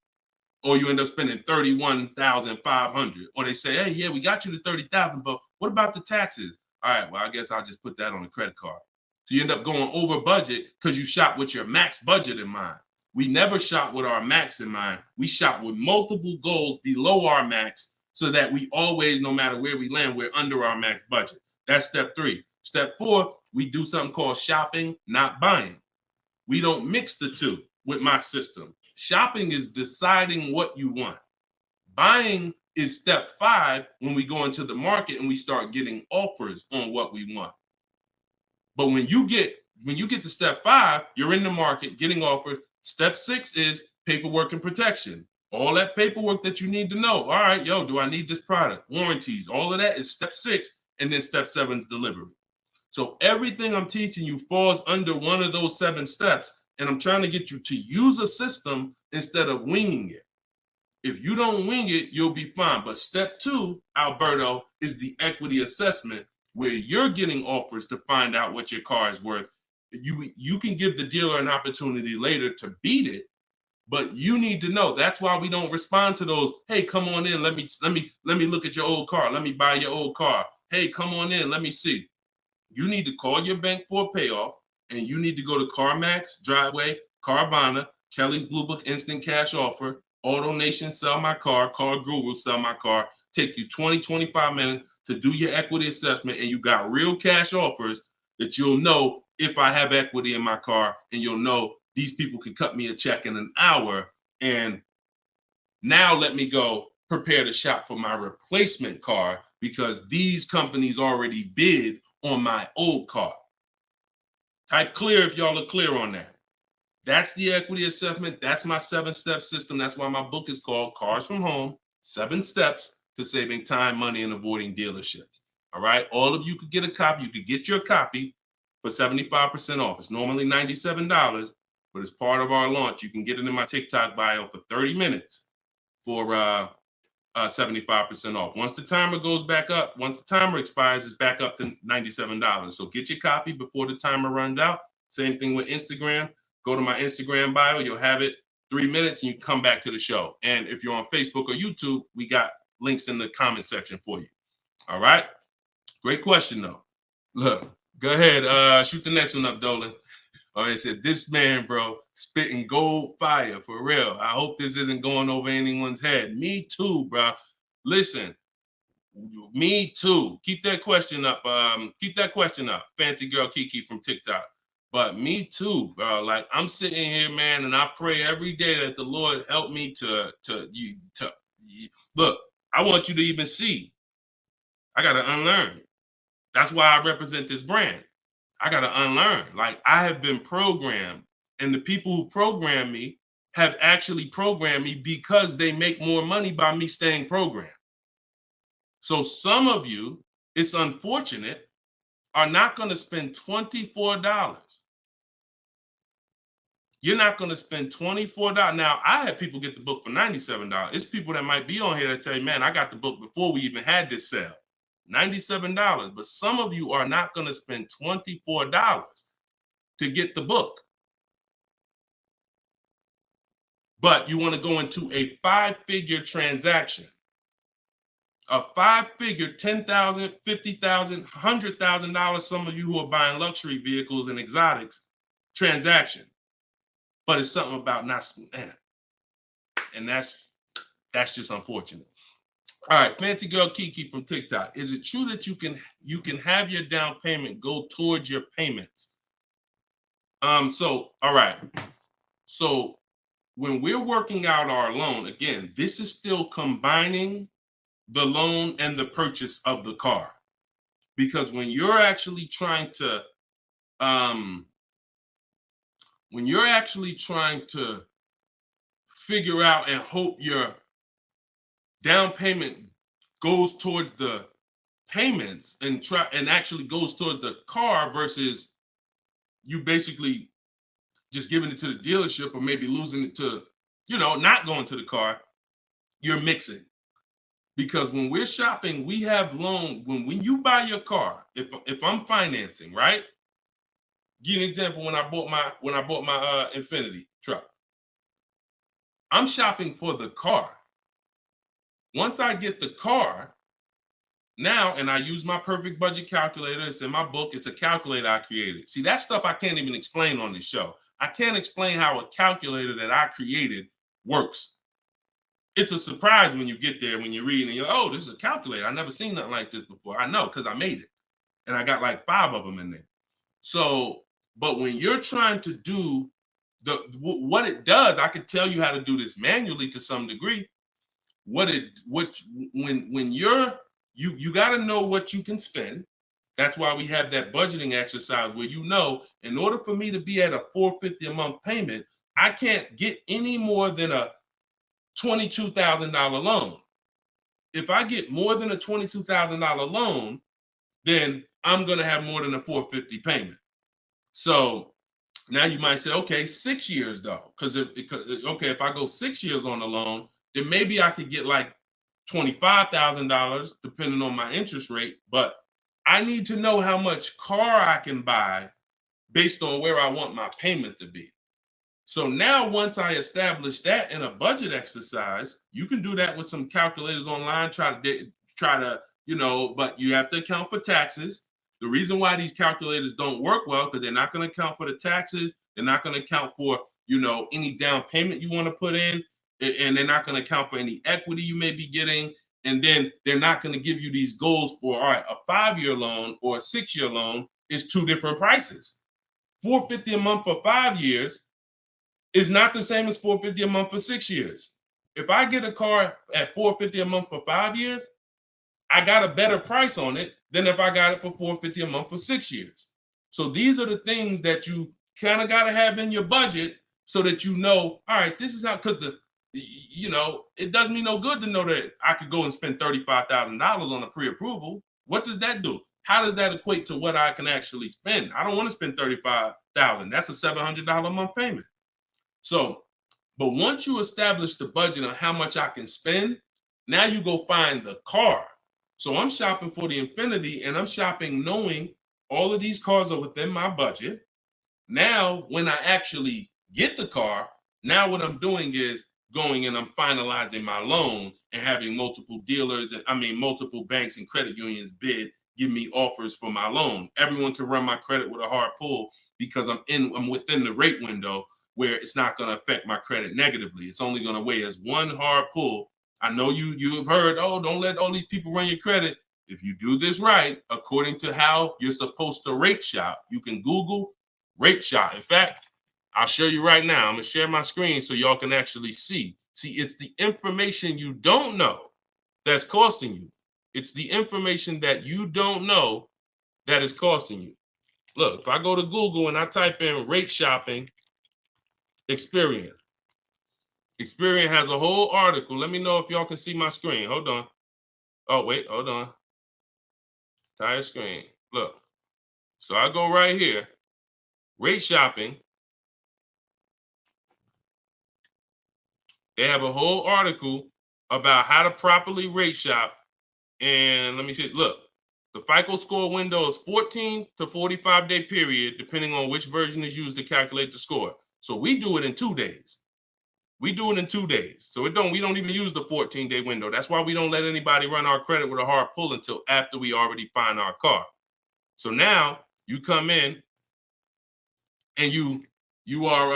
or you end up spending $31,500. Or they say, hey, yeah, we got you to $30,000, but what about the taxes? All right, well, I guess I'll just put that on the credit card. So you end up going over budget because you shop with your max budget in mind. We never shop with our max in mind. We shop with multiple goals below our max so that we always, no matter where we land, we're under our max budget. That's step 3. Step 4, we do something called shopping, not buying. We don't mix the two with my system. Shopping is deciding what you want. Buying is step 5 when we go into the market and we start getting offers on what we want. But when you get to step 5, you're in the market getting offered. Step 6 is paperwork and protection. All that paperwork that you need to know. All right, do I need this product? Warranties, all of that is step 6. And then step 7 is delivery. So everything I'm teaching you falls under one of those 7 steps. And I'm trying to get you to use a system instead of winging it. If you don't wing it, you'll be fine. But step 2, Alberto, is the equity assessment, where you're getting offers to find out what your car is worth. You can give the dealer an opportunity later to beat it, but you need to know. That's why we don't respond to those. Hey, come on in. Let me look at your old car. Let me buy your old car. Hey, come on in. Let me see. You need to call your bank for a payoff, and you need to go to CarMax, Driveway, Carvana, Kelly's Blue Book Instant Cash Offer, AutoNation, Sell My Car, Car Guru, Sell My Car. Take you 20, 25 minutes to do your equity assessment, and you got real cash offers that you'll know if I have equity in my car, and you'll know these people can cut me a check in an hour. And now let me go prepare to shop for my replacement car because these companies already bid on my old car. Type clear if y'all are clear on that. That's the equity assessment. That's my 7-step system. That's why my book is called Cars from Home, 7 Steps to Saving Time, Money, and Avoiding Dealerships. All right. All of you could get a copy. You could get your copy for 75% off. It's normally $97, but as part of our launch, you can get it in my TikTok bio for 30 minutes for 75% off. Once the timer goes back up, once the timer expires, it's back up to $97. So get your copy before the timer runs out. Same thing with Instagram. Go to my Instagram bio. You'll have it 3 minutes and you come back to the show. And if you're on Facebook or YouTube, we got links in the comment section for you. All right. Great question, though. Look, go ahead. Shoot the next one up, Dolan. Oh, it said, this man, bro, spitting gold fire for real. I hope this isn't going over anyone's head. Me too, bro. Listen, me too. Keep that question up. Fancy girl Kiki from TikTok. But me too, bro. Like, I'm sitting here, man, and I pray every day that the Lord help me to look. I want you to even see. I gotta unlearn. That's why I represent this brand. I got to unlearn. Like, I have been programmed, and the people who programmed me have actually programmed me because they make more money by me staying programmed. So some of you, it's unfortunate, are not going to spend $24. You're not going to spend $24. Now, I had people get the book for $97. It's people that might be on here that say, man, I got the book before we even had this sale. $97, but some of you are not going to spend $24 to get the book. But you want to go into a 5-figure transaction, a 5-figure, $10,000, $50,000, $100,000. Some of you who are buying luxury vehicles and exotics transaction, but it's something about not, and that's just unfortunate. All right, fancy girl Kiki from TikTok. Is it true that you can have your down payment go towards your payments? So, all right. So when we're working out our loan, again, this is still combining the loan and the purchase of the car. Because when you're actually trying to figure out and hope your down payment goes towards the payments and actually goes towards the car versus you basically just giving it to the dealership or maybe losing it to, not going to the car, you're mixing. Because when we're shopping, we have loan. When you buy your car, if I'm financing, right? Give you an example. When I bought my Infinity truck, I'm shopping for the car. Once I get the car, now, and I use my perfect budget calculator. It's in my book. It's a calculator I created. See, that stuff I can't even explain on this show. I can't explain how a calculator that I created works. It's a surprise when you get there, when you read and you're like, oh, this is a calculator. I've never seen nothing like this before. I know, because I made it. And I got like 5 of them in there. So, but when you're trying to do what it does, I can tell you how to do this manually to some degree. When you got to know what you can spend. That's why we have that budgeting exercise where in order for me to be at a $450 a month payment, I can't get any more than a $22,000 loan. If I get more than a $22,000 loan, then I'm going to have more than a $450 payment. So now you might say, okay, 6 years though, because if I go 6 years on the loan, then maybe I could get like $25,000 depending on my interest rate. But I need to know how much car I can buy based on where I want my payment to be. So now once I establish that in a budget exercise, you can do that with some calculators online, try to, but you have to account for taxes. The reason why these calculators don't work well, because they're not going to account for the taxes. They're not going to account for, any down payment you want to put in, and they're not going to account for any equity you may be getting. And then they're not going to give you these goals for, all right, a 5-year loan or a 6-year loan is 2 different prices. $450 a month for 5 years is not the same as $450 a month for 6 years. If I get a car at $450 a month for 5 years, I got a better price on it than if I got it for $450 a month for 6 years. So these are the things that you kind of got to have in your budget so that all right, this is how, because it does me no good to know that I could go and spend $35,000 on a pre-approval. What does that do? How does that equate to what I can actually spend? I don't want to spend $35,000. That's a $700 a month payment. So, but once you establish the budget on how much I can spend, now you go find the car. So I'm shopping for the Infinity, and I'm shopping knowing all of these cars are within my budget. Now, when I actually get the car, now what I'm doing is going and I'm finalizing my loan and having multiple dealers, multiple banks and credit unions give me offers for my loan. Everyone can run my credit with a hard pull because I'm within the rate window where it's not going to affect my credit negatively. It's only going to weigh as one hard pull. I know you've heard, oh, don't let all these people run your credit. If you do this right, according to how you're supposed to rate shop, you can Google rate shop. In fact, I'll show you right now. I'm going to share my screen so y'all can actually see. See, it's the information you don't know that's costing you. It's the information that you don't know that is costing you. Look, if I go to Google and I type in rate shopping, Experian has a whole article. Let me know if y'all can see my screen. Hold on. Oh, wait, hold on. Entire screen. Look. So I go right here. Rate shopping. They have a whole article about how to properly rate shop. And let me see. Look, the FICO score window is 14 to 45 day period, depending on which version is used to calculate the score. So we do it in 2 days. We do it in 2 days. So we don't even use the 14-day window. That's why we don't let anybody run our credit with a hard pull until after we already find our car. So now you come in and you are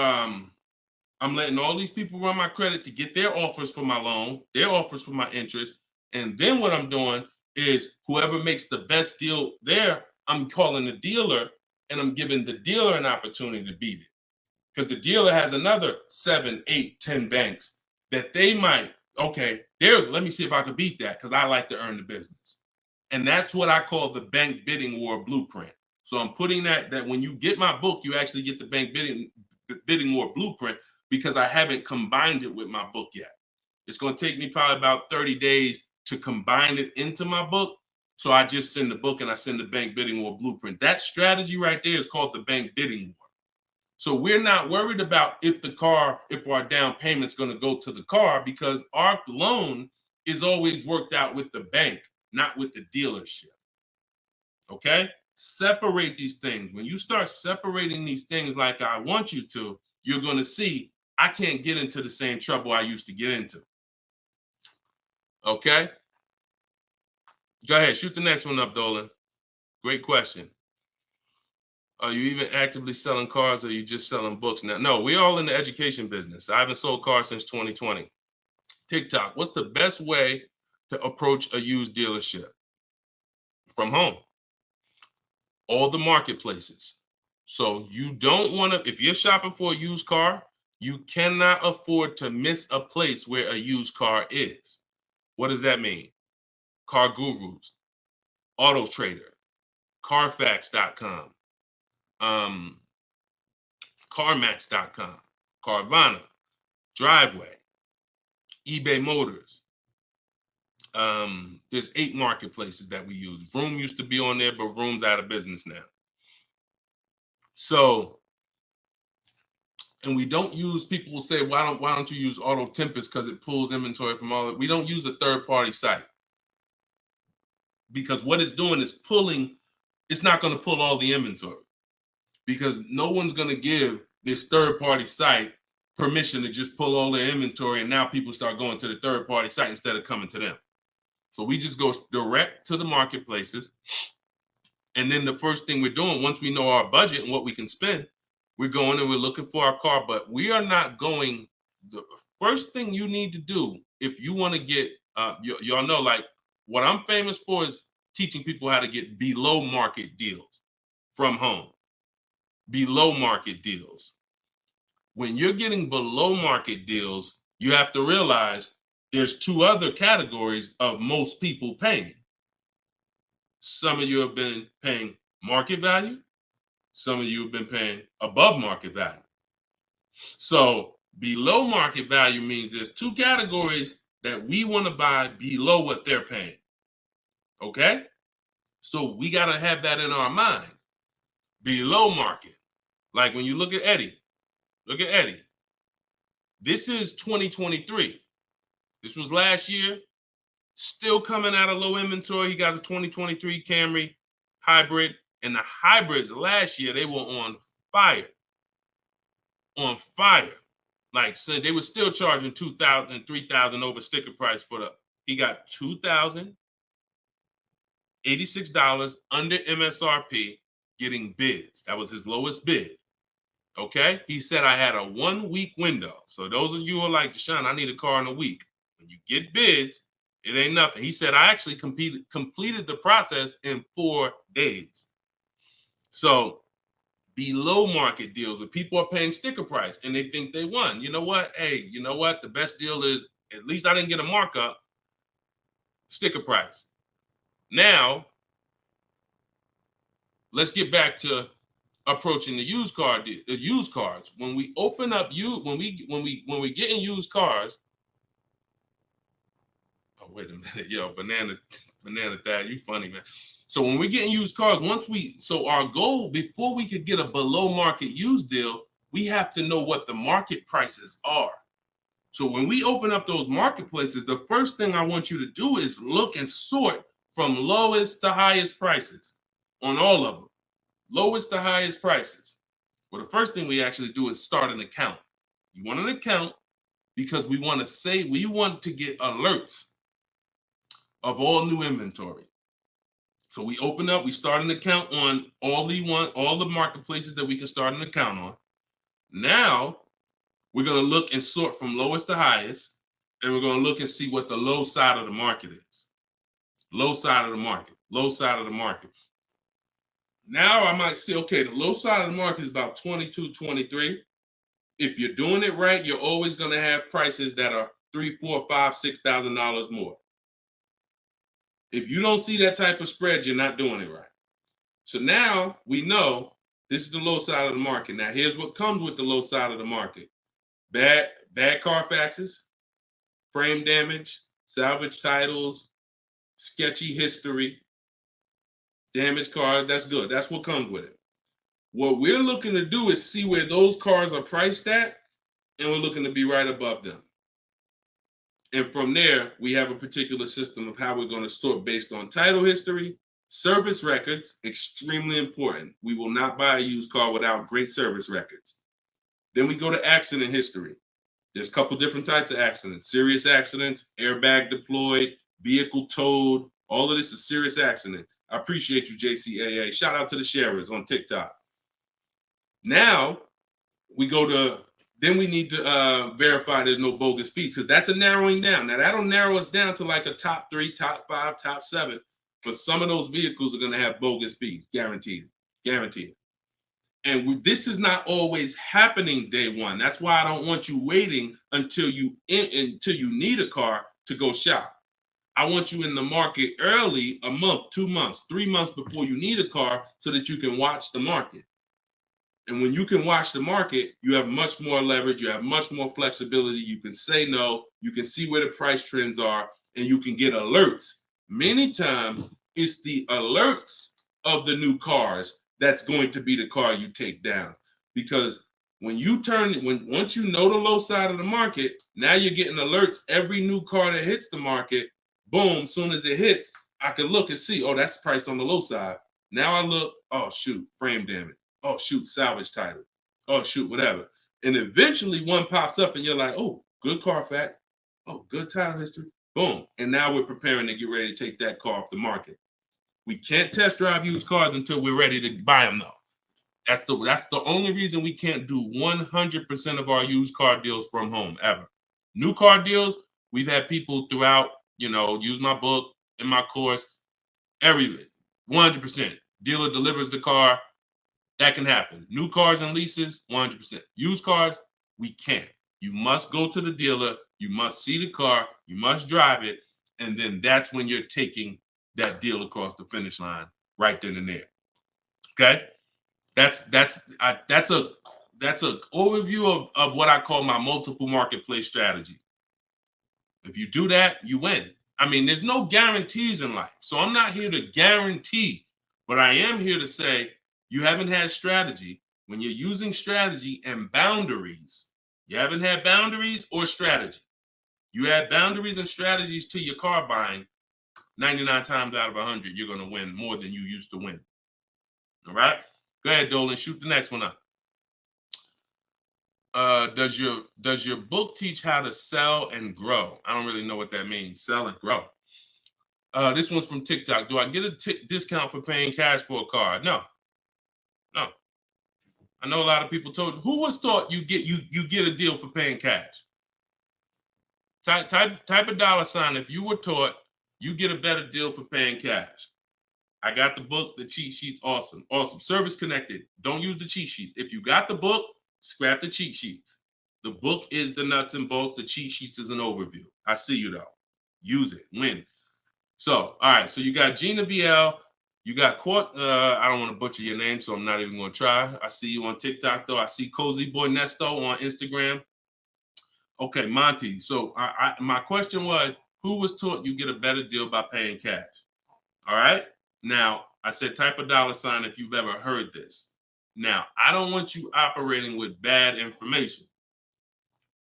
I'm letting all these people run my credit to get their offers for my loan, their offers for my interest. And then what I'm doing is whoever makes the best deal there, I'm calling the dealer and I'm giving the dealer an opportunity to beat it. because the dealer has another 7, 8, 10 banks that they might, okay, there, let me see if I can beat that because I like to earn the business. And that's what I call the bank bidding war blueprint. So I'm putting that when you get my book, you actually get the bank bidding war blueprint because I haven't combined it with my book yet. It's going to take me probably about 30 days to combine it into my book. So I just send the book and I send the bank bidding war blueprint. That strategy right there is called the bank bidding war. So we're not worried about if our down payment's going to go to the car because our loan is always worked out with the bank, not with the dealership. Okay? Separate these things. When you start separating these things like I want you to, you're going to see I can't get into the same trouble I used to get into. Okay? Go ahead. Shoot the next one up, Dolan. Great question. Are you even actively selling cars or are you just selling books now? No, we're all in the education business. I haven't sold cars since 2020. TikTok, what's the best way to approach a used dealership? From home. All the marketplaces. So you don't want to, if you're shopping for a used car, you cannot afford to miss a place where a used car is. What does that mean? Car Gurus, Auto Trader, Carfax.com, CarMax.com, Carvana, Driveway, eBay Motors. There's 8 marketplaces that we use. Vroom used to be on there, but Vroom's out of business now. So, and we don't use, people will say, why don't you use Auto Tempest because it pulls inventory from all that. We don't use a third-party site because what it's doing is pulling, it's not going to pull all the inventory because no one's going to give this third-party site permission to just pull all their inventory and now people start going to the third-party site instead of coming to them. So we just go direct to the marketplaces. And then the first thing we're doing, once we know our budget and what we can spend, we're going and we're looking for our car, but we are not going, the first thing you need to do if you want to get, y'all know, like what I'm famous for is teaching people how to get below market deals from home. Below market deals. When you're getting below market deals, you have to realize there's 2 other categories of most people paying. Some of you have been paying market value. Some of you have been paying above market value. So below market value means there's 2 categories that we want to buy below what they're paying. Okay? So we got to have that in our mind. Below market. Like when you look at Eddie. Look at Eddie. This is 2023. This was last year. Still coming out of low inventory. He got a 2023 Camry hybrid. And the hybrids last year, they were on fire. On fire. Like, so they were still charging $2,000, $3,000 over sticker price for the, he got $2,086 under MSRP getting bids. That was his lowest bid. Okay? He said I had a 1-week window. So those of you who are like, Deshone, I need a car in a week. When you get bids, it ain't nothing. He said I actually completed the process in 4 days. So below market deals where people are paying sticker price and they think they won. You know what? Hey, you know what? The best deal is, at least I didn't get a markup, sticker price. Now, let's get back to approaching the used cars. When we open up when we get in used cars. Oh, wait a minute, yo, banana dad, you funny, man. So when we get in used cars, so our goal before we could get a below market used deal, we have to know what the market prices are. So when we open up those marketplaces, the first thing I want you to do is look and sort from lowest to highest prices on all of them. Lowest to highest prices. Well, the first thing we actually do is start an account. You want an account because we want to get alerts of all new inventory. So we start an account on all the marketplaces that we can start an account on. Now we're going to look and sort from lowest to highest, and we're going to look and see what the low side of the market is. Low side of the market, low side of the market. Now I might say, okay, the low side of the market is about 22, 23. If you're doing it right, you're always going to have prices that are $3,000, $4,000, $5,000, $6,000 more. If you don't see that type of spread, you're not doing it right. So now we know this is the low side of the market. Now here's what comes with the low side of the market: bad Carfaxes, frame damage, salvage titles, sketchy history, damaged cars. That's good. That's what comes with it. What we're looking to do is see where those cars are priced at, and we're looking to be right above them. And from there, we have a particular system of how we're going to sort based on title history, service records, extremely important. We will not buy a used car without great service records. Then we go to accident history. There's a couple different types of accidents: serious accidents, airbag deployed, vehicle towed. All of this is serious accident. I appreciate you, JCAA. Shout out to the sharers on TikTok. Now we go to, then we need to verify there's no bogus fees, because that's a narrowing down. Now that'll narrow us down to like a top 3, top 5, top 7. But some of those vehicles are going to have bogus fees, guaranteed. And this is not always happening day one. That's why I don't want you waiting until you need a car to go shop. I want you in the market early, a month, 2 months, 3 months before you need a car, so that you can watch the market. And when you can watch the market, you have much more leverage. You have much more flexibility. You can say no. You can see where the price trends are, and you can get alerts. Many times, it's the alerts of the new cars that's going to be the car you take down. Because once you know the low side of the market, now you're getting alerts. Every new car that hits the market, boom, soon as it hits, I can look and see, oh, that's priced on the low side. Now I look, oh, shoot, frame damage. Oh, shoot, salvage title. Oh, shoot, whatever. And eventually one pops up and you're like, oh, good Carfax. Oh, good title history. Boom. And now we're preparing to get ready to take that car off the market. We can't test drive used cars until we're ready to buy them, though. That's the only reason we can't do 100% of our used car deals from home, ever. New car deals, we've had people throughout, use my book, in my course, 100%. Dealer delivers the car. That can happen. New cars and leases, 100%. Used cars, we can't. You must go to the dealer. You must see the car. You must drive it. And then that's when you're taking that deal across the finish line right then and there. Okay? That's a overview of what I call my multiple marketplace strategy. If you do that, you win. I mean, there's no guarantees in life. So I'm not here to guarantee, but I am here to say, you haven't had strategy. When you're using strategy and boundaries, you haven't had boundaries or strategy. You add boundaries and strategies to your car buying, 99 times out of 100, you're going to win more than you used to win. All right? Go ahead, Dolan. Shoot the next one up. Does your book teach how to sell and grow? I don't really know what that means. Sell and grow. This one's from TikTok. Do I get a discount for paying cash for a car? No. I know a lot of people told. Who was taught you get a deal for paying cash? Type a dollar sign if you were taught you get a better deal for paying cash. I got the book, the cheat sheets, awesome. Service connected. Don't use the cheat sheet. If you got the book, scrap the cheat sheets. The book is the nuts and bolts. The cheat sheets is an overview. I see you though. Use it. Win. So, all right. So you got Gina VL. You got I don't want to butcher your name, so I'm not even going to try. I see you on TikTok, though. I see Cozy Boy Nesto on Instagram. Okay, Monty. So my question was, who was taught you get a better deal by paying cash? All right. Now, I said type a dollar sign if you've ever heard this. Now, I don't want you operating with bad information.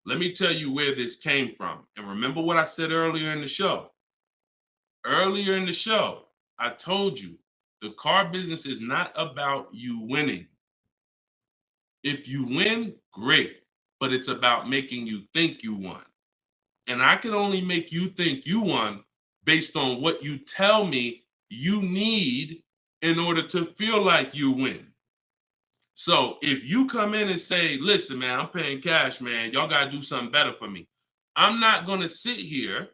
Let me tell you where this came from. And remember what I said earlier in the show. Earlier in the show, I told you, the car business is not about you winning. If you win, great, but it's about making you think you won. And I can only make you think you won based on what you tell me you need in order to feel like you win. So if you come in and say, listen, man, I'm paying cash, man, y'all got to do something better for me. I'm not going to sit here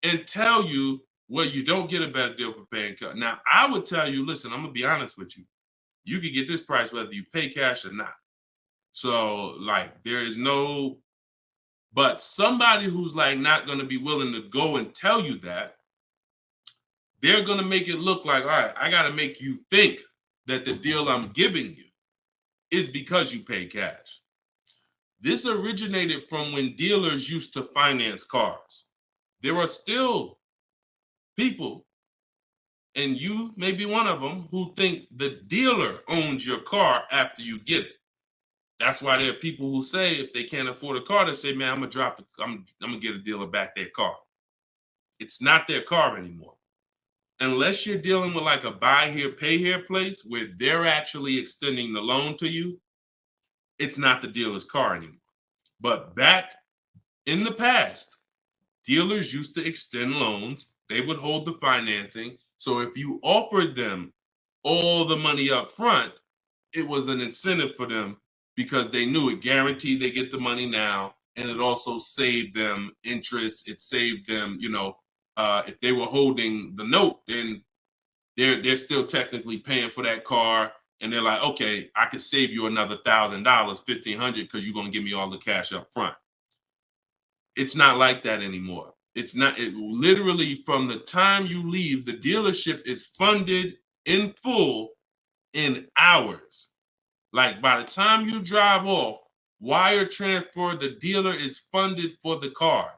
and tell you, well, you don't get a better deal for paying cash. Now, I would tell you, listen, I'm going to be honest with you. You can get this price whether you pay cash or not. So like there is no, but somebody who's like not going to be willing to go and tell you that, they're going to make it look like, all right, I got to make you think that the deal I'm giving you is because you pay cash. This originated from when dealers used to finance cars. There are still people, and you may be one of them, who think the dealer owns your car after you get it. That's why there are people who say if they can't afford a car, they say, man, I'm gonna get a dealer back their car. It's not their car anymore. Unless you're dealing with like a buy here, pay here place where they're actually extending the loan to you, it's not the dealer's car anymore. But back in the past, dealers used to extend loans. They would hold the financing. So if you offered them all the money up front, it was an incentive for them because they knew it guaranteed they get the money now. And it also saved them interest. It saved them, if they were holding the note, then they're still technically paying for that car. And they're like, okay, I could save you another $1,000, $1,500, because you're going to give me all the cash up front. It's not like that anymore. It's not. Literally from the time you leave, the dealership is funded in full in hours. Like by the time you drive off, wire transfer, the dealer is funded for the car.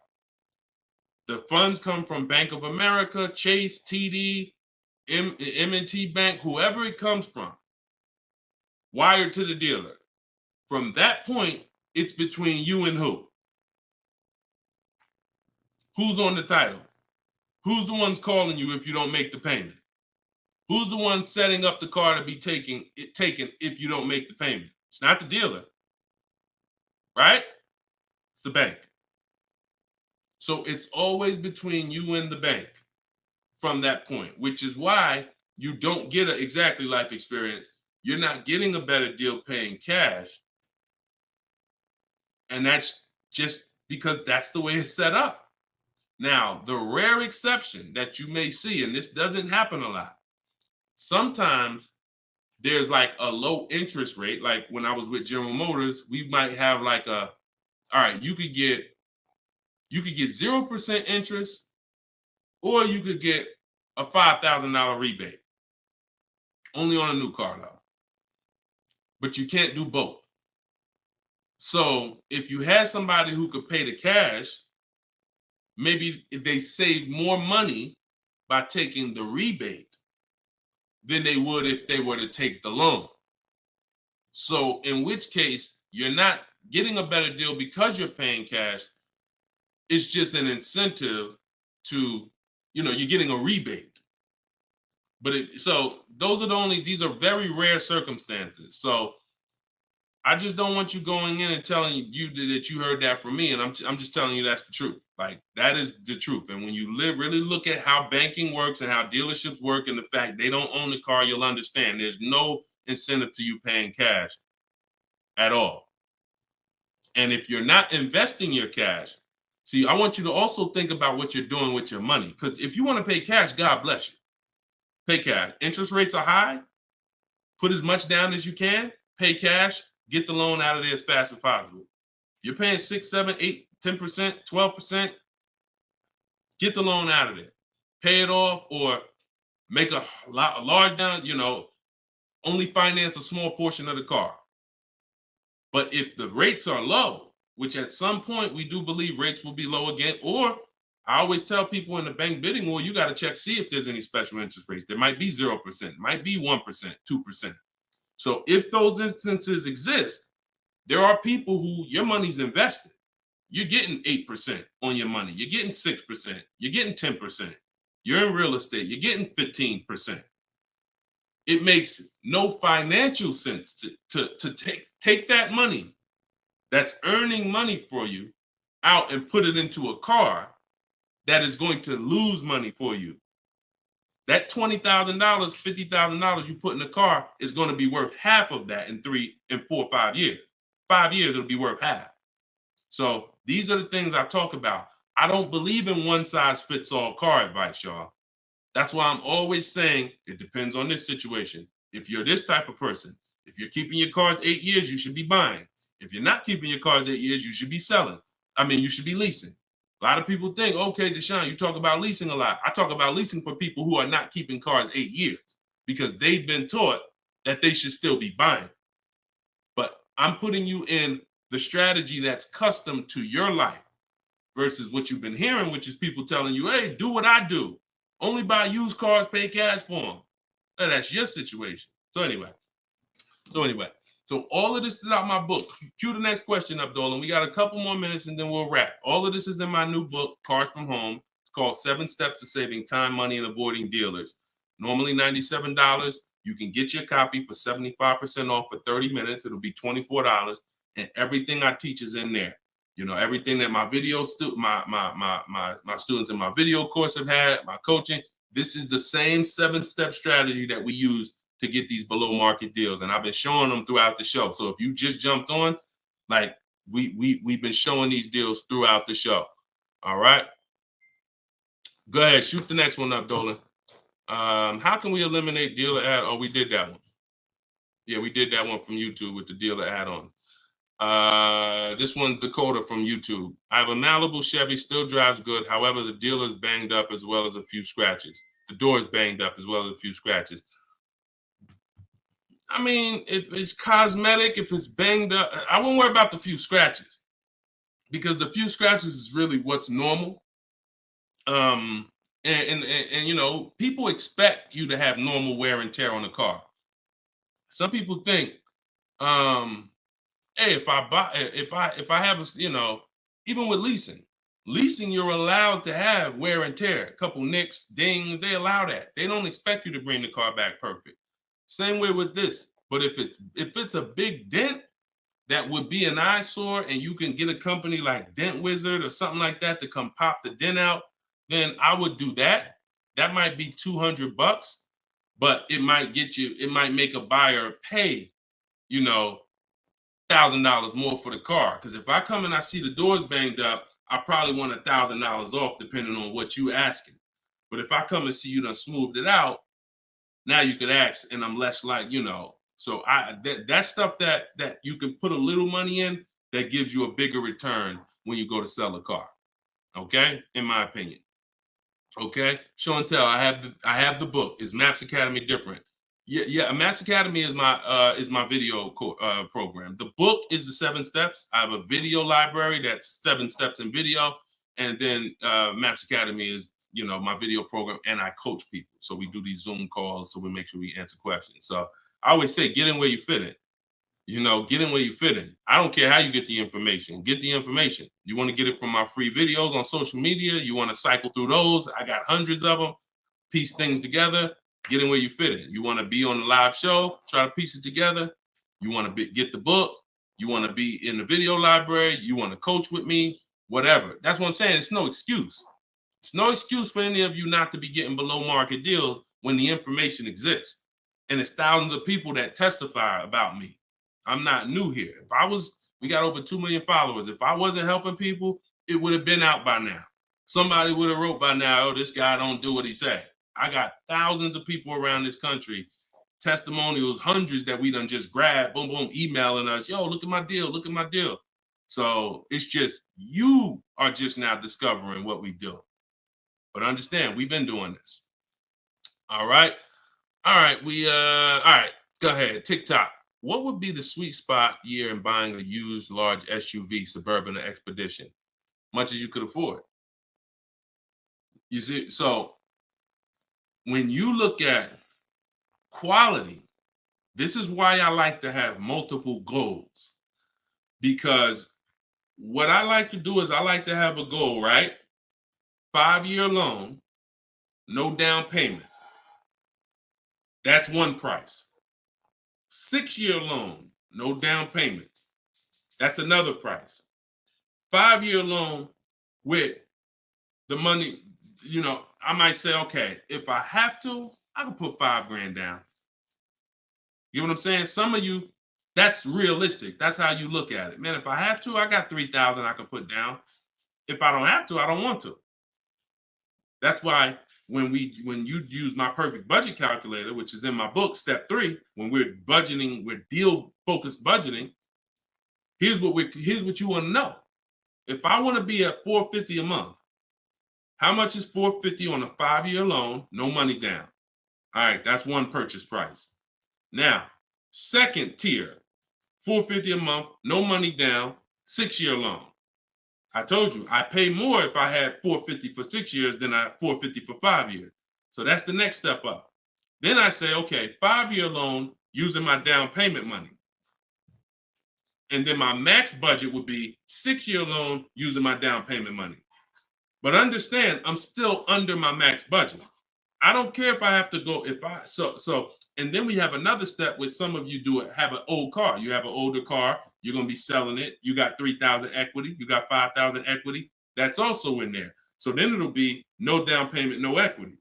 The funds come from Bank of America, Chase, TD, M&T Bank, whoever it comes from, wired to the dealer. From that point, it's between you and who? Who's on the title? Who's the ones calling you if you don't make the payment? Who's the one setting up the car to be taken if you don't make the payment? It's not the dealer, right? It's the bank. So it's always between you and the bank from that point, which is why you don't get an exactly life experience. You're not getting a better deal paying cash. And that's just because that's the way it's set up. Now, the rare exception that you may see, and this doesn't happen a lot, sometimes there's like a low interest rate. Like when I was with General Motors, we might have like all right, you could get 0% interest, or you could get a $5,000 rebate. Only on a new car though. But you can't do both. So if you had somebody who could pay the cash, maybe if they save more money by taking the rebate than they would if they were to take the loan. So in which case, you're not getting a better deal because you're paying cash. It's just an incentive to, you're getting a rebate. But so those are these are very rare circumstances. So I just don't want you going in and telling you that you heard that from me. And I'm just telling you that's the truth. Like that is the truth. And when you really look at how banking works and how dealerships work and the fact they don't own the car, you'll understand there's no incentive to you paying cash at all. And if you're not investing your cash, see, I want you to also think about what you're doing with your money. Because if you want to pay cash, God bless you. Pay cash. Interest rates are high. Put as much down as you can. Pay cash. Get the loan out of there as fast as possible. You're paying 6, 7, 8, 10%, 12%. Get the loan out of there. Pay it off or make a large down, only finance a small portion of the car. But if the rates are low, which at some point we do believe rates will be low again, or I always tell people in the bank bidding war, you got to check, see if there's any special interest rates. There might be 0%, might be 1%, 2%. So if those instances exist, there are people who your money's invested. You're getting 8% on your money. You're getting 6%. You're getting 10%. You're in real estate. You're getting 15%. It makes no financial sense to take that money that's earning money for you out and put it into a car that is going to lose money for you. That $20,000, $50,000 you put in the car is going to be worth half of that in 3 and 4 or 5 years. 5 years, it'll be worth half. So these are the things I talk about. I don't believe in one size fits all car advice, y'all. That's why I'm always saying it depends on this situation. If you're this type of person, if you're keeping your cars 8 years, you should be buying. If you're not keeping your cars 8 years, you should be selling. I mean, you should be leasing. A lot of people think, okay, Deshone, you talk about leasing a lot. I talk about leasing for people who are not keeping cars 8 years because they've been taught that they should still be buying. But I'm putting you in the strategy that's custom to your life versus what you've been hearing, which is people telling you, hey, do what I do. Only buy used cars, pay cash for them. And that's your situation. So anyway, so all of this is out my book. Cue the next question up, Dolan. We got a couple more minutes and then we'll wrap. All of this is in my new book, Cars from Home. It's called 7 Steps to Saving Time, Money, and Avoiding Dealers. Normally $97. You can get your copy for 75% off for 30 minutes. It'll be $24. And everything I teach is in there. You know, everything that my my students in my video course have had, my coaching. This is the same 7-step strategy that we use to get these below market deals. And I've been showing them throughout the show. So if you just jumped on, like we've been showing these deals throughout the show. All right. Go ahead, shoot the next one up, Dolan. How can we eliminate dealer add? Oh, we did that one. Yeah, we did that one from YouTube with the dealer add-on. This one's Dakota from YouTube. I have a Malibu Chevy, still drives good. However, the dealer's banged up as well as a few scratches. The door's banged up as well as a few scratches. I mean, if it's cosmetic, if it's banged up, I wouldn't worry about the few scratches because the few scratches is really what's normal. And you know, people expect you to have normal wear and tear on the car. Some people think, hey, if I have a, you know, even with leasing, you're allowed to have wear and tear, a couple nicks, dings, they allow that. They don't expect you to bring the car back perfect. Same way with this. But if it's a big dent that would be an eyesore and you can get a company like Dent Wizard or something like that to come pop the dent out, then I would do that. That might be $200, but it might make a buyer pay, you know, $1,000 more for the car. Because if I come and I see the doors banged up, I probably want $1,000 off depending on what you asking. But if I come and see you done smoothed it out, now you could ask, and I'm less like, you know. So that stuff that you can put a little money in that gives you a bigger return when you go to sell a car. Okay, in my opinion. Okay, show and tell. I have the book. Is Maps Academy different? Yeah. Maps Academy is my video program. The book is the 7 steps. I have a video library that's 7 steps in video, and then Maps Academy is, you know, my video program, and I coach people. So we do these Zoom calls, so we make sure we answer questions. So I always say, get in where you fit in. You know, get in where you fit in. I don't care how you get the information. Get the information. You want to get it from my free videos on social media. You want to cycle through those. I got hundreds of them. Piece things together. Get in where you fit in. You want to be on the live show. Try to piece it together. You want to get the book. You want to be in the video library. You want to coach with me. Whatever. That's what I'm saying. It's no excuse. It's no excuse for any of you not to be getting below market deals when the information exists. And it's thousands of people that testify about me. I'm not new here. We got over 2 million followers. If I wasn't helping people, it would have been out by now. Somebody would have wrote by now, oh, this guy don't do what he said. I got thousands of people around this country, testimonials, hundreds that we done just grabbed, boom, boom, emailing us, yo, look at my deal, look at my deal. So it's just, you are just now discovering what we do. But understand, we've been doing this. All right. All right. All right. Go ahead. TikTok. What would be the sweet spot year in buying a used large SUV, Suburban, or Expedition? Much as you could afford. You see, so when you look at quality, this is why I like to have multiple goals. Because what I like to do is I like to have a goal, right? 5-year loan, no down payment. That's one price. 6-year loan, no down payment. That's another price. 5-year loan with the money, you know, I might say, okay, if I have to, I can put $5,000 down. You know what I'm saying? Some of you, that's realistic. That's how you look at it. Man, if I have to, I got $3,000 I can put down. If I don't have to, I don't want to. That's why when you use my perfect budget calculator, which is in my book, step 3, when we're budgeting, we're deal focused budgeting. here's what you want to know. If I want to be at $450 a month, how much is $450 on a 5-year loan? No money down. All right, that's one purchase price. Now, second tier, $450 a month, no money down, 6-year loan. I told you I pay more if I had $450 for 6 years than I $450 for 5 years. So that's the next step up. Then I say, okay, 5-year loan using my down payment money. And then my max budget would be 6-year loan using my down payment money. But understand, I'm still under my max budget. I don't care if I have to go, and then we have another step where some of you have an old car. You have an older car, you're going to be selling it. You got 3,000 equity, you got 5,000 equity. That's also in there. So then it'll be no down payment, no equity.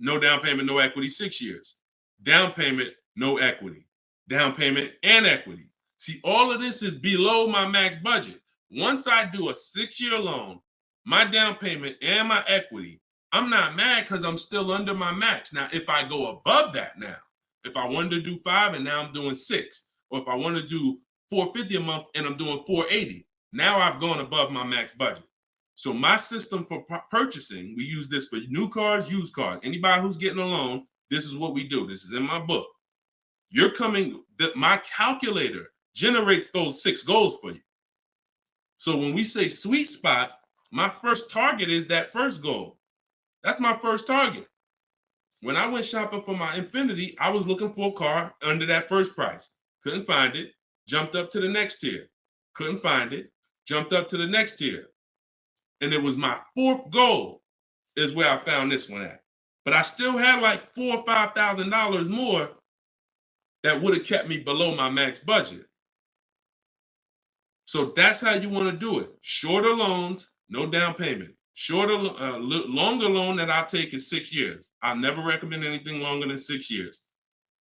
No down payment, no equity, 6 years. Down payment, no equity. Down payment and equity. See, all of this is below my max budget. Once I do a 6-year loan, my down payment and my equity, I'm not mad because I'm still under my max. Now, if I go above that now, if I wanted to do 5 and now I'm doing 6, or if I want to do $450 a month and I'm doing $480, now I've gone above my max budget. So my system for purchasing, we use this for new cars, used cars. Anybody who's getting a loan, this is what we do. This is in my book. My calculator generates those 6 goals for you. So when we say sweet spot, my first target is that first goal. That's my first target. When I went shopping for my Infiniti, I was looking for a car under that first price. Couldn't find it. Jumped up to the next tier. Couldn't find it. Jumped up to the next tier. And it was my 4th goal is where I found this one at. But I still had like $4,000 or $5,000 more that would have kept me below my max budget. So that's how you want to do it. Shorter loans, no down payment. Longer loan that I'll take is 6 years. I'll never recommend anything longer than 6 years.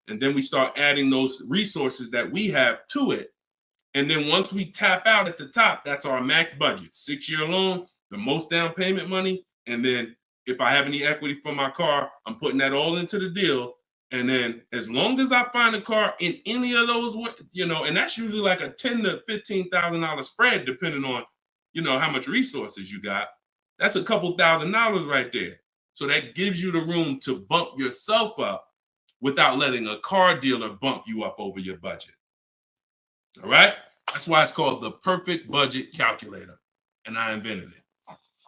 And then we start adding those resources that we have to it. And then once we tap out at the top, that's our max budget. 6-year loan, the most down payment money. And then if I have any equity from my car, I'm putting that all into the deal. And then as long as I find a car in any of those, and that's usually like a $10,000 to $15,000 spread, depending on, how much resources you got. That's a couple $1,000s right there. So that gives you the room to bump yourself up without letting a car dealer bump you up over your budget. All right? That's why it's called the perfect budget calculator. And I invented it.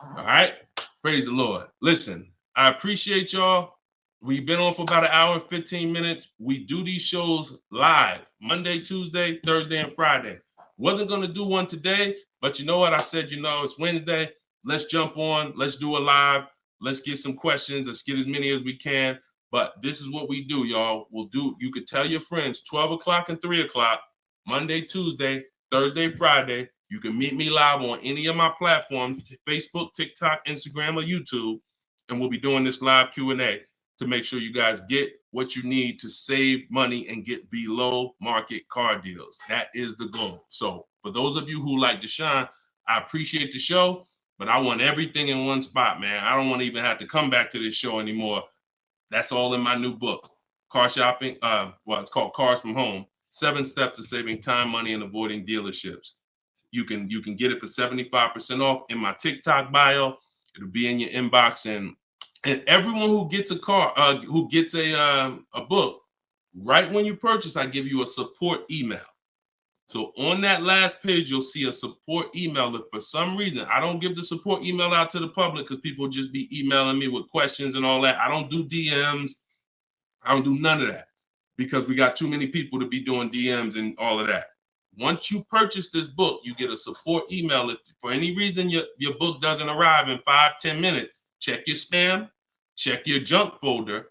All right? Praise the Lord. Listen, I appreciate y'all. We've been on for about an hour and 15 minutes. We do these shows live Monday, Tuesday, Thursday, and Friday. Wasn't going to do one today, but you know what? I said, it's Wednesday. Let's jump on. Let's do a live. Let's get some questions. Let's get as many as we can. But this is what we do, y'all. You could tell your friends 12 o'clock and 3 o'clock, Monday, Tuesday, Thursday, Friday. You can meet me live on any of my platforms, Facebook, TikTok, Instagram, or YouTube. And we'll be doing this live Q&A to make sure you guys get what you need to save money and get below market car deals. That is the goal. So for those of you who like Deshone, I appreciate the show, but I want everything in one spot, man. I don't want to even have to come back to this show anymore. That's all in my new book, Car Shopping. It's called Cars from Home, 7 Steps to Saving Time, Money, and Avoiding Dealerships. You can get it for 75% off in my TikTok bio. It'll be in your inbox, and everyone who gets a car, who gets a book, right when you purchase, I give you a support email. So on that last page, you'll see a support email. If for some reason I don't give the support email out to the public because people just be emailing me with questions and all that. I don't do DMs. I don't do none of that because we got too many people to be doing DMs and all of that. Once you purchase this book, you get a support email. If for any reason your book doesn't arrive in 5-10 minutes, check your spam, check your junk folder.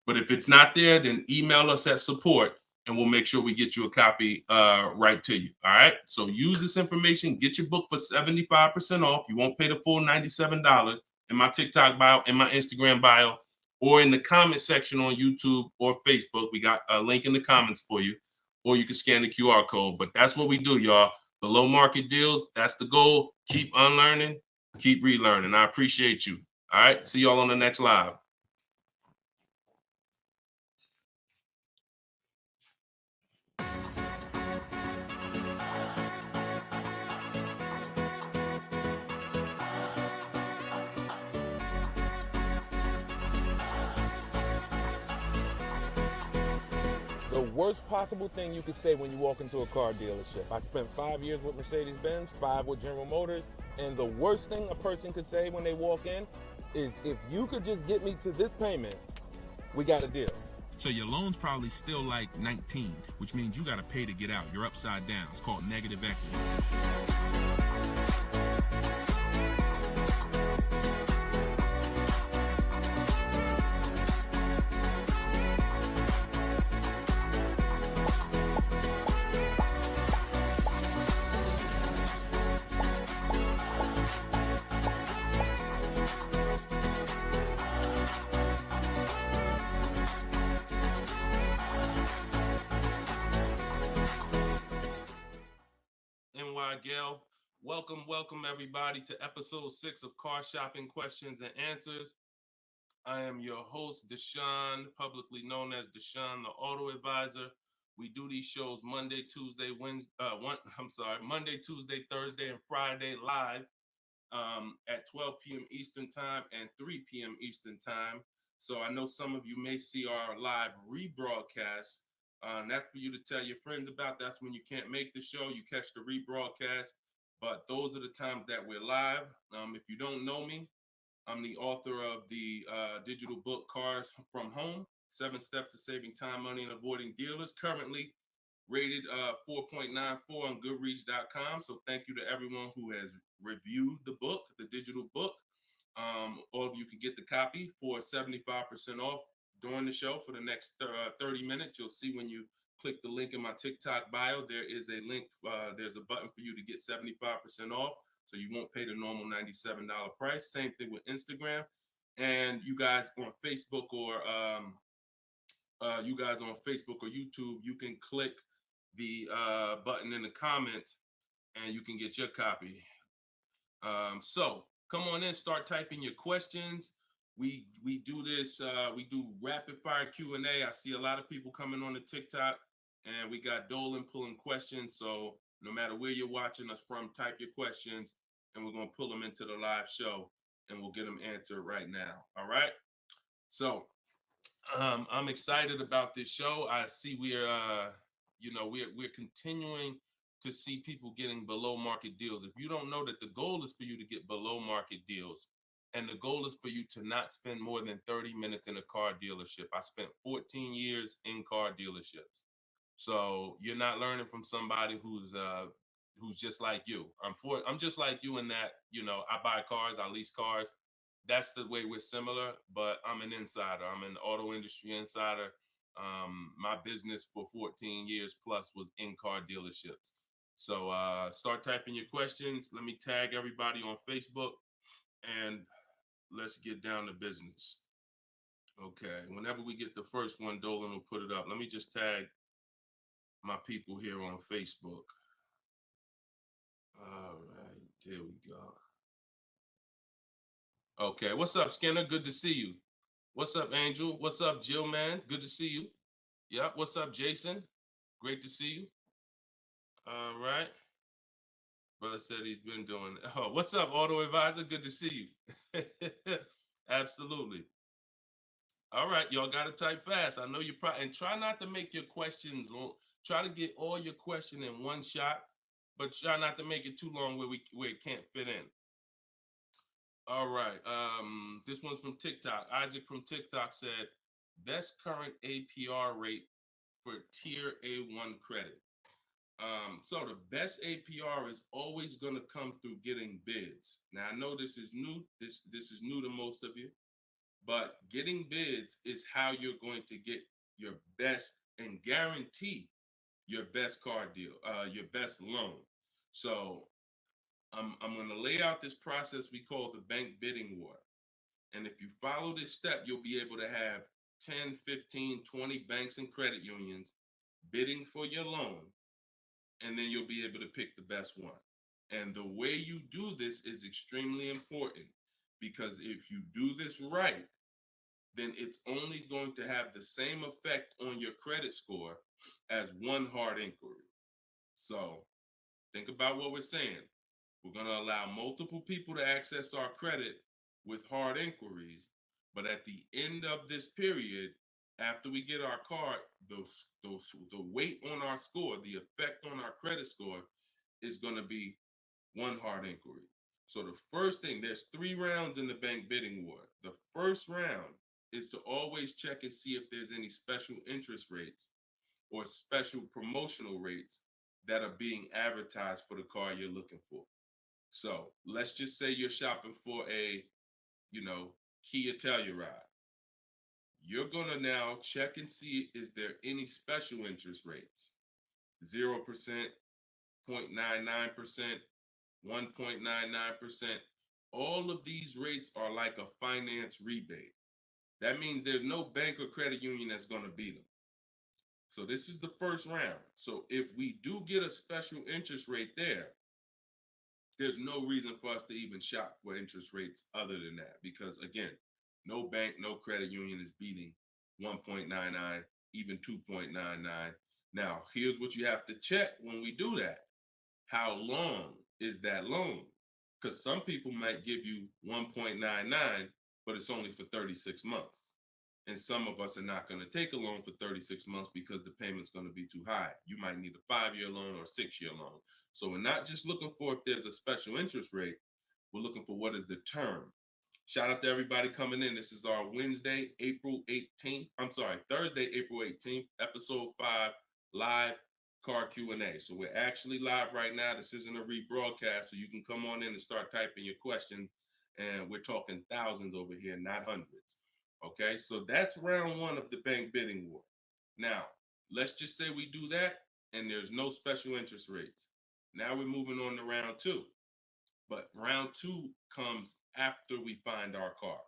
But if it's not there, then email us at support and we'll make sure we get you a copy right to you. All right. So use this information, get your book for 75% off. You won't pay the full $97 in my TikTok bio, in my Instagram bio, or in the comment section on YouTube or Facebook. We got a link in the comments for you, or you can scan the QR code. But that's what we do, y'all. Below market deals. That's the goal. Keep unlearning, keep relearning. I appreciate you. All right. See y'all on the next live. The worst possible thing you could say when you walk into a car dealership. I spent 5 years with Mercedes-Benz, 5 with General Motors, and the worst thing a person could say when they walk in is, if you could just get me to this payment, we got a deal. So your loan's probably still like 19, which means you got to pay to get out. You're upside down. It's called negative equity. Gail. Welcome everybody to episode 6 of Car Shopping Questions and Answers. I am your host, Deshone, publicly known as Deshone the Auto Advisor. We do these shows Monday, Tuesday, Thursday, and Friday live at 12 p.m. Eastern Time and 3 p.m. Eastern Time. So I know some of you may see our live rebroadcast. That's for you to tell your friends about. That's when you can't make the show, you catch the rebroadcast. But those are the times that we're live. If you don't know me, I'm the author of the digital book Cars from Home, 7 Steps to Saving Time, Money, and Avoiding Dealers, currently rated 4.94 on Goodreads.com. So thank you to everyone who has reviewed the book, the digital book. All of you can get the copy for 75% off during the show for the next 30 minutes. You'll see when you click the link in my TikTok bio, there is a link, there's a button for you to get 75% off. So you won't pay the normal $97 price. Same thing with Instagram. And you guys on Facebook or YouTube, you can click the button in the comments and you can get your copy. So come on in, start typing your questions. We do this, we do rapid fire Q&A. I see a lot of people coming on the TikTok, and we got Dolan pulling questions. So no matter where you're watching us from, type your questions and we're going to pull them into the live show and we'll get them answered right now. All right. So I'm excited about this show. I see we're continuing to see people getting below market deals. If you don't know that the goal is for you to get below market deals, and the goal is for you to not spend more than 30 minutes in a car dealership. I spent 14 years in car dealerships. So you're not learning from somebody who's just like you. I'm just like you in that, I buy cars, I lease cars. That's the way we're similar, but I'm an insider. I'm an auto industry insider. My business for 14 years plus was in car dealerships. So start typing your questions. Let me tag everybody on Facebook and let's get down to business. Okay, whenever we get the first one, Dolan will put it up. Let me just tag my people here on Facebook. All right, there we go. Okay, what's up, Skinner? Good to see you. What's up, Angel? What's up, Jill, man? Good to see you. Yep, what's up, Jason? Great to see you. All right. Brother said he's been doing it. Oh, what's up, Auto Advisor? Good to see you. Absolutely. All right, y'all got to type fast. I know you probably, and try not to make your questions long. Try to get all your question in one shot, but try not to make it too long where it can't fit in. All right, this one's from TikTok. Isaac from TikTok said, best current APR rate for tier A1 credit. So the best APR is always going to come through getting bids. Now I know this is new. This is new to most of you. But getting bids is how you're going to get your best and guarantee your best car deal, your best loan. So I'm going to lay out this process we call the bank bidding war. And if you follow this step, you'll be able to have 10, 15, 20 banks and credit unions bidding for your loan. And then you'll be able to pick the best one. And the way you do this is extremely important, because if you do this right, then it's only going to have the same effect on your credit score as one hard inquiry. So think about what we're saying. We're going to allow multiple people to access our credit with hard inquiries, but at the end of this period, after we get our car, the weight on our score, the effect on our credit score is going to be one hard inquiry. So the first thing, there's 3 rounds in the bank bidding war. The first round is to always check and see if there's any special interest rates or special promotional rates that are being advertised for the car you're looking for. So let's just say you're shopping for a, Kia Telluride. You're gonna now check and see, is there any special interest rates? 0%, 0.99%, 1.99%. All of these rates are like a finance rebate. That means there's no bank or credit union that's gonna beat them. So this is the first round. So if we do get a special interest rate there's no reason for us to even shop for interest rates other than that, because again, no bank, no credit union is beating 1.99, even 2.99. Now, here's what you have to check when we do that. How long is that loan? Because some people might give you 1.99, but it's only for 36 months. And some of us are not going to take a loan for 36 months because the payment's going to be too high. You might need a 5-year loan or a 6-year loan. So we're not just looking for if there's a special interest rate, we're looking for what is the term. Shout out to everybody coming in. This is our Thursday, April 18th, episode 5, live car Q&A. So we're actually live right now. This isn't a rebroadcast, so you can come on in and start typing your questions. And we're talking thousands over here, not hundreds. Okay, so that's round 1 of the bank bidding war. Now, let's just say we do that and there's no special interest rates. Now we're moving on to round 2. But round 2 comes after we find our car.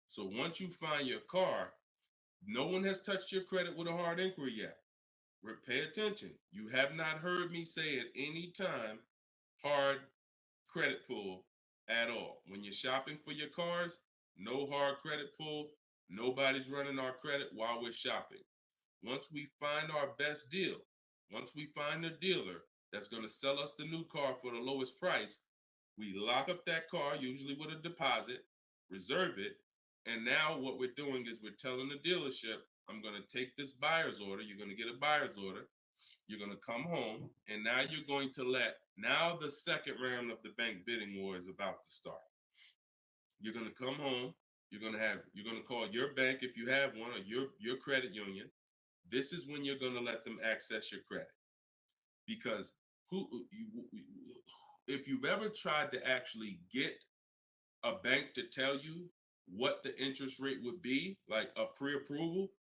So once you find your car, no one has touched your credit with a hard inquiry yet. Pay attention. You have not heard me say at any time hard credit pull at all. When you're shopping for your cars, no hard credit pull. Nobody's running our credit while we're shopping. Once we find our best deal, once we find a dealer that's going to sell us the new car for the lowest price, we lock up that car, usually with a deposit, reserve it. And now what we're doing is we're telling the dealership, I'm going to take this buyer's order. You're going to get a buyer's order. You're going to come home, and now you're going to now the second round of the bank bidding war is about to start. You're going to come home. You're going to call your bank if you have one, or your credit union. This is when you're going to let them access your credit. Because if you've ever tried to actually get a bank to tell you what the interest rate would be, like a pre-approval,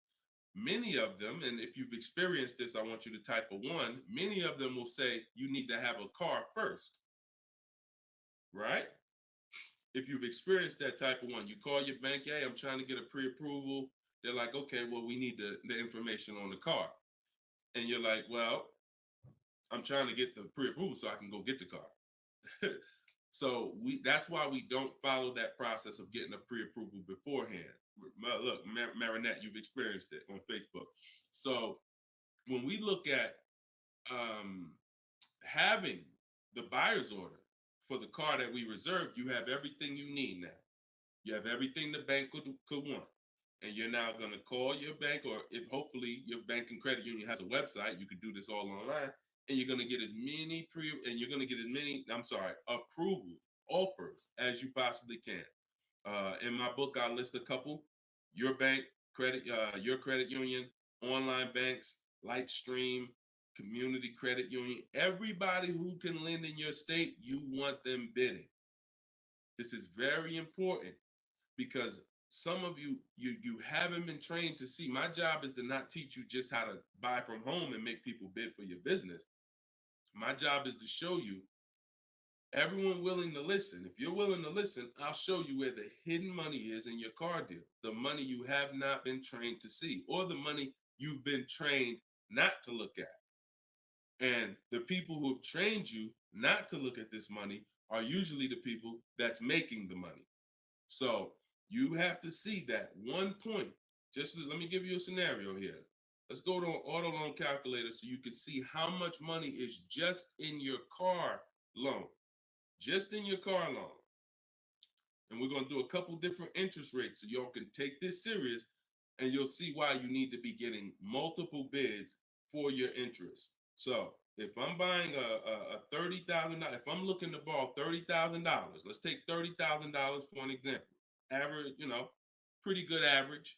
many of them, and if you've experienced this, I want you to type a 1, many of them will say you need to have a car first, right? If you've experienced that type of 1, you call your bank, hey, I'm trying to get a pre-approval. They're like, okay, well, we need the information on the car. And you're like, well, I'm trying to get the pre-approval so I can go get the car. So that's why we don't follow that process of getting a pre-approval beforehand. Look, Marinette, you've experienced it on Facebook. So when we look at having the buyer's order for the car that we reserved, you have everything you need now. You have everything the bank could want. And you're now going to call your bank, or if hopefully your bank and credit union has a website, you could do this all online. And you're going to get as many approvals, offers as you possibly can. In my book, I list a couple: your bank, your credit union, online banks, Lightstream, community credit union, everybody who can lend in your state, you want them bidding. This is very important because some of you haven't been trained to see. My job is to not teach you just how to buy from home and make people bid for your business. My job is to show you everyone willing to listen. If you're willing to listen, I'll show you where the hidden money is in your car deal. The money you have not been trained to see, or the money you've been trained not to look at. And the people who have trained you not to look at this money are usually the people that's making the money. So you have to see that one point. Let me give you a scenario here. Let's go to an auto loan calculator so you can see how much money is just in your car loan. Just in your car loan. And we're going to do a couple different interest rates so y'all can take this serious and you'll see why you need to be getting multiple bids for your interest. So if I'm buying a $30,000, if I'm looking to borrow $30,000, let's take $30,000 for an example. Average, pretty good average.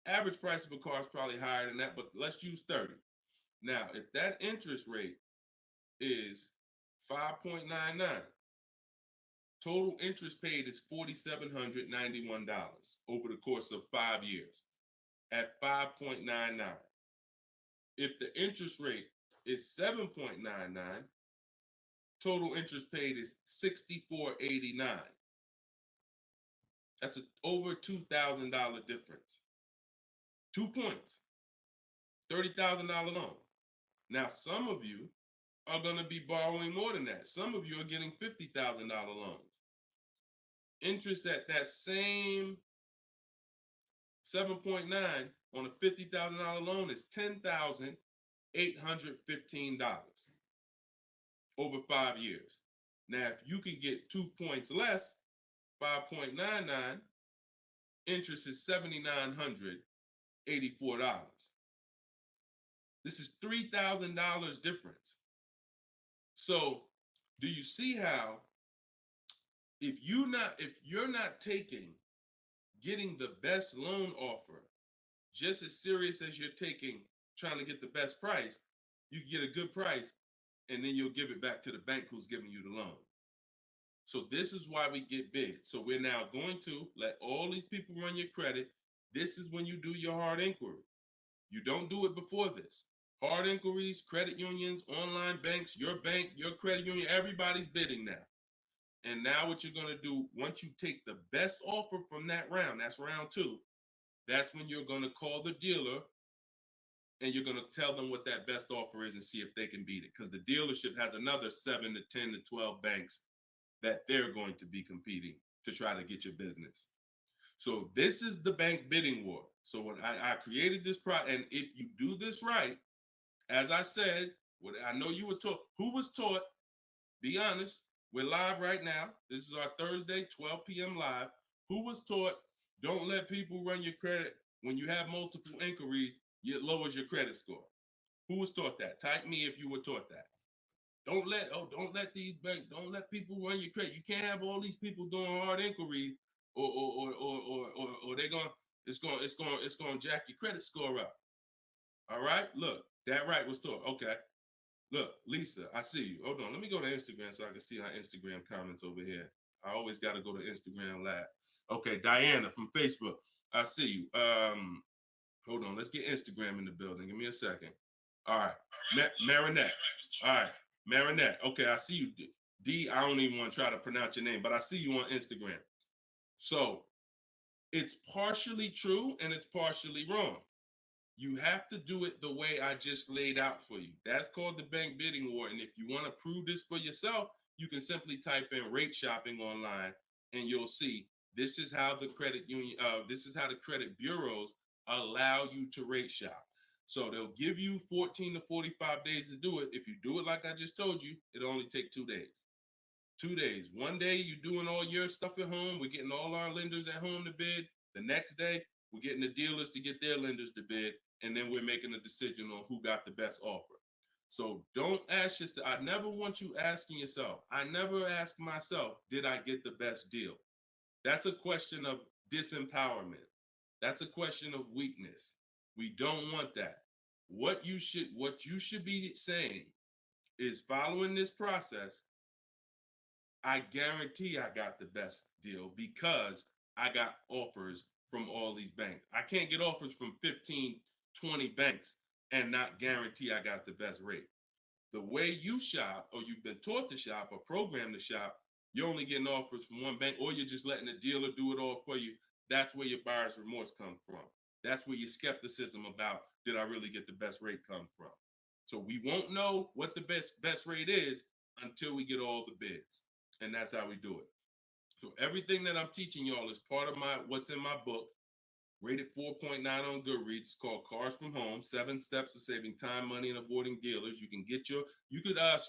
Average price of a car is probably higher than that, but let's use 30. Now, if that interest rate is 5.99, total interest paid is $4,791 over the course of 5 years at 5.99. If the interest rate is 7.99, total interest paid is $64.89. That's over $2,000 difference. 2 points, $30,000 loan. Now, some of you are going to be borrowing more than that. Some of you are getting $50,000 loans. Interest at that same 7.9 on a $50,000 loan is $10,815 over 5 years. Now, if you can get 2 points less, 5.99, interest is $7,984. This is $3,000 difference. So, do you see how if you're not taking getting the best loan offer just as serious as you're taking trying to get the best price, you get a good price and then you'll give it back to the bank who's giving you the loan. So this is why we get bid. So we're now going to let all these people run your credit. This is when you do your hard inquiry. You don't do it before this. Hard inquiries, credit unions, online banks, your bank, your credit union, everybody's bidding now. And now what you're going to do, once you take the best offer from that round, that's round 2, that's when you're going to call the dealer and you're going to tell them what that best offer is and see if they can beat it. Because the dealership has another 7 to 10 to 12 banks that they're going to be competing to try to get your business. So this is the bank bidding war. So when I created this product, and if you do this right, as I said, what I know you were taught, who was taught, be honest, we're live right now. This is our Thursday, 12 p.m. live. Who was taught, don't let people run your credit. When you have multiple inquiries, it lowers your credit score. Who was taught that? Type me if you were taught that. Don't let people run your credit. You can't have all these people doing hard inquiries or it's gonna jack your credit score up. All right, look, that right was taught. Okay. Look, Lisa, I see you. Hold on. Let me go to Instagram so I can see our Instagram comments over here. I always got to go to Instagram Live. Okay, Diana from Facebook. I see you. Hold on. Let's get Instagram in the building. Give me a second. All right. Marinette. All right. Marinette. Okay, I see you. D, I don't even want to try to pronounce your name, but I see you on Instagram. So it's partially true and it's partially wrong. You have to do it the way I just laid out for you. That's called the bank bidding war. And if you want to prove this for yourself, you can simply type in rate shopping online and you'll see this is how the credit union, this is how the credit bureaus allow you to rate shop. So they'll give you 14 to 45 days to do it. If you do it like I just told you, it'll only take 2 days. 2 days. One day you're doing all your stuff at home. We're getting all our lenders at home to bid. The next day, we're getting the dealers to get their lenders to bid. And then we're making a decision on who got the best offer. So don't ask yourself. I never want you asking yourself. I never ask myself, did I get the best deal? That's a question of disempowerment. That's a question of weakness. We don't want that. What you should be saying is, following this process, I guarantee I got the best deal because I got offers from all these banks. I can't get offers from 15, 20 banks and not guarantee I got the best rate. The way you shop, or you've been taught to shop or programmed to shop, you're only getting offers from one bank, or you're just letting the dealer do it all for you. That's where your buyer's remorse comes from. That's where your skepticism about, did I really get the best rate, come from. So we won't know what the best rate is until we get all the bids. And that's how we do it. So everything that I'm teaching y'all is part of what's in my book, rated 4.9 on Goodreads. It's called Cars from Home, 7 Steps to Saving Time, Money, and Avoiding Dealers. You could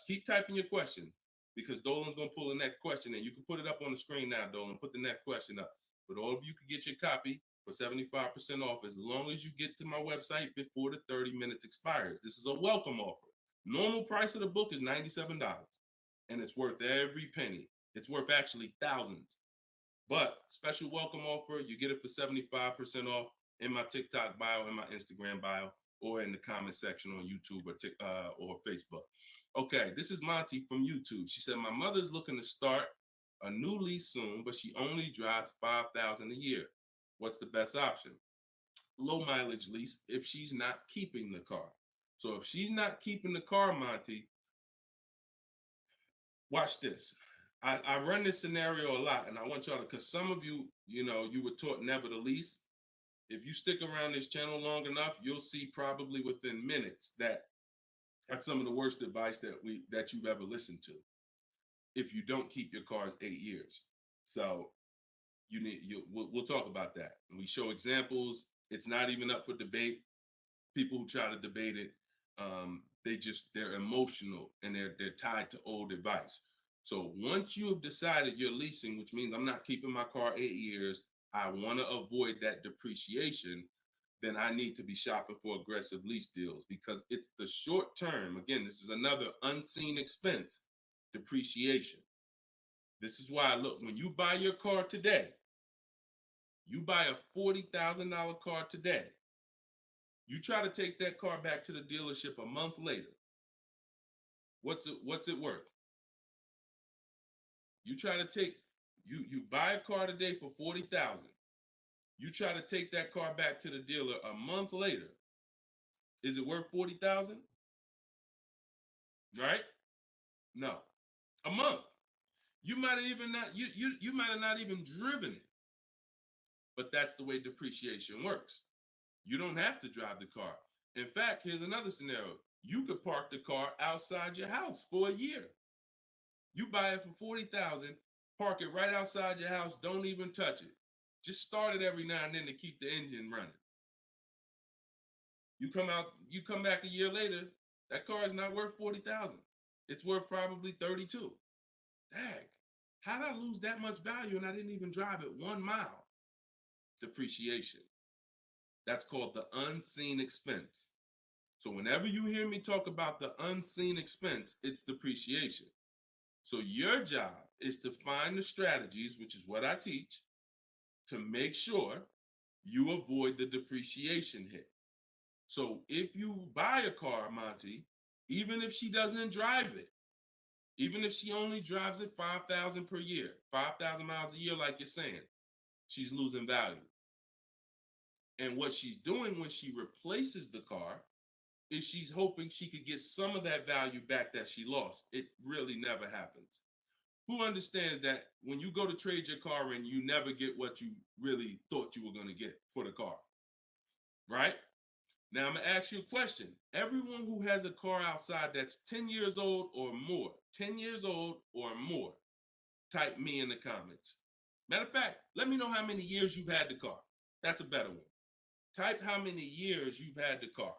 keep typing your questions because Dolan's going to pull the next question in. You can put it up on the screen now, Dolan. Put the next question up. But all of you could get your copy for 75% off as long as you get to my website before the 30 minutes expires. This is a welcome offer. Normal price of the book is $97, and it's worth every penny. It's worth actually thousands. But special welcome offer, you get it for 75% off in my TikTok bio, in my Instagram bio, or in the comment section on YouTube or Facebook. Okay, this is Monty from YouTube. She said, my mother's looking to start a new lease soon, but she only drives 5,000 a year. What's the best option? Low mileage lease if she's not keeping the car. So if she's not keeping the car, Monty, watch this. I run this scenario a lot, and I want y'all to, because some of you, you were taught never to lease. If you stick around this channel long enough, you'll see probably within minutes that that's some of the worst advice that you've ever listened to. If you don't keep your cars 8 years, so we'll talk about that. And we show examples. It's not even up for debate. People who try to debate it, they're emotional and they're tied to old advice. So once you have decided you're leasing, which means I'm not keeping my car 8 years, I want to avoid that depreciation, then I need to be shopping for aggressive lease deals, because it's the short term. Again, this is another unseen expense, depreciation. This is why, look, when you buy your car today, you buy a $40,000 car today, you try to take that car back to the dealership a month later, what's it worth? You try to take, you buy a car today for 40,000. You try to take that car back to the dealer a month later. Is it worth 40,000? Right? No. A month. You might have even not you might have not even driven it. But that's the way depreciation works. You don't have to drive the car. In fact, here's another scenario. You could park the car outside your house for a year. You buy it for 40,000, park it right outside your house, don't even touch it. Just start it every now and then to keep the engine running. You come back a year later, that car is not worth 40,000. It's worth probably 32. Dang, how did I lose that much value and I didn't even drive it 1 mile? Depreciation. That's called the unseen expense. So whenever you hear me talk about the unseen expense, it's depreciation. So your job is to find the strategies, which is what I teach, to make sure you avoid the depreciation hit. So if you buy a car, Monty, even if she doesn't drive it, even if she only drives it 5,000 per year, 5,000 miles a year, like you're saying, she's losing value. And what she's doing when she replaces the car is she's hoping she could get some of that value back that she lost. It really never happens. Who understands that when you go to trade your car in, you never get what you really thought you were going to get for the car, right? Now, I'm going to ask you a question. Everyone who has a car outside that's 10 years old or more, 10 years old or more, type me in the comments. Matter of fact, let me know how many years you've had the car. That's a better one. Type how many years you've had the car.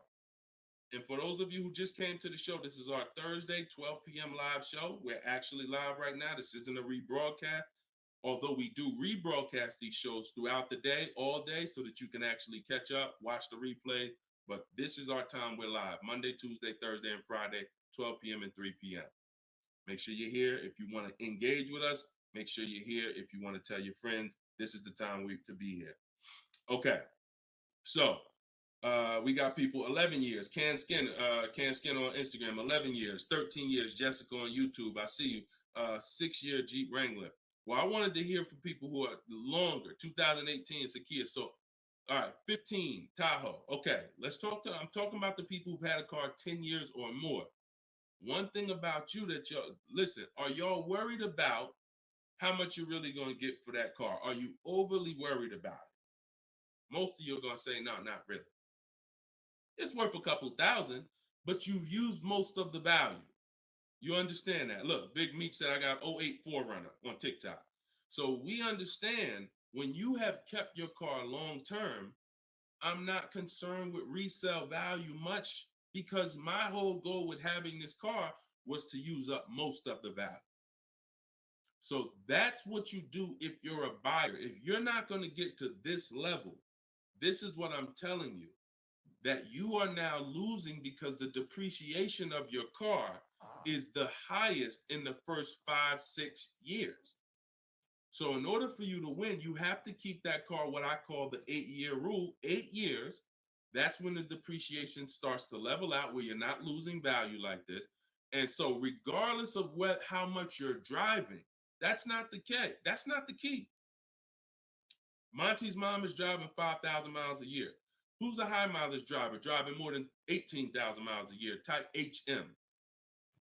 And for those of you who just came to the show, this is our Thursday, 12 p.m. live show. We're actually live right now. This isn't a rebroadcast, although we do rebroadcast these shows throughout the day, all day, so that you can actually catch up, watch the replay. But this is our time. We're live Monday, Tuesday, Thursday, and Friday, 12 p.m. and 3 p.m. Make sure you're here. If you want to engage with us, make sure you're here. If you want to tell your friends, this is the time to be here. Okay, so we got people 11 years. Can Skin on Instagram, 11 years, 13 years. Jessica on YouTube, I see you. 6-year Jeep Wrangler. Well, I wanted to hear from people who are longer. 2018 Sakia. So, all right, 15 Tahoe. Okay, I'm talking about the people who've had a car 10 years or more. One thing about you that listen, are y'all worried about how much you're really going to get for that car? Are you overly worried about it? Most of you are going to say, no, not really. It's worth a couple thousand, but you've used most of the value. You understand that? Look, Big Meek said I got 08 4Runner on TikTok. So we understand when you have kept your car long term, I'm not concerned with resale value much, because my whole goal with having this car was to use up most of the value. So that's what you do if you're a buyer. If you're not going to get to this level, this is what I'm telling you, that you are now losing because the depreciation of your car is the highest in the first 5-6 years. So in order for you to win, you have to keep that car, what I call the 8-year rule, 8 years. That's when the depreciation starts to level out, where you're not losing value like this. And so regardless of how much you're driving, that's not the key. That's not the key. Monty's mom is driving 5,000 miles a year. Who's a high mileage driver driving more than 18,000 miles a year? Type HM.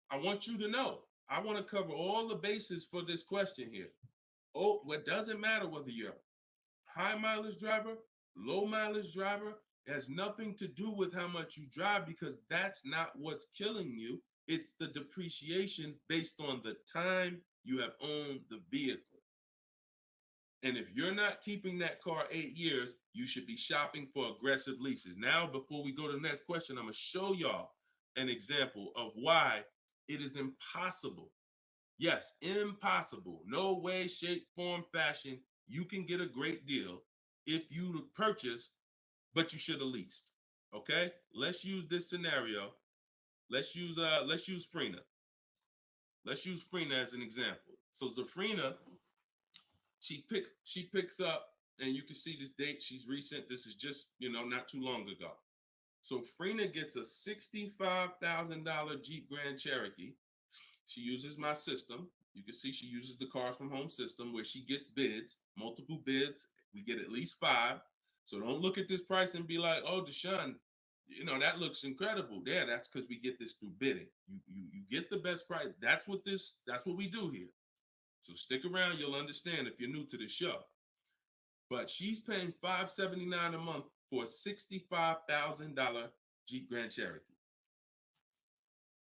I want you to know, I want to cover all the bases for this question here. Oh, what doesn't matter whether you're a high mileage driver, low mileage driver, it has nothing to do with how much you drive, because that's not what's killing you. It's the depreciation based on the time you have owned the vehicle. And if you're not keeping that car 8 years, you should be shopping for aggressive leases. Now, before we go to the next question, I'm going to show y'all an example of why it is impossible. Yes, impossible. No way, shape, form, fashion. You can get a great deal if you purchase, but you should have leased. Okay? Let's use this scenario. Let's use Frina. Let's use Frina as an example. So Zafrina, she picks up, and you can see this date. She's recent. This is just, not too long ago. So Frina gets a $65,000 Jeep Grand Cherokee. She uses my system. You can see she uses the Cars from Home system, where she gets bids, multiple bids. We get at least 5. So don't look at this price and be like, oh, Deshone, that looks incredible. Yeah, that's because we get this through bidding. You get the best price. That's what we do here. So stick around, you'll understand if you're new to the show. But she's paying $579 a month for a $65,000 Jeep Grand Cherokee.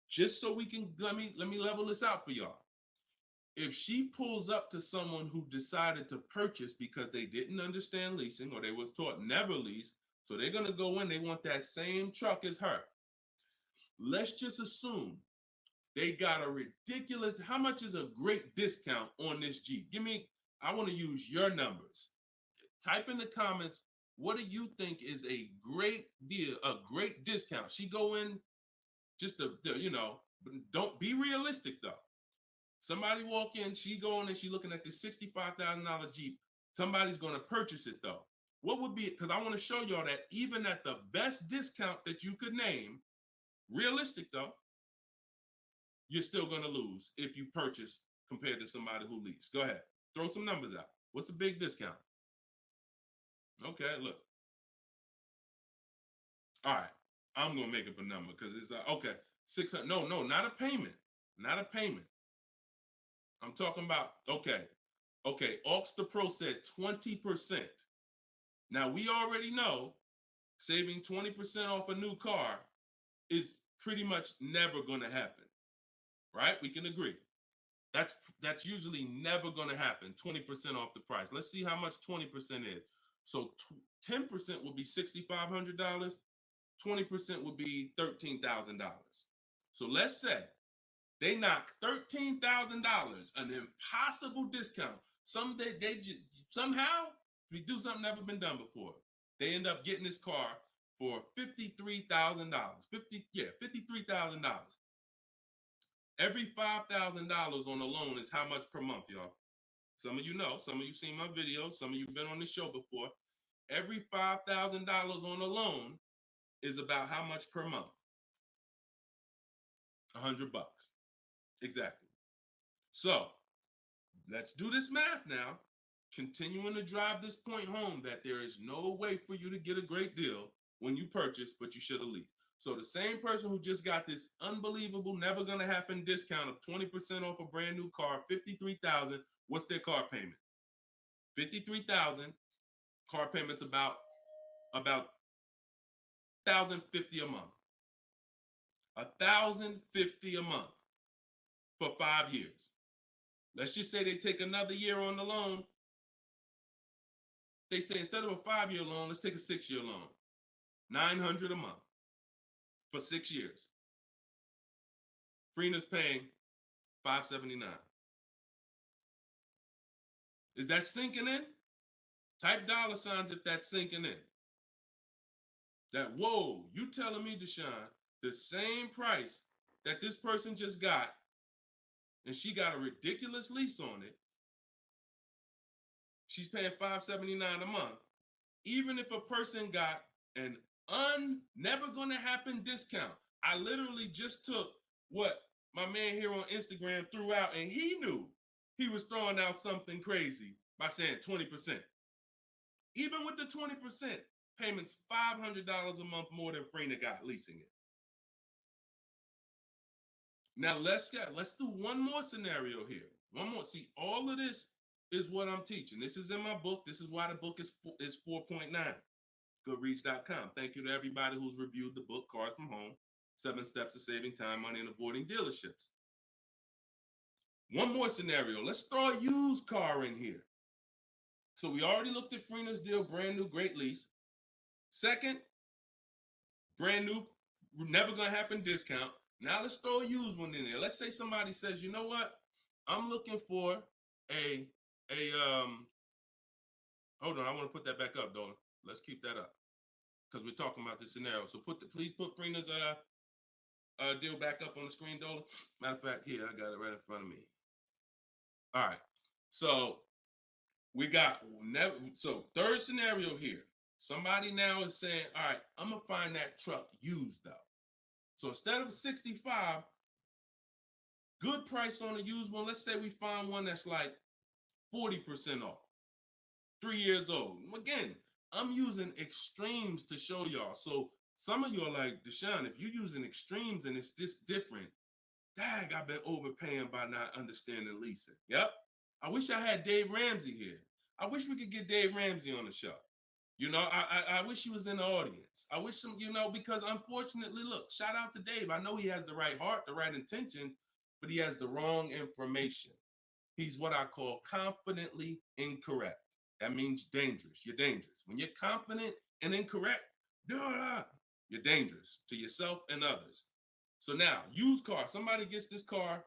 Just so we can, let me level this out for y'all. If she pulls up to someone who decided to purchase because they didn't understand leasing, or they was taught never lease, so they're going to go in, they want that same truck as her. Let's just assume they got a ridiculous, how much is a great discount on this Jeep? I want to use your numbers. Type in the comments, what do you think is a great deal, a great discount? She go in just but don't be realistic though. Somebody walk in, she going and she looking at this $65,000 Jeep. Somebody's going to purchase it though. What would be, because I want to show y'all that even at the best discount that you could name, realistic though, you're still going to lose if you purchase compared to somebody who leased. Go ahead, throw some numbers out. What's a big discount? Okay, look. All right, I'm going to make up a number because it's like, okay, 600. No, not a payment. Not a payment. I'm talking about, okay, Aux the Pro said 20%. Now, we already know saving 20% off a new car is pretty much never going to happen, right? We can agree. That's usually never going to happen, 20% off the price. Let's see how much 20% is. So 10% will be $6,500. 20% would be $13,000. So let's say they knock $13,000, an impossible discount. Someday somehow we do something never been done before. They end up getting this car for $53,000. $53,000. Every $5,000 on a loan is how much per month, y'all? Some of you know, some of you seen my videos, some of you been on the show before. Every $5,000 on a loan is about how much per month? $100. Exactly. So let's do this math now. Continuing to drive this point home that there is no way for you to get a great deal when you purchase, but you should have leased. So the same person who just got this unbelievable, never gonna happen discount of 20% off a brand new car, $53,000, what's their car payment? $53,000, car payment's about $1,050 a month. $1,050 a month for 5 years. Let's just say they take another year on the loan. They say instead of a 5-year loan, let's take a 6-year loan. $900 a month for 6 years. Freena's paying $579. Is that sinking in? Type $ if that's sinking in. that, whoa, you telling me, Deshone, the same price that this person just got, and she got a ridiculous lease on it, she's paying $579 a month, even if a person got an never gonna happen discount. I literally just took what my man here on Instagram threw out, and he knew he was throwing out something crazy by saying 20%. Even with the 20%, payments $500 a month more than Frena got leasing it. Now let's do one more scenario here. One more. See, all of this is what I'm teaching. This is in my book. This is why the book is 4.9. Goodreads.com. Thank you to everybody who's reviewed the book, Cars from Home, 7 Steps to Saving Time, Money, and Avoiding Dealerships. One more scenario. Let's throw a used car in here. So we already looked at Frena's deal, brand new, great lease. Second, brand new, never gonna happen discount. Now let's throw a used one in there. Let's say somebody says, you know what? I'm looking for a hold on, I want to put that back up, Dolan. Let's keep that up because we're talking about this scenario. So please put Frena's deal back up on the screen, Dolan. Matter of fact, here I got it right in front of me. All right. So we got third scenario here. Somebody now is saying, all right, I'm gonna find that truck used though. So instead of 65, good price on a used one. Let's say we find one that's like 40% off, 3 years old. Again, I'm using extremes to show y'all. So some of you are like, Deshone, if you're using extremes and it's this different, dang, I've been overpaying by not understanding leasing. Yep. I wish I had Dave Ramsey here. I wish we could get Dave Ramsey on the show. You know, I wish he was in the audience. I wish him, you know, because unfortunately, look, shout out to Dave. I know he has the right heart, the right intentions, but he has the wrong information. He's what I call confidently incorrect. That means dangerous. You're dangerous. When you're confident and incorrect, you're dangerous to yourself and others. So now, used car. Somebody gets this car,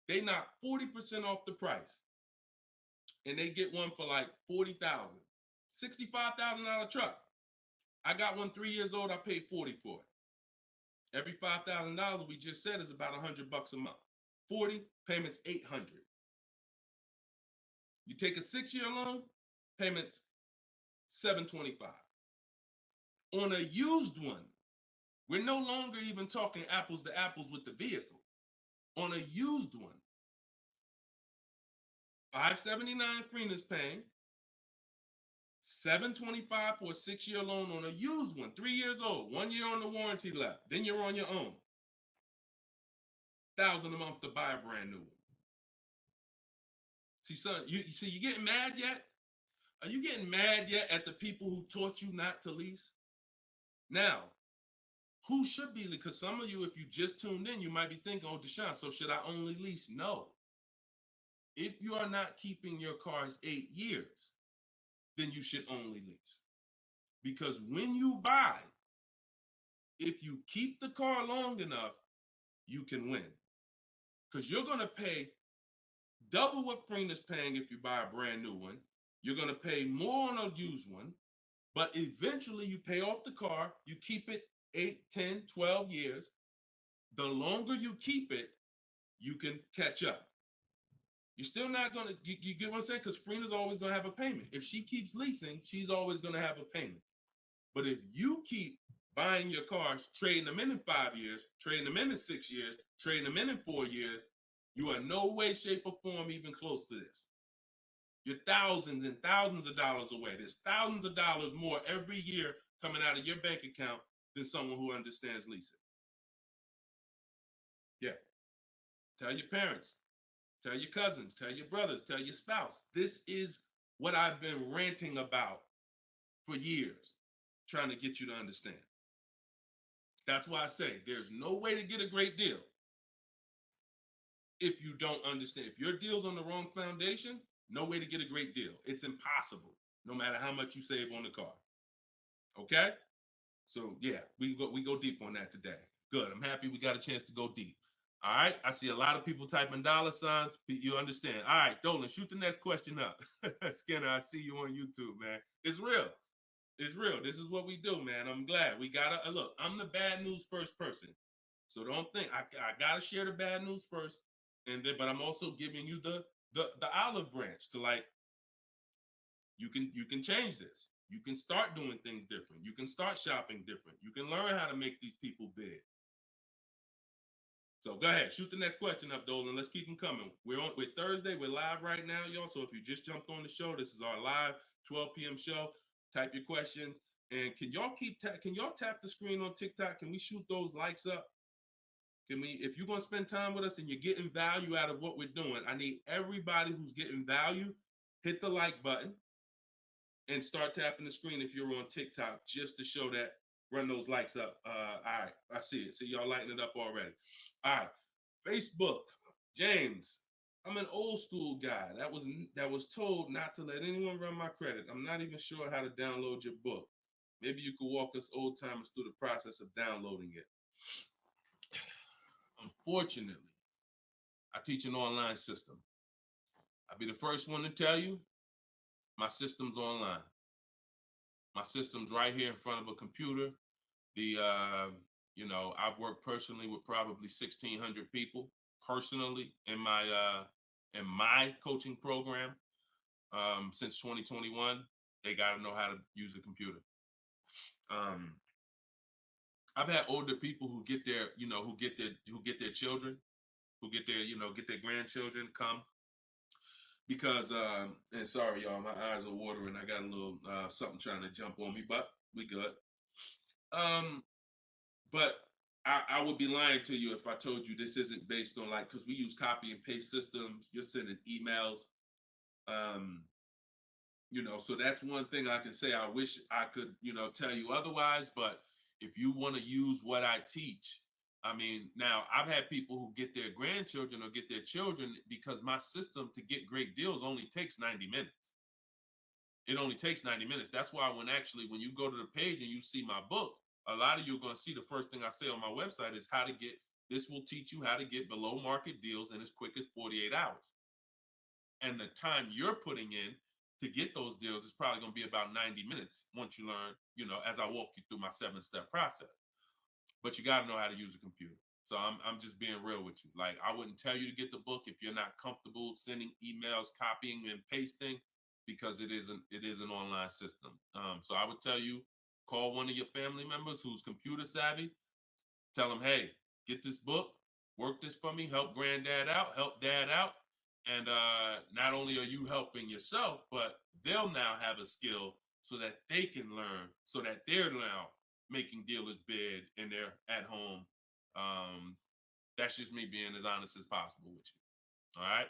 they knock 40% off the price, and they get one for like $40,000. $65,000 truck. I got one 3 years old. I paid 40 for it. Every $5,000 we just said is about $100 a month. 40 payments, 800. You take a 6-year loan, payments 725. On a used one, we're no longer even talking apples to apples with the vehicle. On a used one, $579 Frena's paying, $725 for a 6-year loan on a used one, 3 years old, 1 year on the warranty left. Then you're on your own. $1,000 a month to buy a brand new one. See, son, you getting mad yet? Are you getting mad yet at the people who taught you not to lease? Now, who should be? Because some of you, if you just tuned in, you might be thinking, oh, Deshone, so should I only lease? No. If you are not keeping your cars 8 years, then you should only lease. Because when you buy, if you keep the car long enough, you can win. Because you're going to pay double what Frena's paying if you buy a brand new one. You're going to pay more on a used one, but eventually you pay off the car, you keep it 8, 10, 12 years. The longer you keep it, you can catch up. You're still not going to, you get what I'm saying? Because Frena's always going to have a payment. If she keeps leasing, she's always going to have a payment. But if you keep buying your cars, trading them in 5 years, trading them in 6 years, trading them in 4 years, you are no way, shape, or form even close to this. You're thousands and thousands of dollars away. There's thousands of dollars more every year coming out of your bank account than someone who understands leasing. Yeah. Tell your parents, tell your cousins, tell your brothers, tell your spouse. This is what I've been ranting about for years, trying to get you to understand. That's why I say there's no way to get a great deal if you don't understand. If your deal's on the wrong foundation, no way to get a great deal. It's impossible, no matter how much you save on the car. Okay? So yeah, we go deep on that today. Good. I'm happy we got a chance to go deep. All right. I see a lot of people typing $signs. You understand. All right, Dolan, shoot the next question up. Skinner, I see you on YouTube, man. It's real. It's real. This is what we do, man. I'm glad we gotta look. I'm the bad news first person, so don't think I gotta share the bad news first, and then but I'm also giving you the olive branch to like you can change this. You can start doing things different. You can start shopping different. You can learn how to make these people big. So go ahead, shoot the next question up, Dolan. Let's keep them coming. We're Thursday. We're live right now, y'all. So if you just jumped on the show, this is our live 12 p.m. show. Type your questions, and can y'all tap the screen on TikTok? Can we shoot those likes up? Can we? If you're gonna spend time with us and you're getting value out of what we're doing, I need everybody who's getting value hit the like button and start tapping the screen if you're on TikTok just to show that. Run those likes up. All right, I see it. See y'all lighting it up already. All right, Facebook, James. I'm an old school guy that was told not to let anyone run my credit. I'm not even sure how to download your book. Maybe you could walk us old timers through the process of downloading it. Unfortunately, I teach an online system. I'll be the first one to tell you my system's online. My system's right here in front of a computer. I've worked personally with probably 1,600 people personally in my coaching program since 2021. They got to know how to use a computer. I've had older people who get their children, who get their grandchildren come because and sorry y'all, my eyes are watering. I got a little something trying to jump on me, but we good. But I would be lying to you if I told you this isn't based on because we use copy and paste systems. You're sending emails. So that's one thing I can say. I wish I could, tell you otherwise, but if you want to use what I teach, I mean, now I've had people who get their grandchildren or get their children because my system to get great deals only takes 90 minutes. It only takes 90 minutes. That's why when you go to the page and you see my book, a lot of you are going to see the first thing I say on my website is this will teach you how to get below market deals in as quick as 48 hours. And the time you're putting in to get those deals is probably going to be about 90 minutes once you learn, as I walk you through my 7-step process. But you got to know how to use a computer. So I'm just being real with you. Like, I wouldn't tell you to get the book if you're not comfortable sending emails, copying and pasting, because it is an online system. So I would tell you, call one of your family members who's computer savvy. Tell them, hey, get this book, work this for me, help granddad out, help dad out. And not only are you helping yourself, but they'll now have a skill so that they can learn, so that they're now making dealers bid and they're at home. That's just me being as honest as possible with you. All right.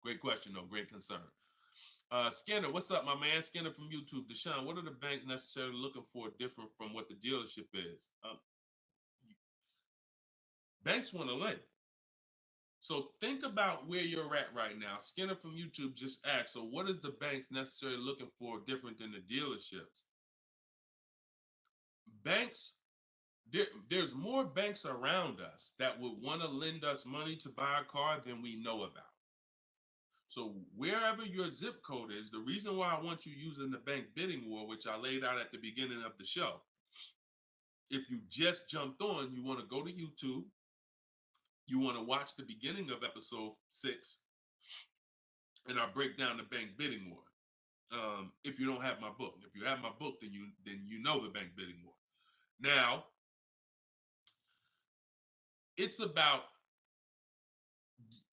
Great question, though. Great concern. Skinner, what's up, my man? Skinner from YouTube. Deshone, what are the bank necessarily looking for different from what the dealership is? Banks want to lend. So think about where you're at right now. Skinner from YouTube just asked, so what is the banks necessarily looking for different than the dealerships? Banks, there's more banks around us that would want to lend us money to buy a car than we know about. So wherever your zip code is, the reason why I want you using the bank bidding war, which I laid out at the beginning of the show, if you just jumped on, you want to go to YouTube, you want to watch the beginning of episode 6, and I break down the bank bidding war. If you don't have my book, if you have my book, then you know the bank bidding war. Now, it's about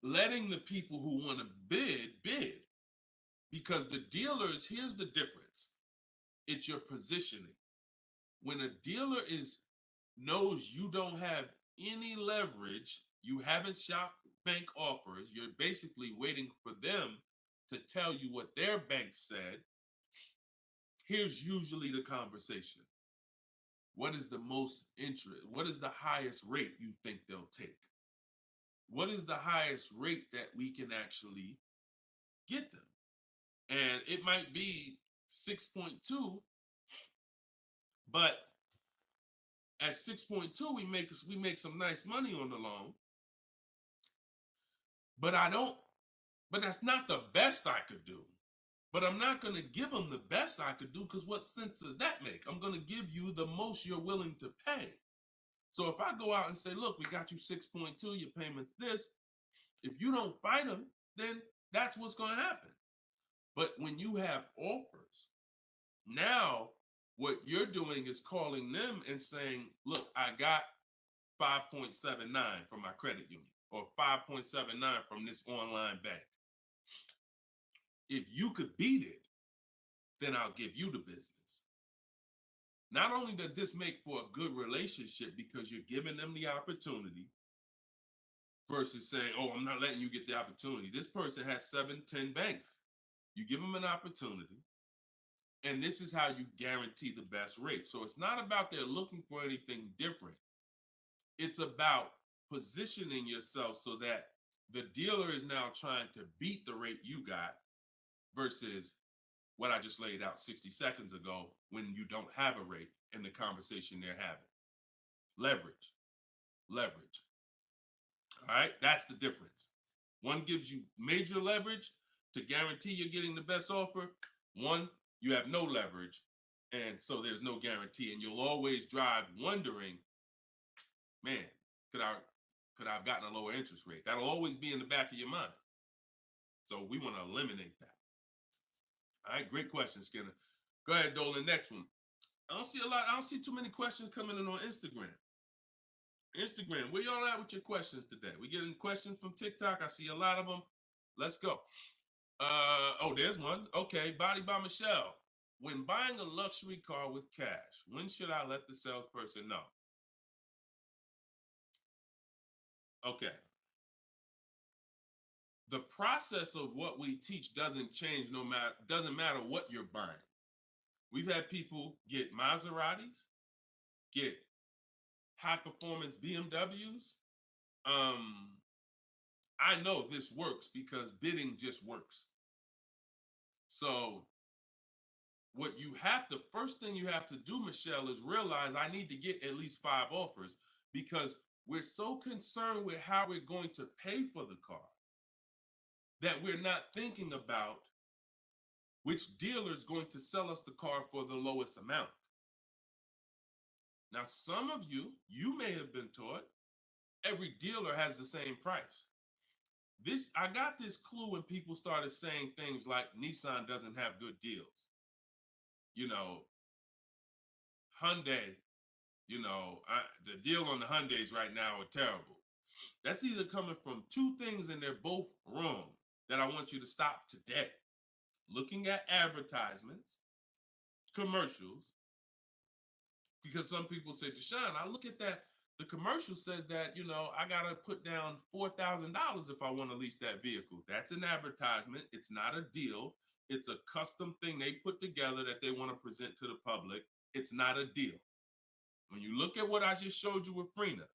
letting the people who want to bid, because the dealers, here's the difference. It's your positioning. When a dealer knows you don't have any leverage, you haven't shopped bank offers, you're basically waiting for them to tell you what their bank said. Here's usually the conversation. What is the most interest? What is the highest rate you think they'll take? What is the highest rate that we can actually get them? And it might be 6.2, but at 6.2, we make some nice money on the loan. But that's not the best I could do. But I'm not going to give them the best I could do, because what sense does that make? I'm going to give you the most you're willing to pay. So if I go out and say, look, we got you 6.2, your payment's this. If you don't fight them, then that's what's going to happen. But when you have offers, now what you're doing is calling them and saying, look, I got 5.79 from my credit union, or 5.79 from this online bank. If you could beat it, then I'll give you the business. Not only does this make for a good relationship because you're giving them the opportunity versus saying, oh, I'm not letting you get the opportunity. This person has 7, 10 banks. You give them an opportunity, and this is how you guarantee the best rate. So it's not about they're looking for anything different. It's about positioning yourself so that the dealer is now trying to beat the rate you got versus what I just laid out 60 seconds ago when you don't have a rate in the conversation they're having. Leverage. Leverage. All right, that's the difference. One gives you major leverage to guarantee you're getting the best offer. One, you have no leverage, and so there's no guarantee. And you'll always drive wondering, man, could I have gotten a lower interest rate? That'll always be in the back of your mind. So we want to eliminate that. All right, great question, Skinner. Go ahead, Dolan. Next one. I don't see too many questions coming in on Instagram. Instagram, where y'all at with your questions today? We getting questions from TikTok. I see a lot of them. Let's go. Oh, there's one. Okay, Body by Michelle. When buying a luxury car with cash, when should I let the salesperson know? Okay. The process of what we teach doesn't change doesn't matter what you're buying. We've had people get Maseratis, get high performance BMWs. I know this works because bidding just works. So the first thing you have to do, Michelle, is realize I need to get at least 5 offers, because we're so concerned with how we're going to pay for the car that we're not thinking about which dealer is going to sell us the car for the lowest amount. Now, some of you may have been taught every dealer has the same price. I got this clue when people started saying things like Nissan doesn't have good deals. Hyundai, the deal on the Hyundais right now are terrible. That's either coming from 2 things and they're both wrong that I want you to stop today. Looking at advertisements, commercials, because some people say, Deshone, I look at that. The commercial says that, I got to put down $4,000 if I want to lease that vehicle. That's an advertisement. It's not a deal. It's a custom thing they put together that they want to present to the public. It's not a deal. When you look at what I just showed you with Frina,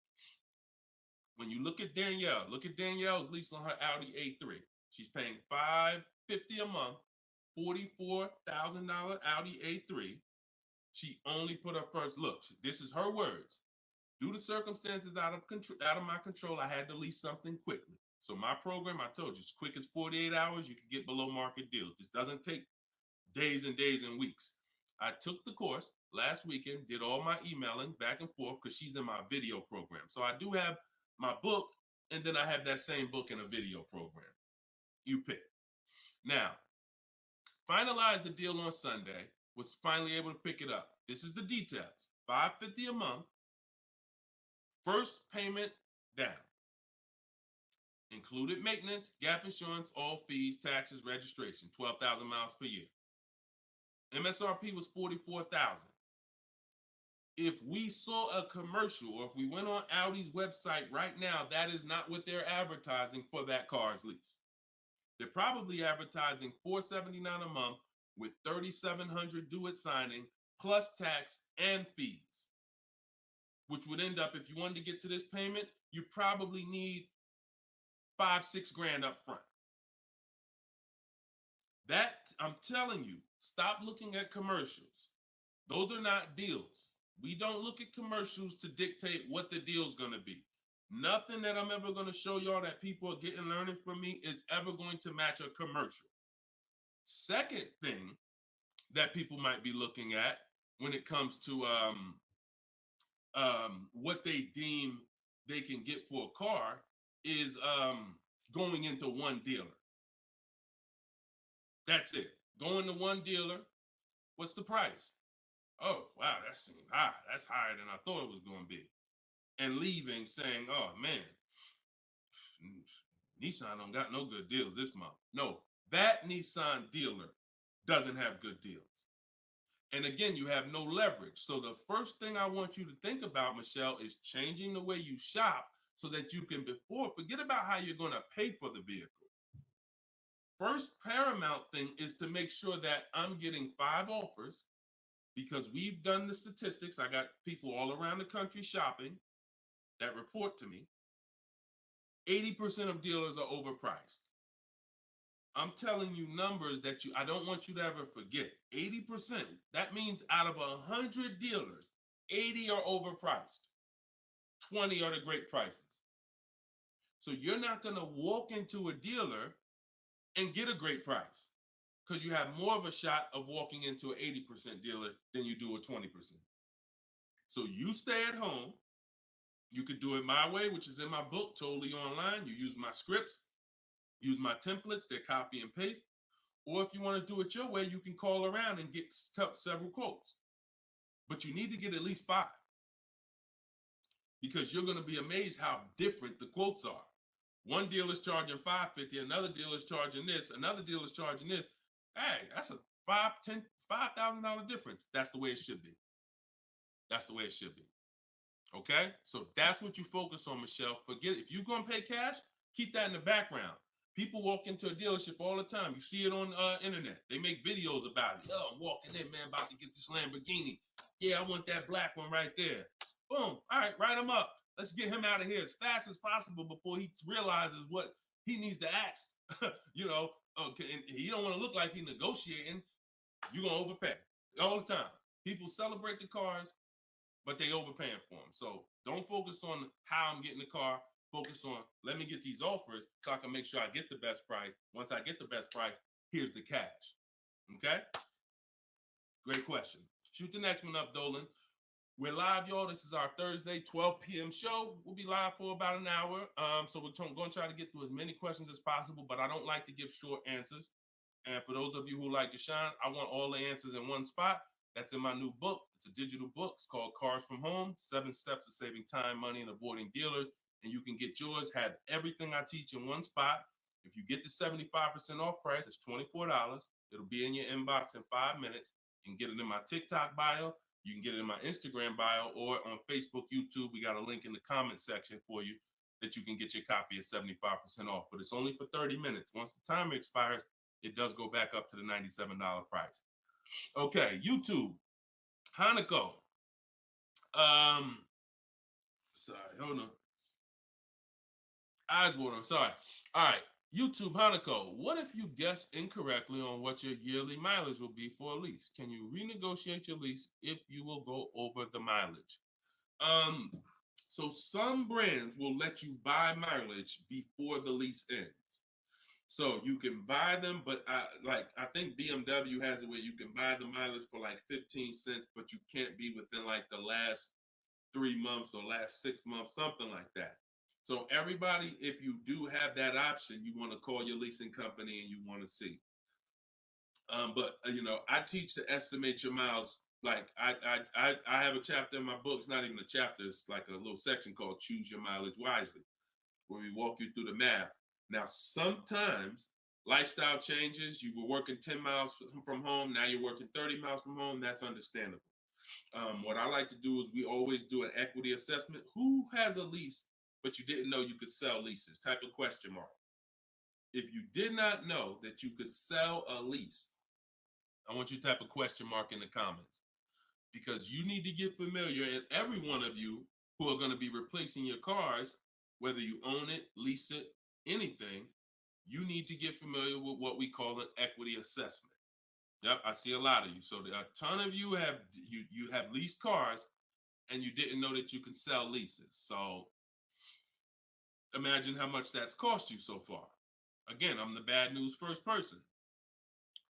when you look at Danielle's lease on her Audi A3. She's paying $550 a month, $44,000 Audi A3. She only put her first look. This is her words. Due to circumstances out of my control, I had to lease something quickly. So my program, I told you, as quick as 48 hours, you can get below market deals. This doesn't take days and days and weeks. I took the course last weekend, did all my emailing back and forth because she's in my video program. So I do have my book, and then I have that same book in a video program. You pick. Now, finalized the deal on Sunday, was finally able to pick it up. This is the details. $550 a month. First payment down. Included maintenance, gap insurance, all fees, taxes, registration, 12,000 miles per year. MSRP was $44,000. If we saw a commercial, or if we went on Audi's website right now, that is not what they're advertising for that car's lease. They're probably advertising $479 a month with $3,700 due at signing, plus tax and fees, which would end up, if you wanted to get to this payment, you probably need $5-6 grand up front. That, I'm telling you, stop looking at commercials. Those are not deals. We don't look at commercials to dictate what the deal's going to be. Nothing that I'm ever going to show y'all that people are learning from me is ever going to match a commercial. Second thing that people might be looking at when it comes to what they deem they can get for a car is going into one dealer. That's it. Going to one dealer. What's the price? Oh, wow, that seems high. That's higher than I thought it was going to be. And leaving saying, oh, man, Nissan don't got no good deals this month. No, that Nissan dealer doesn't have good deals. And again, you have no leverage. So the first thing I want you to think about, Michelle, is changing the way you shop so that you can forget about how you're going to pay for the vehicle. First paramount thing is to make sure that I'm getting 5 offers, because we've done the statistics. I got people all around the country shopping that report to me. 80% of dealers are overpriced. I'm telling you numbers that I don't want you to ever forget. 80%. That means out of 100 dealers, 80 are overpriced. 20 are the great prices. So you're not going to walk into a dealer and get a great price, because you have more of a shot of walking into an 80% dealer than you do a 20%. So you stay at home. You could do it my way, which is in my book, totally online. You use my scripts, use my templates, they're copy and paste. Or if you want to do it your way, you can call around and get several quotes. But you need to get at least 5, because you're going to be amazed how different the quotes are. One dealer's charging $550, another dealer's charging this, another dealer's charging this. Hey, that's a $5,000 difference. That's the way it should be. That's the way it should be. Okay, so that's what you focus on, Michelle. Forget it. If you're going to pay cash, keep that in the background. People walk into a dealership all the time. You see it on internet. They make videos about it. Oh, I'm walking in, man, about to get this Lamborghini. Yeah, I want that black one right there. Boom. All right, write him up. Let's get him out of here as fast as possible before he realizes what he needs to ask. Okay, and he don't want to look like he's negotiating. You're going to overpay all the time. People celebrate the cars, but they overpaying for them. So don't focus on how I'm getting the car. Focus on, let me get these offers so I can make sure I get the best price. Once I get the best price, here's the cash. Okay? Great question. Shoot the next one up, Dolan. We're live, y'all. This is our Thursday, 12 p.m. show. We'll be live for about an hour. So we're going to try to get through as many questions as possible, but I don't like to give short answers. And for those of you who like to shine, I want all the answers in one spot. That's in my new book. It's a digital book. It's called Cars from Home, 7 Steps to Saving Time, Money, and Avoiding Dealers. And you can get yours, have everything I teach in one spot. If you get the 75% off price, it's $24. It'll be in your inbox in 5 minutes. You can get it in my TikTok bio. You can get it in my Instagram bio, or on Facebook, YouTube. We got a link in the comment section for you that you can get your copy at 75% off. But it's only for 30 minutes. Once the timer expires, it does go back up to the $97 price. Okay, YouTube, Hanako. Sorry, hold on. Eyes water, I'm sorry. All right, YouTube, Hanako. What if you guess incorrectly on what your yearly mileage will be for a lease? Can you renegotiate your lease if you will go over the mileage? So some brands will let you buy mileage before the lease ends. So you can buy them, but I think BMW has it where you can buy the mileage for like 15 cents, but you can't be within like the last 3 months or last 6 months, something like that. So everybody, if you do have that option, you want to call your leasing company and you want to see. But I teach to estimate your miles. Like I have a chapter in my book. It's not even a chapter. It's like a little section called Choose Your Mileage Wisely, where we walk you through the math. Now, sometimes lifestyle changes. You were working 10 miles from home. Now you're working 30 miles from home. That's understandable. What I like to do is we always do an equity assessment. Who has a lease, but you didn't know you could sell leases? Type of question mark. If you did not know that you could sell a lease, I want you to type a question mark in the comments, because you need to get familiar, and every one of you who are going to be replacing your cars, whether you own it, lease it, anything, you need to get familiar with what we call an equity assessment. Yep, I see a lot of you. So a ton of you have leased cars and you didn't know that you could sell leases. So imagine how much that's cost you so far. Again, I'm the bad news first person.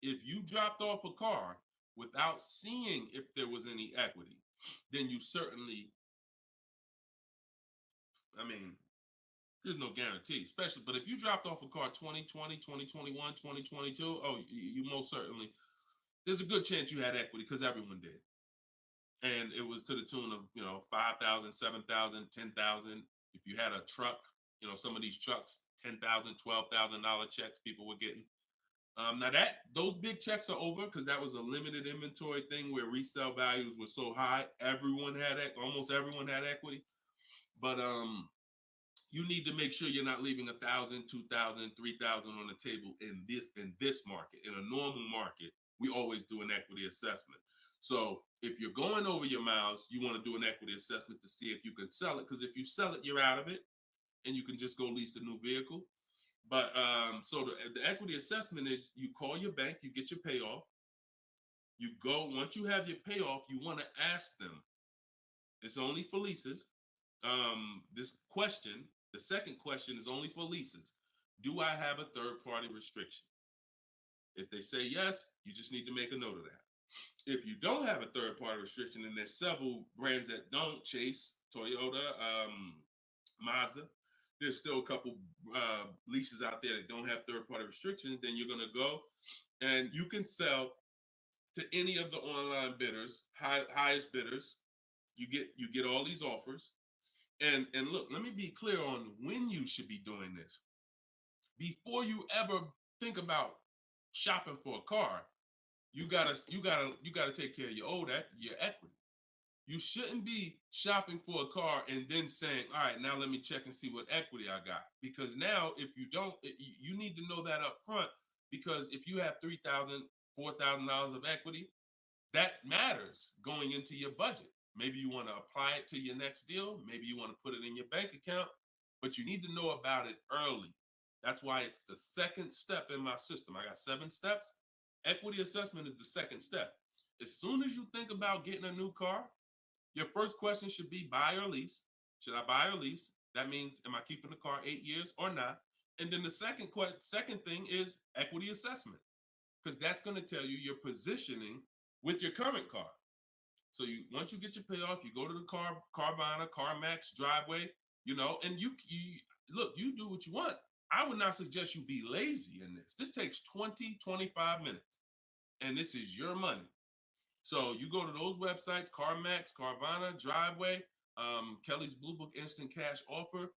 If you dropped off a car without seeing if there was any equity, then you certainly, I mean, there's no guarantee, especially, but if you dropped off a car 2020, 2021, 2022, oh, you most certainly, there's a good chance you had equity because everyone did. And it was to the tune of, 5,000, 7,000, 10,000. If you had a truck, some of these trucks, $10,000, $12,000 checks people were getting. Now those big checks are over because that was a limited inventory thing where resale values were so high. Almost everyone had equity. But you need to make sure you're not leaving 1,000, 2,000, 3,000 on the table in this market. In a normal market, we always do an equity assessment. So if you're going over your miles, you want to do an equity assessment to see if you can sell it. Because if you sell it, you're out of it, and you can just go lease a new vehicle. But so the equity assessment is you call your bank, you get your payoff. You go, once you have your payoff, you want to ask them. It's only for leases. This question, the second question is only for leases. Do I have a third-party restriction? If they say yes, you just need to make a note of that. If you don't have a third-party restriction, and there's several brands that don't, Chase, Toyota, Mazda, there's still a couple leases out there that don't have third-party restrictions, then you're going to go and you can sell to any of the online bidders, highest bidders. You get all these offers. And look, let me be clear on when you should be doing this. Before you ever think about shopping for a car, you gotta take care of your equity. You shouldn't be shopping for a car and then saying, all right, now let me check and see what equity I got. Because now if you don't, you need to know that up front, because if you have $3,000, $4,000 of equity, that matters going into your budget. Maybe you want to apply it to your next deal. Maybe you want to put it in your bank account, but you need to know about it early. That's why it's the second step in my system. I got 7 steps. Equity assessment is the second step. As soon as you think about getting a new car, your first question should be buy or lease. Should I buy or lease? That means, am I keeping the car 8 years or not? And then the second thing is equity assessment, because that's going to tell you your positioning with your current car. So once you get your payoff, you go to the Carvana, CarMax, Driveway, and you look, you do what you want. I would not suggest you be lazy in this. This takes 20, 25 minutes, and this is your money. So you go to those websites, CarMax, Carvana, Driveway, Kelly's Blue Book Instant Cash Offer,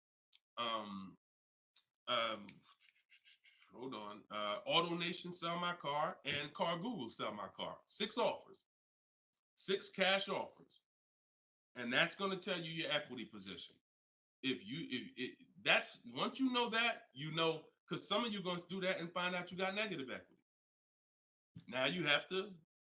hold on, Auto Nation Sell My Car, and Car Google Sell My Car. 6 offers, 6 cash offers, and that's going to tell you your equity position. That's once you know that, because some of you are going to do that and find out you got negative equity. Now you have to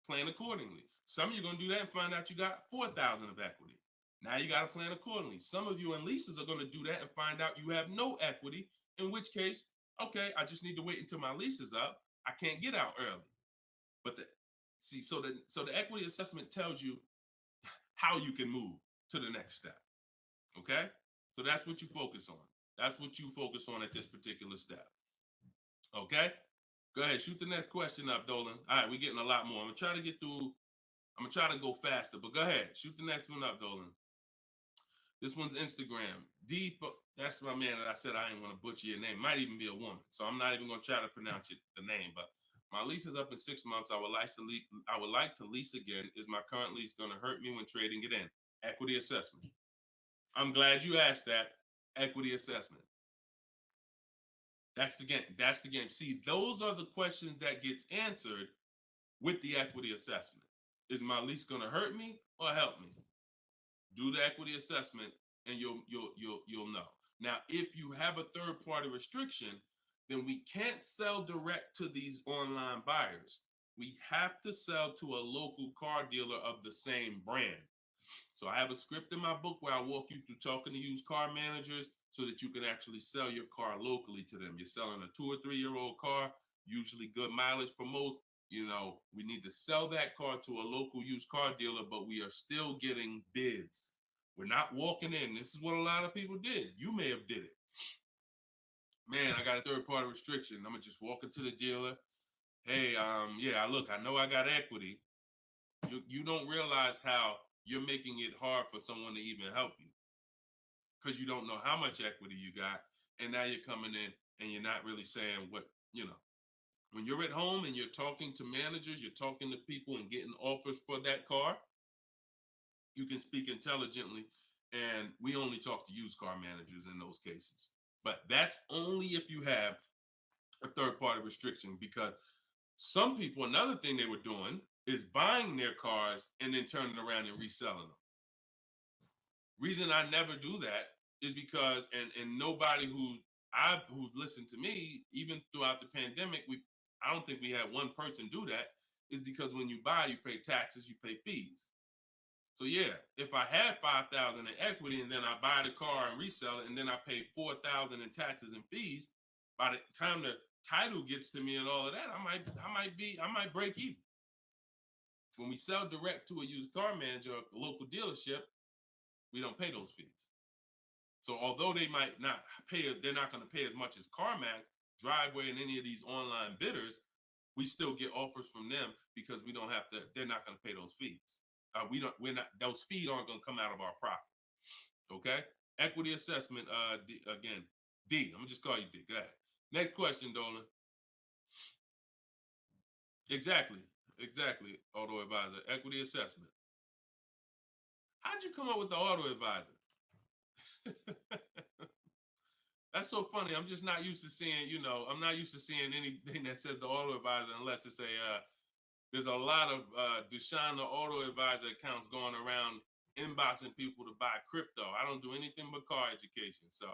plan accordingly. Some of you are going to do that and find out you got 4,000 of equity. Now you got to plan accordingly. Some of you in leases are going to do that and find out you have no equity, in which case, I just need to wait until my lease is up. I can't get out early. But so the equity assessment tells you how you can move to the next step. Okay? So that's what you focus on. That's what you focus on at this particular step. Okay? Go ahead, shoot the next question up, Dolan. All right, we're getting a lot more. I'm gonna try to go faster, but go ahead, shoot the next one up, Dolan. This one's Instagram. That's my man that I said I didn't want to butcher your name. Might even be a woman, so I'm not even gonna try to pronounce the name. But my lease is up in 6 months. I would like to lease again. Is my current lease gonna hurt me when trading it in? Equity assessment. I'm glad you asked that. Equity assessment. That's the game. That's the game. See, those are the questions that gets answered with the equity assessment. Is my lease going to hurt me or help me? Do the equity assessment, and you'll know. Now, if you have a third-party restriction, then we can't sell direct to these online buyers. We have to sell to a local car dealer of the same brand. So I have a script in my book where I walk you through talking to used car managers so that you can actually sell your car locally to them. You're selling a 2 or 3 year old car, usually good mileage for most. We need to sell that car to a local used car dealer, but we are still getting bids. We're not walking in. This is what a lot of people did. You may have did it. Man, I got a third party restriction. I'm gonna just walk into the dealer. hey, yeah, look, I know I got equity. You don't realize how you're making it hard for someone to even help you because you don't know how much equity you got, and now you're coming in and you're not really saying what you know. When you're at home and you're talking to managers, you're talking to people and getting offers for that car, you can speak intelligently. And we only talk to used car managers in those cases. But that's only if you have a third party restriction, because some people, another thing they were doing is buying their cars and then turning around and reselling them. Reason I never do that is because, and nobody who's listened to me, even throughout the pandemic, I don't think we had one person do that, is because when you buy, you pay taxes, you pay fees. So yeah, if I had 5,000 in equity and then I buy the car and resell it and then I pay 4,000 in taxes and fees, by the time the title gets to me and all of that, I might break even. When we sell direct to a used car manager or a local dealership, we don't pay those fees. So although they might not pay, they're not going to pay as much as CarMax, Driveway, and any of these online bidders, we still get offers from them because we don't have to. They're not going to pay those fees. We're not. Those fees aren't going to come out of our profit. Okay. Equity assessment. Again, D. I'm gonna just call you D. Go ahead. Next question, Dolan. Exactly. Exactly. Auto advisor. Equity assessment. How'd you come up with the auto advisor? That's so funny. I'm just not used to seeing, I'm not used to seeing anything that says the auto advisor unless it's there's a lot of Deshone the Auto Advisor accounts going around inboxing people to buy crypto. I don't do anything but car education. So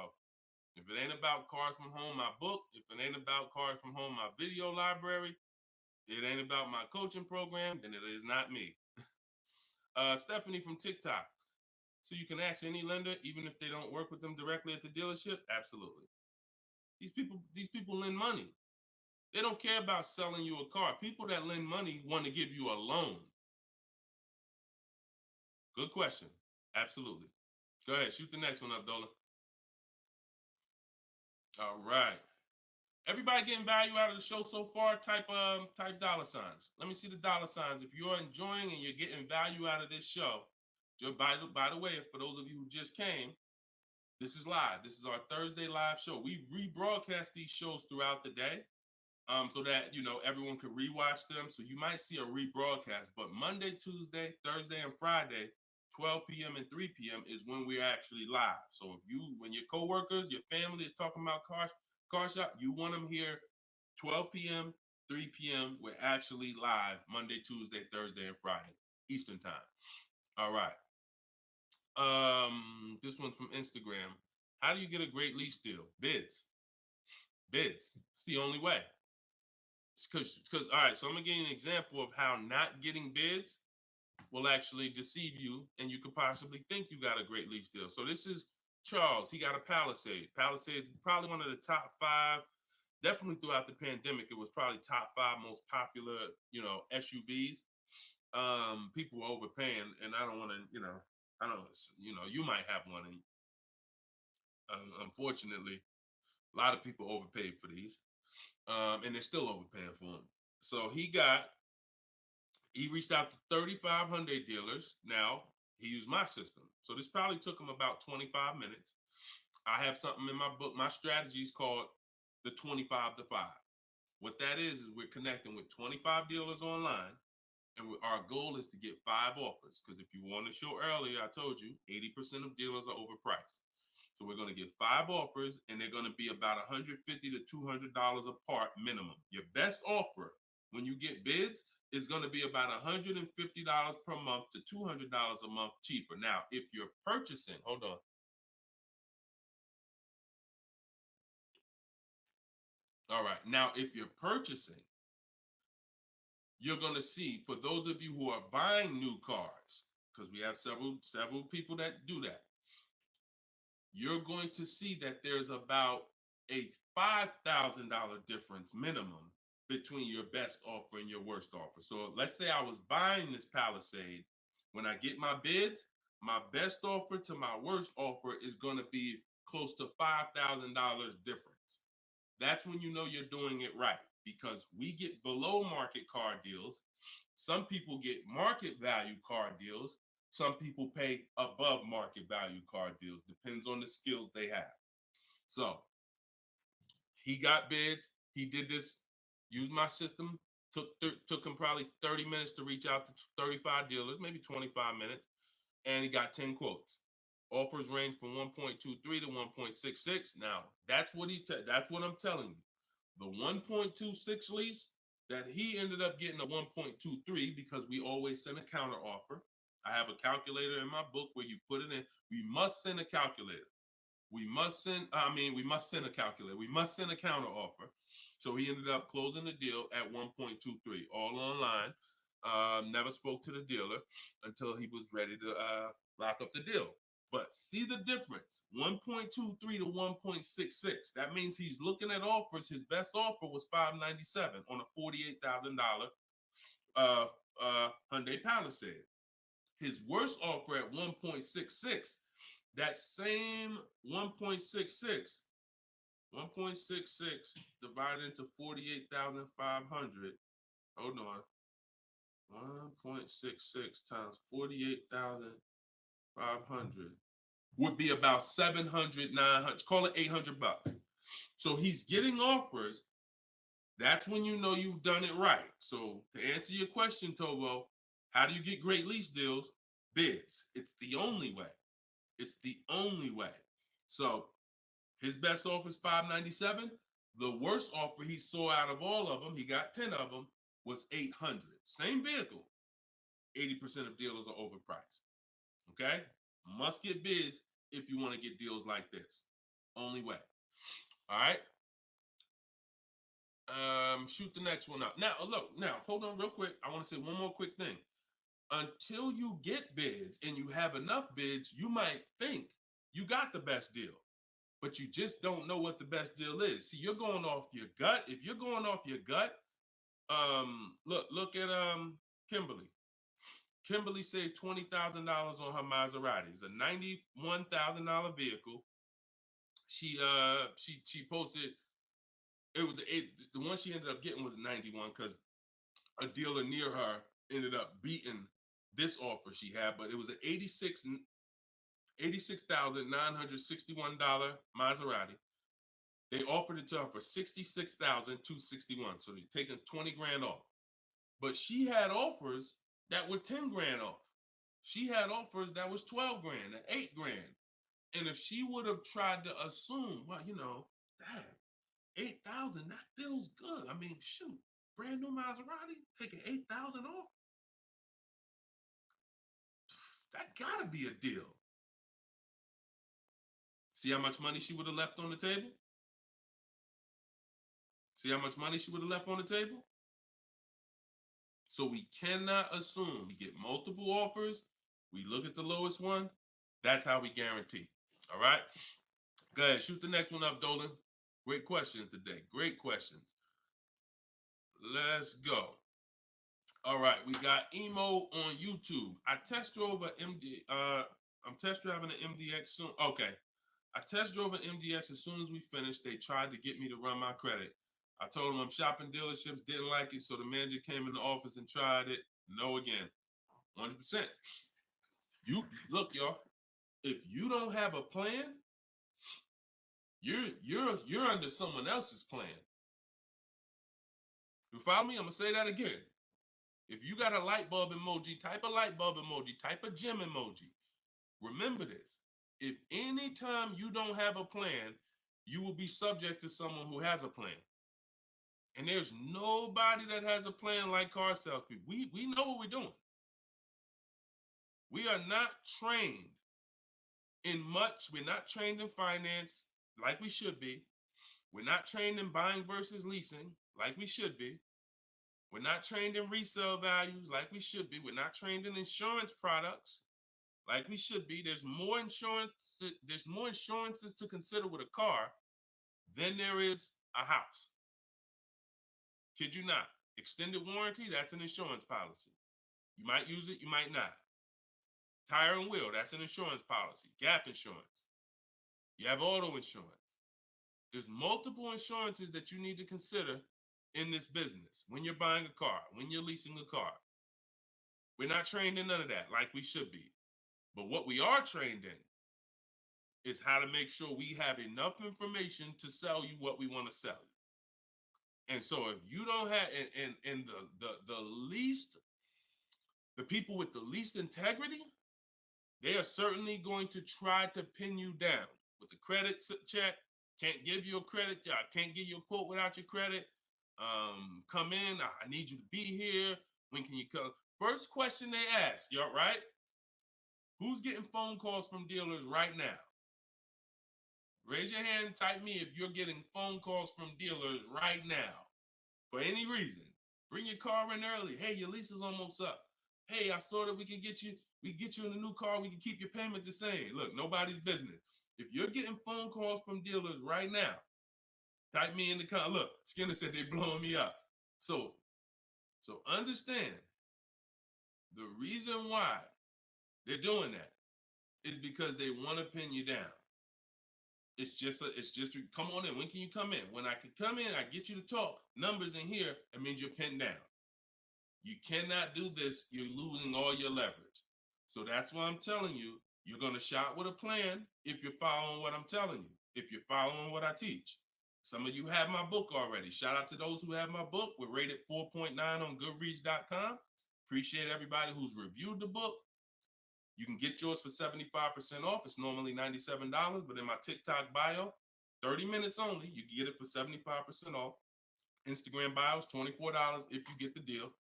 if it ain't about Cars from Home, my book, if it ain't about Cars from Home, my video library, it ain't about my coaching program, then it is not me. Stephanie from TikTok. So you can ask any lender, even if they don't work with them directly at the dealership? Absolutely. These people lend money. They don't care about selling you a car. People that lend money want to give you a loan. Good question. Absolutely. Go ahead. Shoot the next one up, Dolan. All right. Everybody getting value out of the show so far? Type dollar signs. Let me see the dollar signs. If you're enjoying and you're getting value out of this show, by the way, for those of you who just came, this is live. This is our Thursday live show. We rebroadcast these shows throughout the day, so that everyone can rewatch them. So you might see a rebroadcast, but Monday, Tuesday, Thursday, and Friday, 12 p.m. and 3 p.m. is when we're actually live. So when your coworkers, your family is talking about car shop, you want them here 12 p.m., 3 p.m. We're actually live Monday, Tuesday, Thursday, and Friday, Eastern time. All right. This one's from Instagram. How do you get a great lease deal? Bids. It's the only way. Because all right, so I'm gonna give you an example of how not getting bids will actually deceive you, and you could possibly think you got a great lease deal. So this is Charles. He got a Palisade. Palisade is probably one of the top 5. Definitely throughout the pandemic, it was probably top 5 most popular, SUVs. People were overpaying, and I don't want to, I don't, you might have one. And, unfortunately, a lot of people overpaid for these, and they're still overpaying for them. So he reached out to 3,500 dealers. Now he used my system. So this probably took him about 25 minutes. I have something in my book. My strategy is called the 25 to 5. What that is we're connecting with 25 dealers online. And our goal is to get 5 offers. Because if you want to show earlier, I told you 80% of dealers are overpriced. So we're going to get 5 offers, and they're going to be about $150 to $200 apart minimum. Your best offer when you get bids is going to be about $150 per month to $200 a month cheaper. Now, if you're purchasing, hold on. All right. Now, if you're purchasing, you're going to see, for those of you who are buying new cars, because we have several people that do that, you're going to see that there's about a $5,000 difference minimum between your best offer and your worst offer. So let's say I was buying this Palisade. When I get my bids, my best offer to my worst offer is going to be close to $5,000 difference. That's when you know you're doing it right. because we get below market car deals. Some people get market value car deals. Some people pay above market value car deals. Depends on the skills they have. So he got bids. He did this, used my system. Took him probably 30 minutes to reach out to 35 dealers, maybe 25 minutes, and he got 10 quotes. Offers range from 1.23 to 1.66. Now, that's what that's what I'm telling you. The 1.26 lease that he ended up getting a 1.23 because we always send a counter offer. I have a calculator in my book where you put it in. We must send a calculator. We must send a calculator. We must send a counter offer. So he ended up closing the deal at 1.23, all online. Never spoke to the dealer until he was ready to lock up the deal. But see the difference, 1.23 to 1.66. That means he's looking at offers. His best offer was $597 on a $48,000 Hyundai Palisade. His worst offer at 1.66, that same 1.66 divided into 48,500. Hold on. 1.66 times 48,500 would be about 700, 900, call it $800. So he's getting offers. That's when you know you've done it right. So to answer your question, Tobo, how do you get great lease deals? Bids. It's the only way. It's the only way. So his best offer is $597. The worst offer he saw out of all of them, he got 10 of them, was $800. Same vehicle. 80% of dealers are overpriced. Okay? Must get bids if you want to get deals like this. Only way. All right? Shoot the next one up. Now, look, hold on real quick. I want to say one more quick thing. Until you get bids and you have enough bids, you might think you got the best deal, but you just don't know what the best deal is. See, you're going off your gut. If you're going off your gut, look at Kimberly. Kimberly saved $20,000 on her Maserati. It's a $91,000 vehicle. She posted, the one she ended up getting was 91 because a dealer near her ended up beating this offer she had, but it was an $86,961 Maserati. They offered it to her for $66,261. So they're taking 20 grand off. But she had offers that were 10 grand off. She had offers that was 12 grand and 8 grand. And if she would have tried to assume, well, damn, 8,000, that feels good. I mean, shoot, brand new Maserati, taking 8,000 off. That gotta be a deal. See how much money she would have left on the table? See how much money she would have left on the table? So we cannot assume. We get multiple offers. We look at the lowest one. That's how we guarantee. All right? Go ahead. Shoot the next one up, Dolan. Great questions today. Great questions. Let's go. All right. We got Emo on YouTube. I test drove I'm test driving an MDX soon. Okay. I test drove an MDX as soon as we finished. They tried to get me to run my credit. I told them I'm shopping dealerships, didn't like it, so the manager came in the office and tried it. No again. 100%. You look, y'all. If you don't have a plan, you're under someone else's plan. You follow me? I'm gonna say that again. If you got a light bulb emoji, type a light bulb emoji, type a gym emoji. Remember this. If anytime you don't have a plan, you will be subject to someone who has a plan. And there's nobody that has a plan like car salespeople. We know what we're doing. We are not trained in much. We're not trained in finance like we should be. We're not trained in buying versus leasing like we should be. We're not trained in resale values like we should be. We're not trained in insurance products like we should be. There's more insurances to consider with a car than there is a house. Kid you not. Extended warranty, that's an insurance policy. You might use it, you might not. Tire and wheel, that's an insurance policy. Gap insurance. You have auto insurance. There's multiple insurances that you need to consider in this business, when you're buying a car, when you're leasing a car. We're not trained in none of that like we should be. But what we are trained in is how to make sure we have enough information to sell you what we want to sell you. And so if you don't have, and the people with the least integrity, they are certainly going to try to pin you down with the credit check. Can't give you a credit. I can't give you a quote without your credit. Come in. I need you to be here. When can you come? First question they ask, you all right? Who's getting phone calls from dealers right now? Raise your hand and type me if you're getting phone calls from dealers right now for any reason. Bring your car in early. Hey, your lease is almost up. Hey, I saw that we can get you in a new car. We can keep your payment the same. Look, nobody's business. If you're getting phone calls from dealers right now, type me in the comment. Look, Skinner said they blowing me up. So understand the reason why they're doing that is because they want to pin you down. It's just come on in. When can you come in? When I can come in, I get you to talk. Numbers in here, it means you're pinned down. You cannot do this. You're losing all your leverage. So that's why I'm telling you, you're going to shop with a plan if you're following what I'm telling you, if you're following what I teach. Some of you have my book already. Shout out to those who have my book. We're rated 4.9 on Goodreads.com. Appreciate everybody who's reviewed the book. You can get yours for 75% off. It's normally $97, but in my TikTok bio, 30 minutes only, you can get it for 75% off. Instagram bio is $24 if you get the deal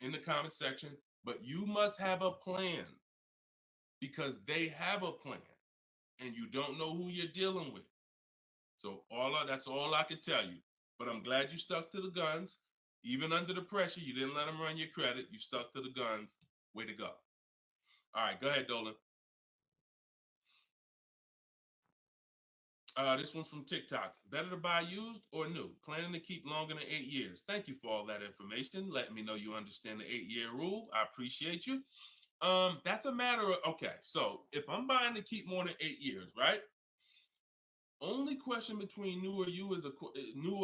in the comment section. But you must have a plan because they have a plan and you don't know who you're dealing with. So that's all I could tell you. But I'm glad you stuck to the guns. Even under the pressure, you didn't let them run your credit. You stuck to the guns. Way to go. All right, go ahead, Dolan. This one's from TikTok. Better to buy used or new? Planning to keep longer than 8 years. Thank you for all that information. Letting me know you understand the 8-year rule. I appreciate you. That's a matter of, okay, so if I'm buying to keep more than 8 years, right? Only question between new or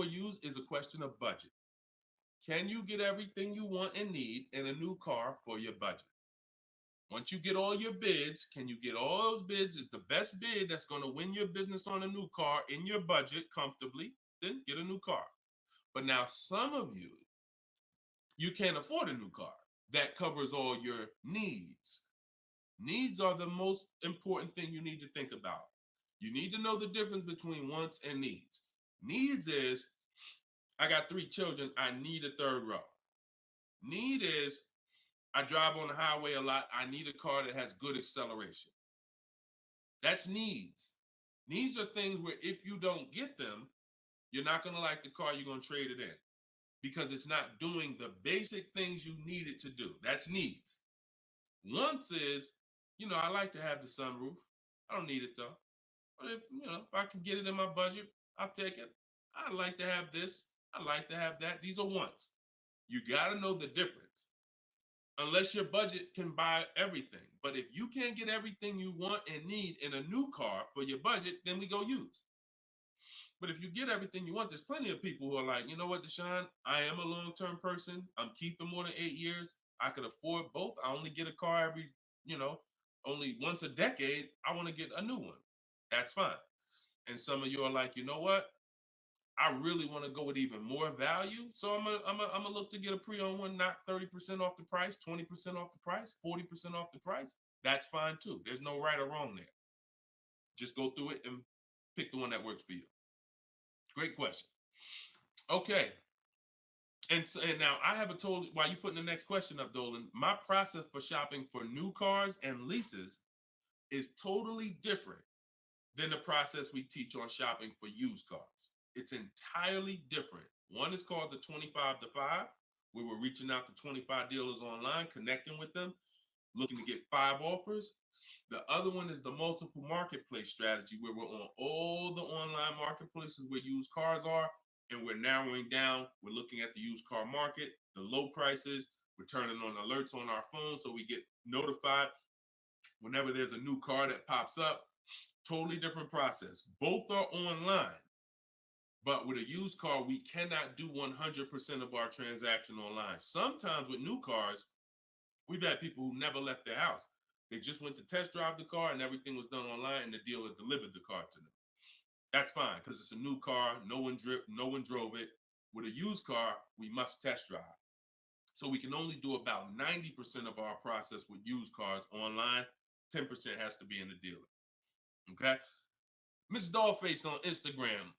used is a question of budget. Can you get everything you want and need in a new car for your budget? Once you get all your bids, can you get all those bids? Is the best bid that's going to win your business on a new car in your budget comfortably, then get a new car. But now some of you can't afford a new car that covers all your needs. Needs are the most important thing you need to think about. You need to know the difference between wants and needs. Needs is, I got 3 children, I need a third row. Need is, I drive on the highway a lot, I need a car that has good acceleration. That's needs. Needs are things where if you don't get them, you're not going to like the car, you're going to trade it in because it's not doing the basic things you need it to do. That's needs. Wants is, I like to have the sunroof. I don't need it though. But if I can get it in my budget, I'll take it. I like to have this. I like to have that. These are wants. You got to know the difference. Unless your budget can buy everything. But if you can't get everything you want and need in a new car for your budget, then we go used. But if you get everything you want, there's plenty of people who are like, you know what, Deshone, I am a long-term person. I'm keeping more than 8 years. I could afford both. I only get a car every, only once a decade. I want to get a new one. That's fine. And some of you are like, you know what? I really want to go with even more value. So I'm gonna look to get a pre-owned one, not 30% off the price, 20% off the price, 40% off the price. That's fine too. There's no right or wrong there. Just go through it and pick the one that works for you. Great question. Okay. And now I haven't told you, while you putting the next question up, Dolan, my process for shopping for new cars and leases is totally different than the process we teach on shopping for used cars. It's entirely different. One is called the 25 to 5, where we're reaching out to 25 dealers online, connecting with them, looking to get 5 offers. The other one is the multiple marketplace strategy, where we're on all the online marketplaces where used cars are, and we're narrowing down. We're looking at the used car market, the low prices. We're turning on alerts on our phone so we get notified whenever there's a new car that pops up. Totally different process. Both are online. But with a used car, we cannot do 100% of our transaction online. Sometimes with new cars, we've had people who never left their house. They just went to test drive the car and everything was done online and the dealer delivered the car to them. That's fine because it's a new car. No one drove it. With a used car, we must test drive. So we can only do about 90% of our process with used cars online. 10% has to be in the dealer. Okay. Miss Dollface on Instagram.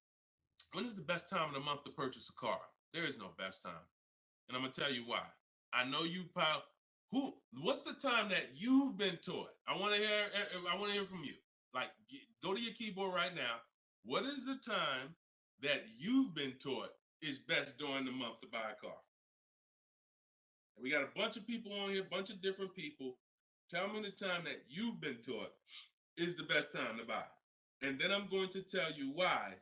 When is the best time of the month to purchase a car? There is no best time. And I'm gonna tell you why. I know you pile. What's the time that you've been taught? I want to hear from you. Like, go to your keyboard right now. What is the time that you've been taught is best during the month to buy a car? And we got a bunch of people on here, a bunch of different people. Tell me the time that you've been taught is the best time to buy. And then I'm going to tell you why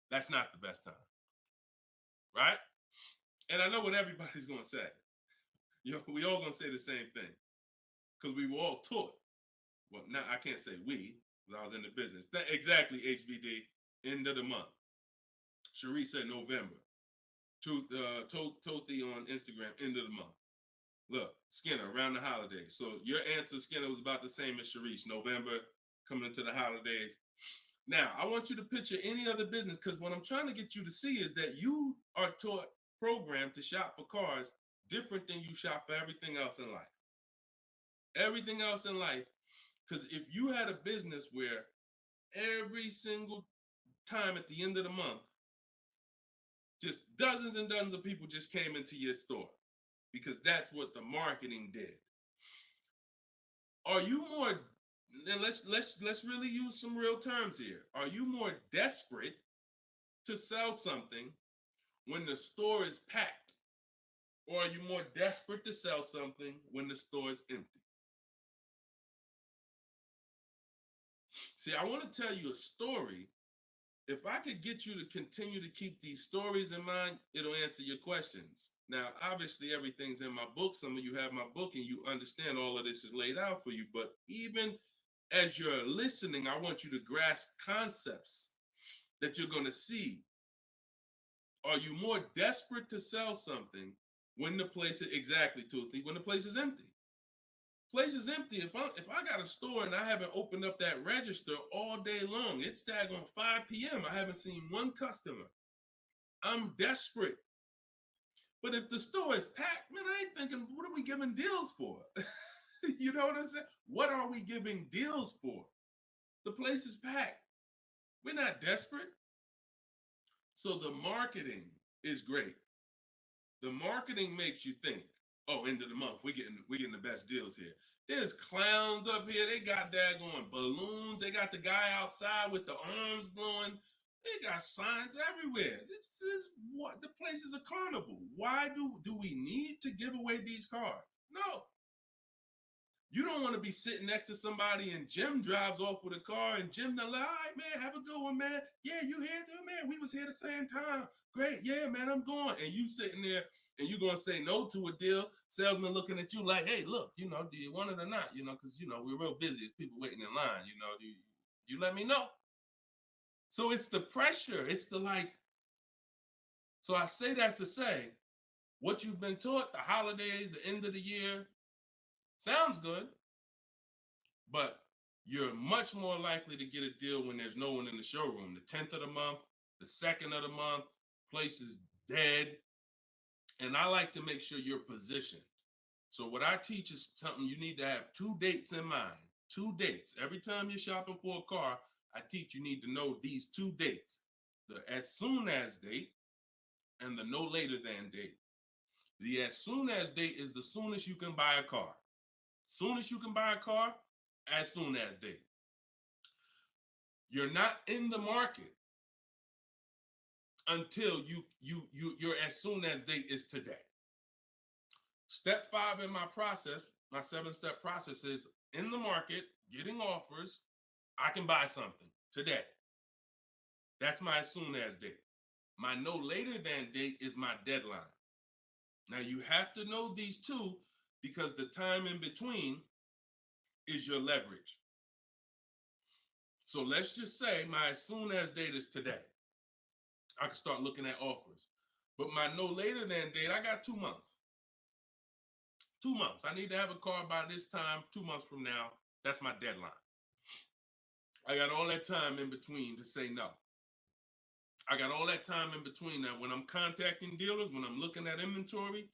that's not the best time. Right? And I know what everybody's going to say. We all going to say the same thing because we were all taught. Well, now I can't say we because I was in the business. Exactly, HBD, end of the month. Cherie said November. Tothy on Instagram, end of the month. Look, Skinner, around the holidays. So your answer, Skinner, was about the same as Sharice. November, coming into the holidays. Now, I want you to picture any other business because what I'm trying to get you to see is that you are taught, programmed to shop for cars different than you shop for everything else in life. Everything else in life. Because if you had a business where every single time at the end of the month, just dozens and dozens of people just came into your store because that's what the marketing did. Are you more, and let's really use some real terms here. Are you more desperate to sell something when the store is packed? Or are you more desperate to sell something when the store is empty? See, I want to tell you a story. If I could get you to continue to keep these stories in mind, it'll answer your questions. Now, obviously, everything's in my book. Some of you have my book and you understand all of this is laid out for you. But even as you're listening, I want you to grasp concepts that you're going to see. Are you more desperate to sell something when the place is exactly, Toothy, when the place is empty? Place is empty. If I got a store and I haven't opened up that register all day long, it's daggone 5 p.m. I haven't seen one customer. I'm desperate. But if the store is packed, man, I ain't thinking, what are we giving deals for? You know what I'm saying? What are we giving deals for? The place is packed. We're not desperate. So the marketing is great. The marketing makes you think, oh, end of the month, we're getting the best deals here. There's clowns up here. They got daggone balloons. They got the guy outside with the arms blowing. They got signs everywhere. This is what the place is a carnival. Why do we need to give away these cars? No. You don't want to be sitting next to somebody and Jim drives off with a car and Jim, all right, man, have a good one, man. Yeah, you here too, man. We was here the same time. Great. Yeah, man, I'm going. And you sitting there and you going to say no to a deal. Salesman looking at you like, hey, look, do you want it or not? Because, we're real busy. It's people waiting in line. Do you let me know? So it's the pressure. It's the like. So I say that to say what you've been taught, the holidays, the end of the year, sounds good. But you're much more likely to get a deal when there's no one in the showroom. The 10th of the month, the 2nd of the month, place is dead. And I like to make sure you're positioned. So what I teach is something you need to have 2 dates in mind. 2 dates. Every time you're shopping for a car, I teach you need to know these 2 dates. The as soon as date and the no later than date. The as soon as date is the soonest you can buy a car. Soonest you can buy a car, as soon as date. You're not in the market until your as soon as date is today. Step 5 in my process, my 7-step process is in the market, getting offers. I can buy something today. That's my as soon as date. My no later than date is my deadline. Now you have to know these 2 because the time in between is your leverage. So let's just say my as soon as date is today. I can start looking at offers. But my no later than date, I got 2 months. 2 months. I need to have a car by this time, 2 months from now. That's my deadline. I got all that time in between to say no. I got all that time in between that when I'm contacting dealers, when I'm looking at inventory,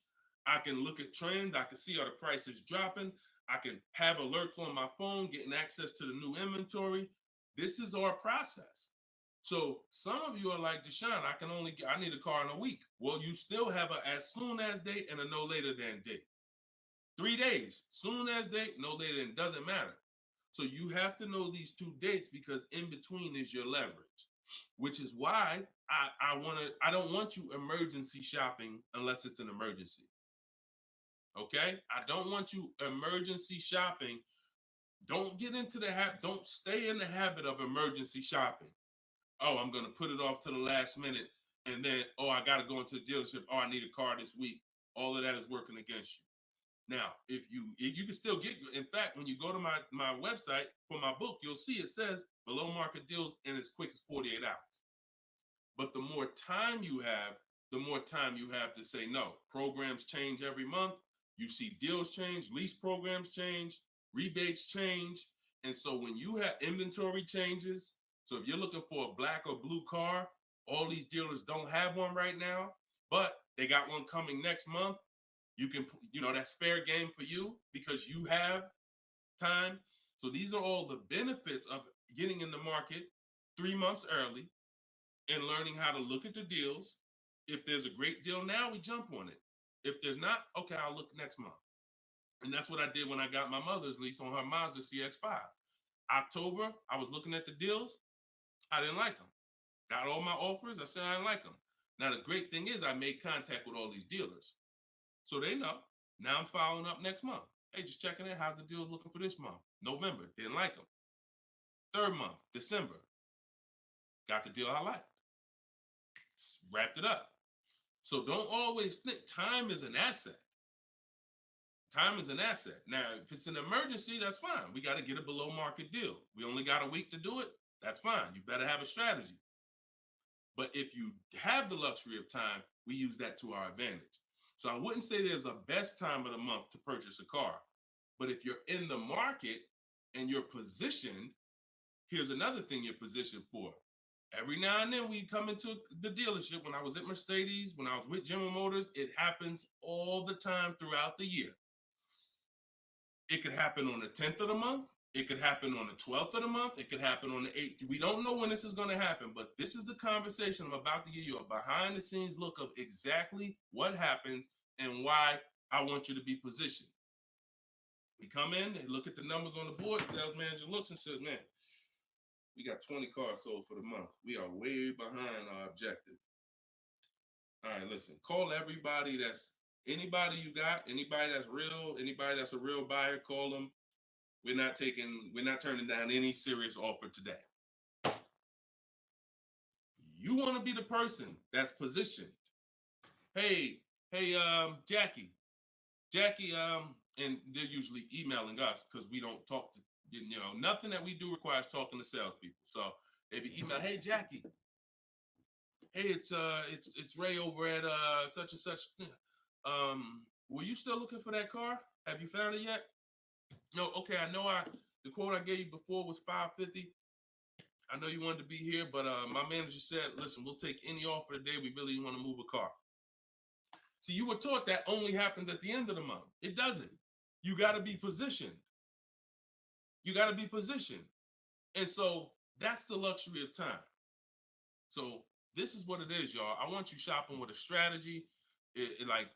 I can look at trends. I can see are the prices dropping. I can have alerts on my phone, getting access to the new inventory. This is our process. So some of you are like, Deshone, I need a car in a week. Well, you still have a as soon as date and a no later than date. 3 days, soon as date, no later than, doesn't matter. So you have to know these 2 dates because in between is your leverage, which is why I don't want you emergency shopping unless it's an emergency. Okay? I don't want you emergency shopping. Don't get into the habit, don't stay in the habit of emergency shopping. Oh, I'm gonna put it off to the last minute, and then, oh, I gotta go into the dealership. Oh, I need a car this week. All of that is working against you. Now, if you can still get, in fact, when you go to my website for my book, you'll see it says below market deals in as quick as 48 hours. But the more time you have, the more time you have to say no. Programs change every month. You see deals change, lease programs change, rebates change. And so when you have inventory changes, so if you're looking for a black or blue car, all these dealers don't have one right now, but they got one coming next month. You can, that's fair game for you because you have time. So these are all the benefits of getting in the market 3 months early and learning how to look at the deals. If there's a great deal now, we jump on it. If there's not, okay, I'll look next month. And that's what I did when I got my mother's lease on her Mazda CX-5. October, I was looking at the deals. I didn't like them. Got all my offers. I said I didn't like them. Now, the great thing is I made contact with all these dealers. So they know. Now I'm following up next month. Hey, just checking in. How's the deals looking for this month? November, didn't like them. 3rd month, December, got the deal I liked. Wrapped it up. So don't always think time is an asset. Time is an asset. Now, if it's an emergency, that's fine. We got to get a below market deal. We only got a week to do it. That's fine. You better have a strategy. But if you have the luxury of time, we use that to our advantage. So I wouldn't say there's a best time of the month to purchase a car. But if you're in the market and you're positioned, here's another thing you're positioned for. Every now and then we come into the dealership. When I was at Mercedes, when I was with General Motors, it happens all the time throughout the year. It could happen on the 10th of the month. It could happen on the 12th of the month. It could happen on the 8th. We don't know when this is going to happen, but this is the conversation I'm about to give you, a behind the scenes look of exactly what happens and why I want you to be positioned. We come in and look at the numbers on the board. Sales manager looks and says, man, we got 20 cars sold for the month. We are way behind our objective. All right, listen, call everybody anybody you got, anybody that's real, anybody that's a real buyer, call them. We're not turning down any serious offer today. You want to be the person that's positioned. Hey, Jackie, and they're usually emailing us because we don't talk to, nothing that we do requires talking to salespeople. So if you email, hey, Jackie, hey, it's Ray over at such and such. Were you still looking for that car? Have you found it yet? No, okay, I know the quote I gave you before was $550. I know you wanted to be here, but my manager said, listen, we'll take any offer today. We really want to move a car. See, you were taught that only happens at the end of the month. It doesn't. You got to be positioned. You got to be positioned. And so that's the luxury of time. So this is what it is, y'all. I want you shopping with a strategy.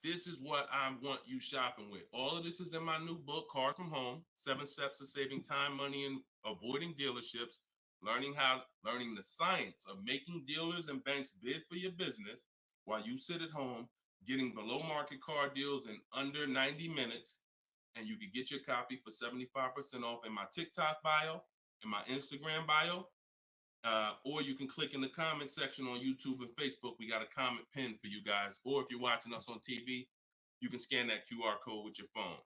This is what I want you shopping with. All of this is in my new book, Cars from Home, 7 Steps to Saving Time, Money, and Avoiding Dealerships, learning the science of making dealers and banks bid for your business while you sit at home, getting below market car deals in under 90 minutes. And you can get your copy for 75% off in my TikTok bio, in my Instagram bio, or you can click in the comment section on YouTube and Facebook. We got a comment pinned for you guys. Or if you're watching us on TV, you can scan that QR code with your phone.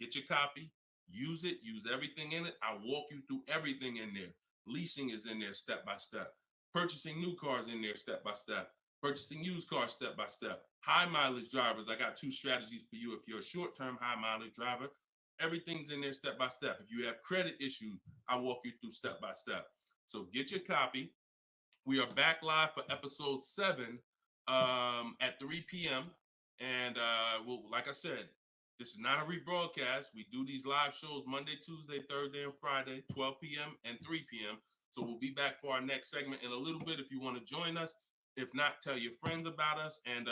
Get your copy, use it, use everything in it. I walk you through everything in there. Leasing is in there step by step. Purchasing new cars in there step by step. Purchasing used cars step by step. High mileage drivers, I got 2 strategies for you. If you're a short-term high mileage driver, everything's in there step by step. If you have credit issues, I walk you through step by step. So get your copy. We are back live for episode 7 at 3 p.m. And we'll, like I said, this is not a rebroadcast. We do these live shows Monday, Tuesday, Thursday, and Friday, 12 p.m. and 3 p.m. So we'll be back for our next segment in a little bit if you want to join us. If not, tell your friends about us, and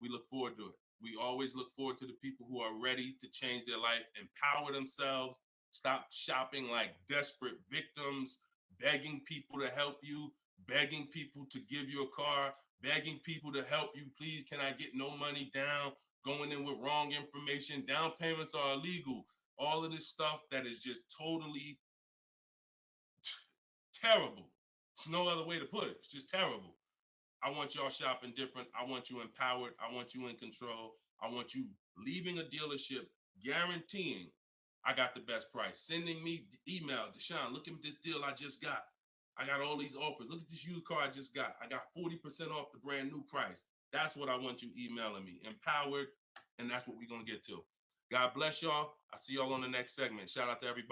we look forward to it. We always look forward to the people who are ready to change their life, empower themselves, stop shopping like desperate victims, begging people to help you, begging people to give you a car, begging people to help you. Please, can I get no money down? Going in with wrong information. Down payments are illegal. All of this stuff that is just totally terrible. It's no other way to put it. It's just terrible. I want y'all shopping different. I want you empowered. I want you in control. I want you leaving a dealership guaranteeing I got the best price. Sending me email, Deshone, look at this deal I just got. I got all these offers. Look at this used car I just got. I got 40% off the brand new price. That's what I want you emailing me. Empowered, and that's what we're going to get to. God bless y'all. I'll see y'all on the next segment. Shout out to everybody.